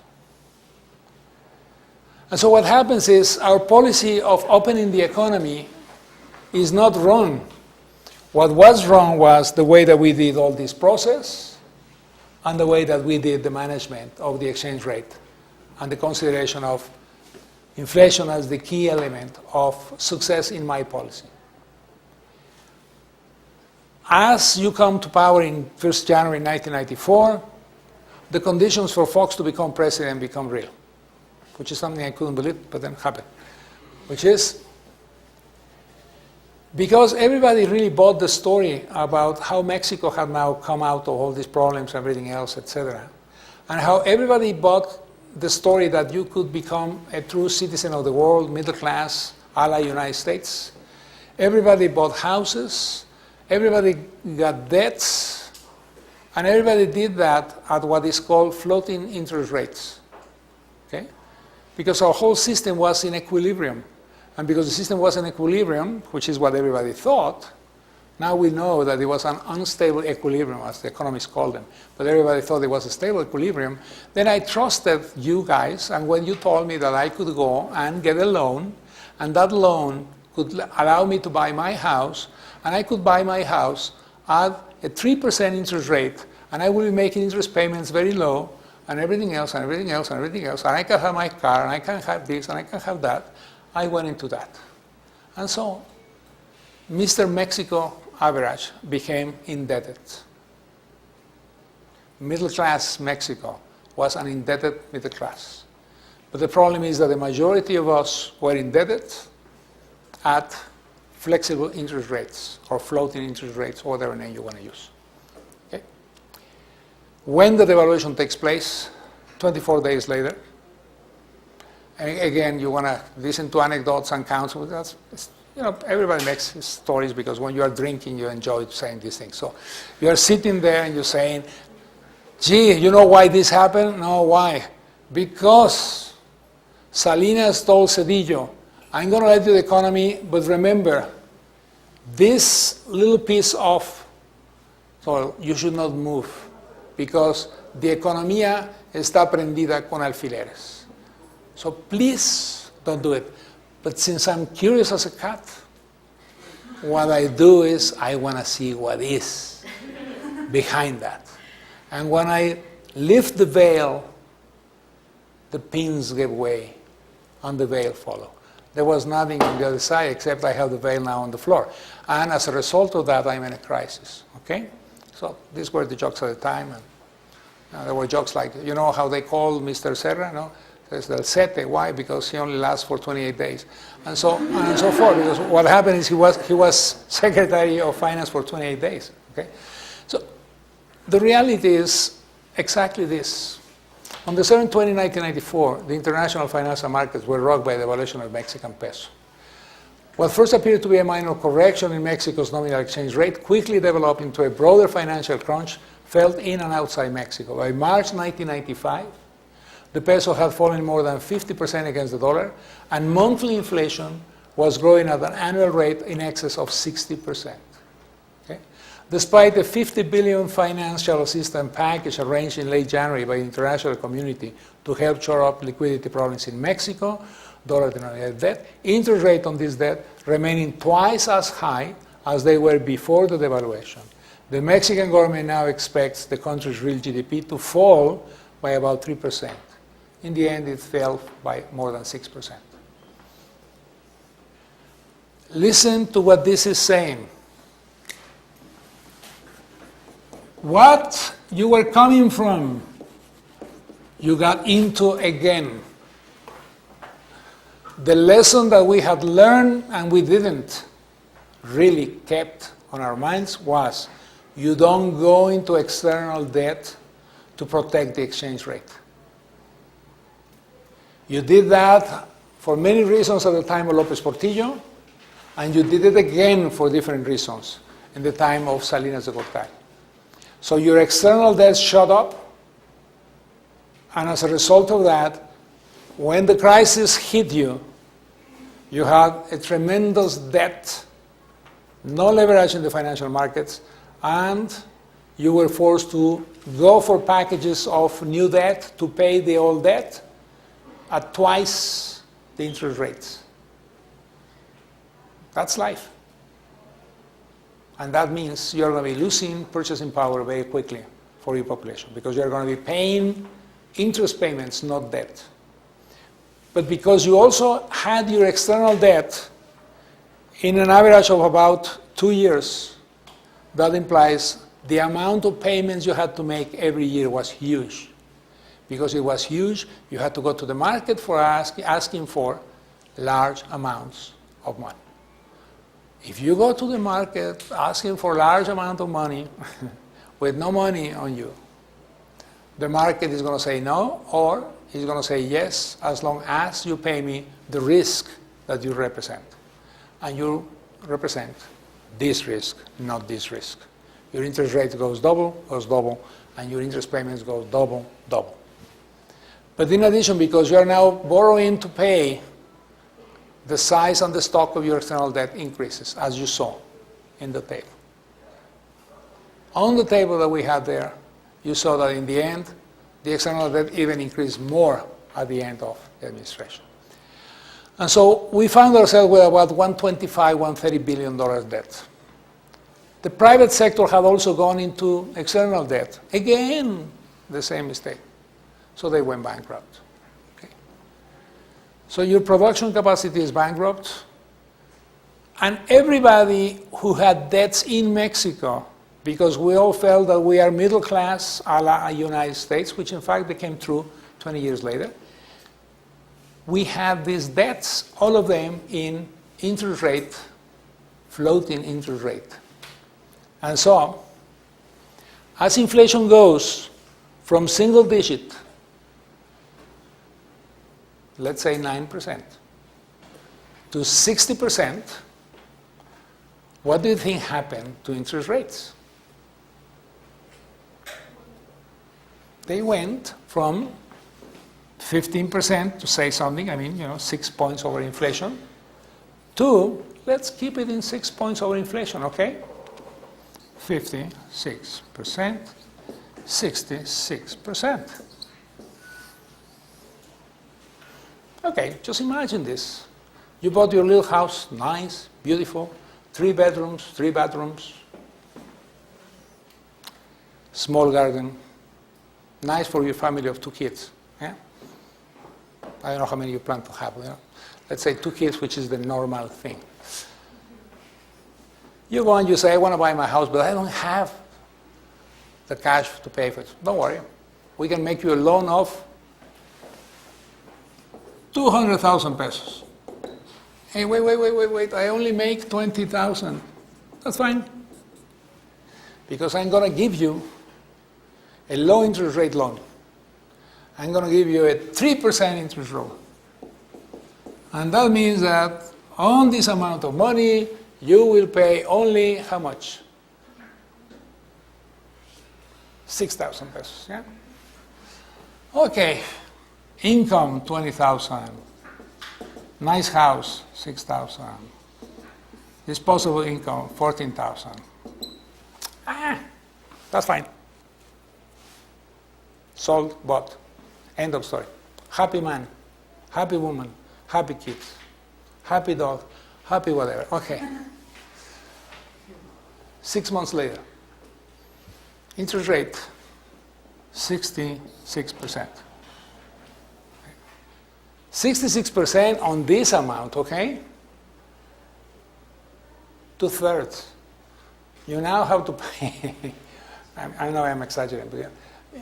And so what happens is our policy of opening the economy is not wrong. What was wrong was the way that we did all this process and the way that we did the management of the exchange rate and the consideration of inflation as the key element of success in my policy. As you come to power in 1st January 1994, the conditions for Fox to become president become real, which is something I couldn't believe, but then happened. Which is because everybody really bought the story about how Mexico had now come out of all these problems, everything else, etc. And how everybody bought the story that you could become a true citizen of the world, middle class, a la United States. Everybody bought houses, everybody got debts, and everybody did that at what is called floating interest rates. Okay? Because our whole system was in equilibrium. And because the system was in equilibrium, which is what everybody thought, now we know that it was an unstable equilibrium, as the economists call them. But everybody thought it was a stable equilibrium. Then I trusted you guys, and when you told me that I could go and get a loan, and that loan could allow me to buy my house, and I could buy my house at a 3% interest rate, and I will be making interest payments very low, and everything else, and everything else, and everything else, and I can have my car, and I can have this, and I can have that, I went into that. And so Mr. Mexico average became indebted. Middle class Mexico was an indebted middle class. But the problem is that the majority of us were indebted at flexible interest rates or floating interest rates, or whatever name you want to use. Okay? When the devaluation takes place, 24 days later, and again, you want to listen to anecdotes and counts. That's, you know, everybody makes stories because when you are drinking, you enjoy saying these things. So you are sitting there and you're saying, gee, you know why this happened? No, why? Because Salinas told Cedillo, I'm going to let you the economy, but remember, this little piece of soil, you should not move because the economía está prendida con alfileres. So please don't do it. But since I'm curious as a cat, what I do is I want to see what is behind that. And when I lift the veil, the pins give way and the veil follow. There was nothing on the other side except I have the veil now on the floor. And as a result of that, I'm in a crisis. Okay? So these were the jokes at the time. And there were jokes like, you know how they call Mr. Serra? No? There's the sete. Why? Because he only lasts for 28 days. And so forth. Because what happened is he was Secretary of Finance for 28 days. Okay? So the reality is exactly this. On December 20, 1994, the international financial markets were rocked by the devaluation of Mexican peso. What first appeared to be a minor correction in Mexico's nominal exchange rate quickly developed into a broader financial crunch felt in and outside Mexico. By March 1995, the peso had fallen more than 50% against the dollar, and monthly inflation was growing at an annual rate in excess of 60%. Okay? Despite the $50 billion financial assistance package arranged in late January by the international community to help shore up liquidity problems in Mexico, dollar-denominated debt, interest rate on this debt remaining twice as high as they were before the devaluation. The Mexican government now expects the country's real GDP to fall by about 3%. In the end, it fell by more than 6%. Listen to what this is saying. What you were coming from, you got into again. The lesson that we had learned and we didn't really kept on our minds was you don't go into external debt to protect the exchange rate. You did that for many reasons at the time of López Portillo, and you did it again for different reasons in the time of Salinas de Gortari. So your external debt shot up, and as a result of that, when the crisis hit you, you had a tremendous debt, no leverage in the financial markets, and you were forced to go for packages of new debt to pay the old debt at twice the interest rates. That's life. And that means you're going to be losing purchasing power very quickly for your population because you're going to be paying interest payments, not debt. But because you also had your external debt in an average of about 2 years, that implies the amount of payments you had to make every year was huge. Because it was huge, you had to go to the market for asking for large amounts of money. If you go to the market asking for a large amount of money with no money on you, the market is going to say no, or it's going to say yes, as long as you pay me the risk that you represent. And you represent this risk, not this risk. Your interest rate goes double, and your interest payments go double. But in addition, because you are now borrowing to pay, the size and the stock of your external debt increases, as you saw in the table. On the table that we had there, you saw that in the end, the external debt even increased more at the end of the administration. And so we found ourselves with about $125, $130 billion debt. The private sector had also gone into external debt. Again, the same mistake. So they went bankrupt. Okay. So your production capacity is bankrupt. And everybody who had debts in Mexico, because we all felt that we are middle class a la United States, which in fact became true 20 years later, we had these debts, all of them in interest rate, floating interest rate. And so, as inflation goes from single digit, let's say 9%, to 60%, what do you think happened to interest rates? They went from 15% to say something, 6 points over inflation, to, let's keep it in 6 points over inflation, okay? 56%, 66%. Okay, just imagine this. You bought your little house, nice, beautiful, 3 bedrooms, 3 bathrooms, small garden, nice for your family of 2 kids. Yeah? I don't know how many you plan to have. Let's say 2 kids, which is the normal thing. You go and you say, I want to buy my house, but I don't have the cash to pay for it. Don't worry. We can make you a loan of 200,000 pesos. Hey, wait. I only make 20,000. That's fine. Because I'm going to give you a low interest rate loan. I'm going to give you a 3% interest rate. And that means that on this amount of money, you will pay only how much? 6,000 pesos, yeah? Okay, income 20,000, nice house 6,000, disposable income 14,000. That's fine. Sold, bought. End of story. Happy man, happy woman, happy kids, happy dog, happy whatever. Okay. 6 months later, interest rate 66%. 66% on this amount, okay? 2/3. You now have to pay, I know I'm exaggerating, but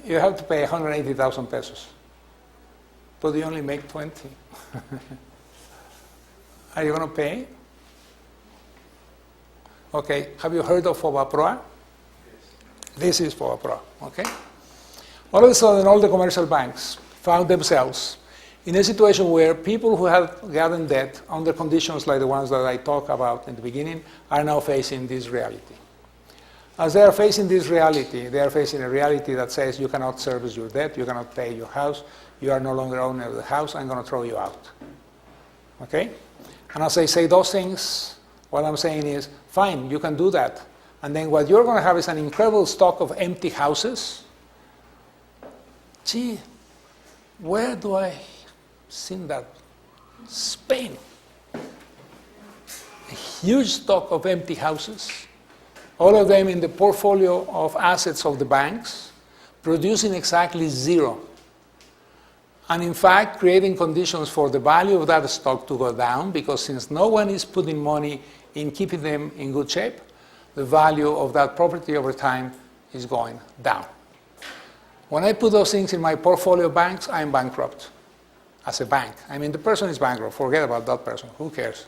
you have to pay 180,000 pesos. But you only make 20. Are you going to pay? Okay, have you heard of FOBAPROA? This is FOBAPROA, okay? All of a sudden, all the commercial banks found themselves in a situation where people who had gotten debt under conditions like the ones that I talked about in the beginning are now facing this reality. As they are facing this reality, they are facing a reality that says you cannot service your debt, you cannot pay your house, you are no longer owner of the house, I'm going to throw you out. Okay? And as I say those things, what I'm saying is, fine, you can do that. And then what you're going to have is an incredible stock of empty houses. Gee, where do I see that? Spain. A huge stock of empty houses, all of them in the portfolio of assets of the banks, producing exactly zero. And in fact, creating conditions for the value of that stock to go down, because since no one is putting money in keeping them in good shape, the value of that property over time is going down. When I put those things in my portfolio banks, I'm bankrupt as a bank. I mean, the person is bankrupt. Forget about that person. Who cares?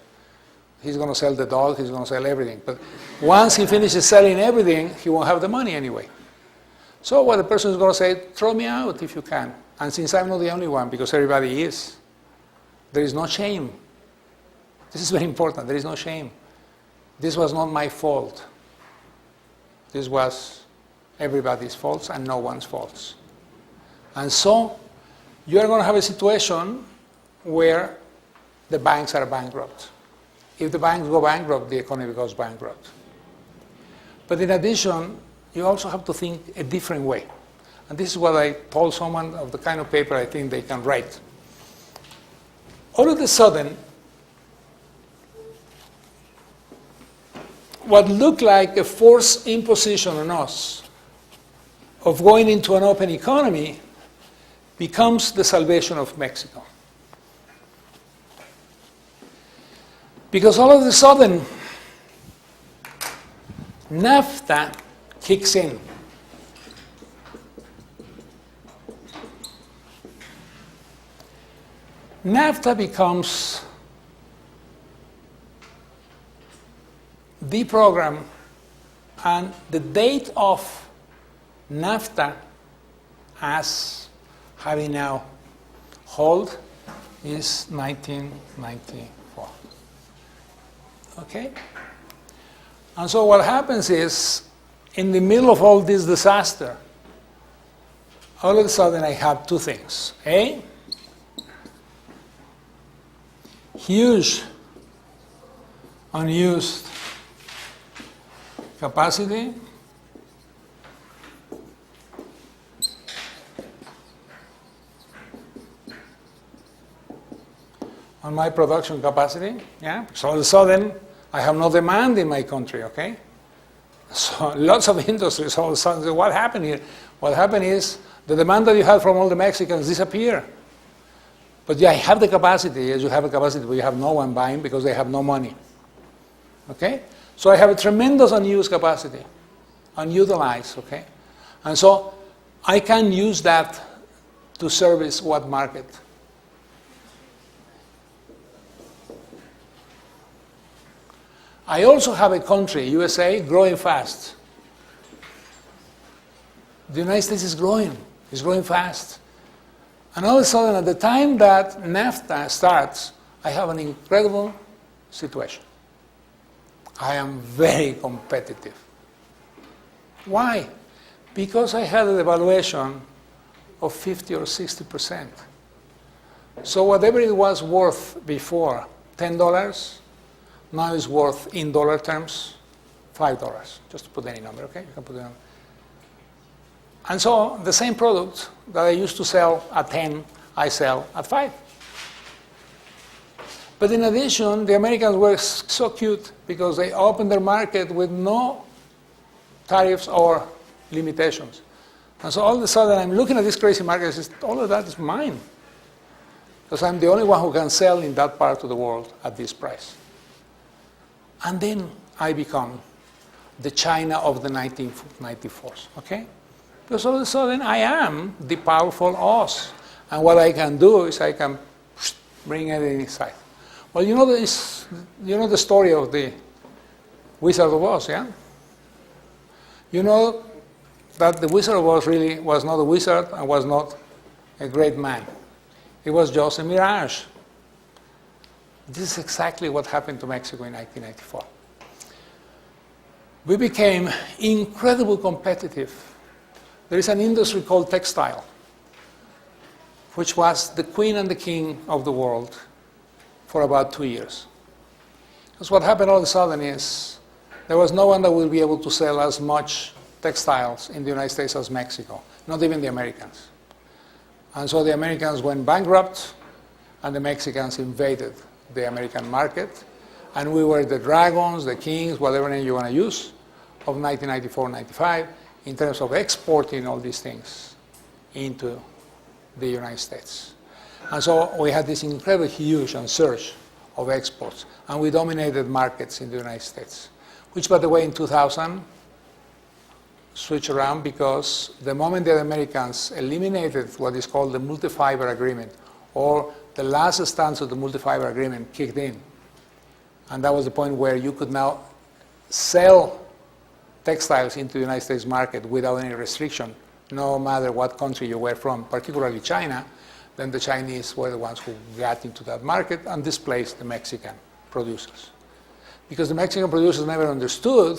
He's going to sell the dog. He's going to sell everything. But once he finishes selling everything, he won't have the money anyway. So what the person is going to say, throw me out if you can. And since I'm not the only one, because everybody is, there is no shame. This is very important. There is no shame. This was not my fault. This was everybody's faults and no one's faults. And so you are going to have a situation where the banks are bankrupt. If the banks go bankrupt, the economy goes bankrupt. But in addition, you also have to think a different way. And this is what I told someone of the kind of paper I think they can write. All of a sudden, what looked like a forced imposition on us of going into an open economy becomes the salvation of Mexico. Because all of a sudden, NAFTA kicks in. NAFTA becomes the program, and the date of NAFTA as having now hold is 1994. Okay? And so what happens is, in the middle of all this disaster, all of a sudden I have two things. A, huge unused capacity, on my production capacity, yeah? So all of a sudden, I have no demand in my country, okay? So lots of industries all of a sudden say, what happened here? What happened is, the demand that you had from all the Mexicans disappeared. But yeah, I have the capacity, yes, you have a capacity, but you have no one buying because they have no money. Okay? So I have a tremendous unused capacity, unutilized, okay? And so I can use that to service what market? I also have a country, USA, growing fast. The United States is growing. It's growing fast. And all of a sudden, at the time that NAFTA starts, I have an incredible situation. I am very competitive. Why? Because I had a devaluation of 50 or 60%. So whatever it was worth before, $10, now is worth, in dollar terms, $5. Just to put any number, okay? You can put a number. And so the same product that I used to sell at 10, I sell at 5. But in addition, the Americans were so cute because they opened their market with no tariffs or limitations. And so all of a sudden, I'm looking at this crazy market and I say, all of that is mine. Because I'm the only one who can sell in that part of the world at this price. And then I become the China of the 1994s, okay? Because all of a sudden, I am the powerful Oz. And what I can do is I can bring it inside. Well, you know the story of the Wizard of Oz, yeah? You know that the Wizard of Oz really was not a wizard and was not a great man. It was just a mirage. This is exactly what happened to Mexico in 1994. We became incredibly competitive. There is an industry called textile, which was the queen and the king of the world for about 2 years. Because what happened all of a sudden is there was no one that would be able to sell as much textiles in the United States as Mexico, not even the Americans. And so the Americans went bankrupt, and the Mexicans invaded the American market, and we were the dragons, the kings, whatever name you want to use, of 1994-95 in terms of exporting all these things into the United States. And so we had this incredibly huge surge of exports, and we dominated markets in the United States, which, by the way, in 2000 switched around because the moment the Americans eliminated what is called the multi-fiber agreement, or the last stance of the multi-fiber agreement kicked in, and that was the point where you could now sell textiles into the United States market without any restriction, no matter what country you were from, particularly China. Then the Chinese were the ones who got into that market and displaced the Mexican producers. Because the Mexican producers never understood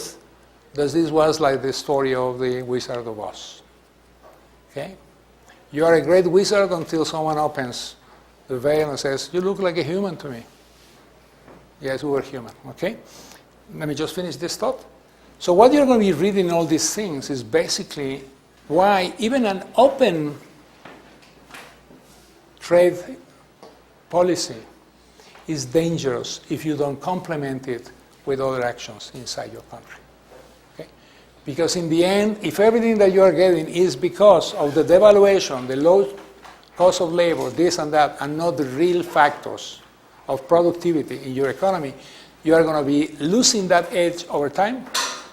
that this was like the story of the Wizard of Oz. Okay? You are a great wizard until someone opens the veil and says, you look like a human to me. Yes, we were human. Okay? Let me just finish this thought. So what you're going to be reading in all these things is basically why even an open trade policy is dangerous if you don't complement it with other actions inside your country. Okay? Because in the end, if everything that you are getting is because of the devaluation, the low cost of labor, this and that, and not the real factors of productivity in your economy, you are going to be losing that edge over time.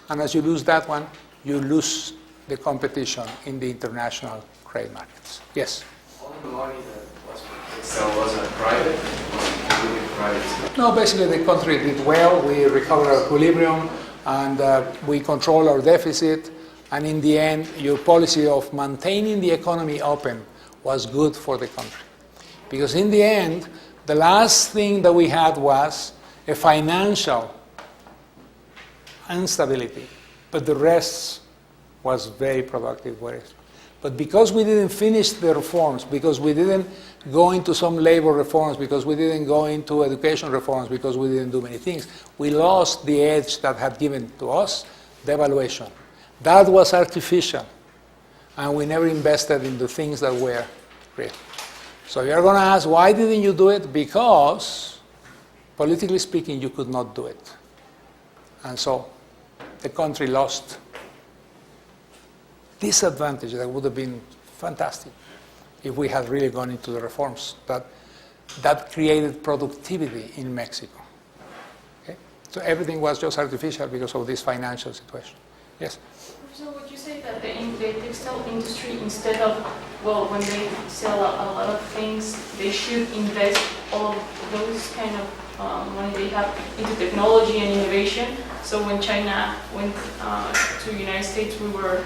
And as you lose that one, you lose the competition in the international trade markets. Yes? All the money that was for textile was private, or really private? No, basically the country did well. We recovered our equilibrium, and we control our deficit. And in the end, your policy of maintaining the economy open was good for the country. Because in the end, the last thing that we had was a financial instability, but the rest was very productive. But because we didn't finish the reforms, because we didn't go into some labor reforms, because we didn't go into education reforms, because we didn't do many things, we lost the edge that had given to us devaluation. That was artificial, and we never invested in the things that were real. So you're going to ask, why didn't you do it? Because, politically speaking, you could not do it. And so the country lost this advantage that would have been fantastic if we had really gone into the reforms that created productivity in Mexico. Okay? So everything was just artificial because of this financial situation. Yes? So would you say that the textile industry, instead of, well, when they sell a lot of things, they should invest all of those kind of money they have into technology and innovation? So when China went to the United States, we were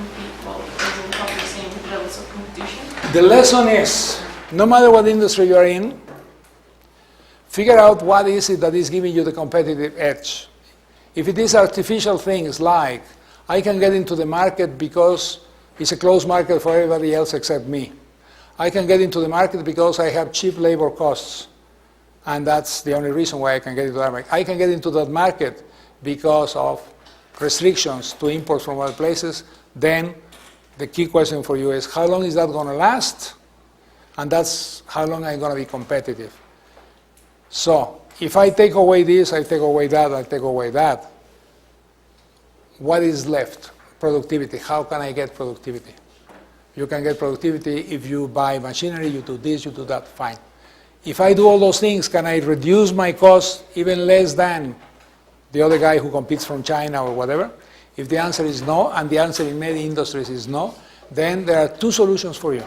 we will have the same levels of competition? The lesson is, no matter what industry you are in, figure out what is it that is giving you the competitive edge. If it is artificial things like, I can get into the market because it's a closed market for everybody else except me. I can get into the market because I have cheap labor costs, and that's the only reason why I can get into that market. I can get into that market because of restrictions to import from other places. Then the key question for you is, how long is that going to last? And that's how long I'm going to be competitive. So if I take away this, I take away that, I take away that, what is left? Productivity. How can I get productivity? You can get productivity if you buy machinery, you do this, you do that, fine. If I do all those things, can I reduce my cost even less than the other guy who competes from China or whatever? If the answer is no, and the answer in many industries is no, then there are two solutions for you.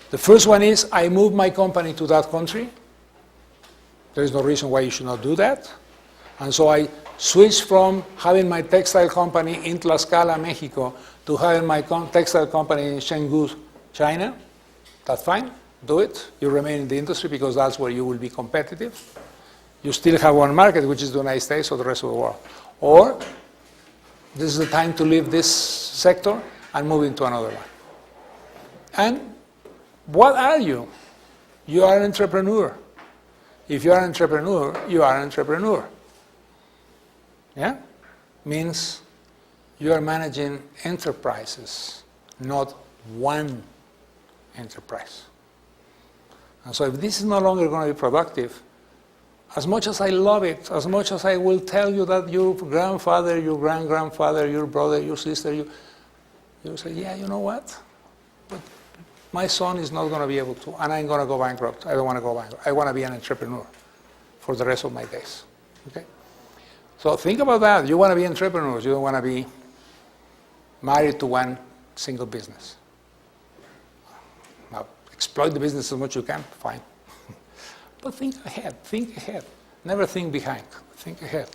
The first one is, I move my company to that country. There is no reason why you should not do that. And so I switch from having my textile company in Tlaxcala, Mexico, to having my textile company in Chengdu, China. That's fine. Do it. You remain in the industry because that's where you will be competitive. You still have one market, which is the United States or the rest of the world. Or this is the time to leave this sector and move into another one. And what are you? You are an entrepreneur. If you are an entrepreneur, you are an entrepreneur. Yeah? means you are managing enterprises, not one enterprise. And so if this is no longer going to be productive, as much as I love it, as much as I will tell you that your grandfather, your grand-grandfather, your brother, your sister, you say, yeah, you know what? But my son is not going to be able to, and I'm going to go bankrupt. I don't want to go bankrupt. I want to be an entrepreneur for the rest of my days. Okay? So think about that. You want to be entrepreneurs. You don't want to be married to one single business. Now, exploit the business as much as you can, fine. But think ahead, think ahead. Never think behind, think ahead.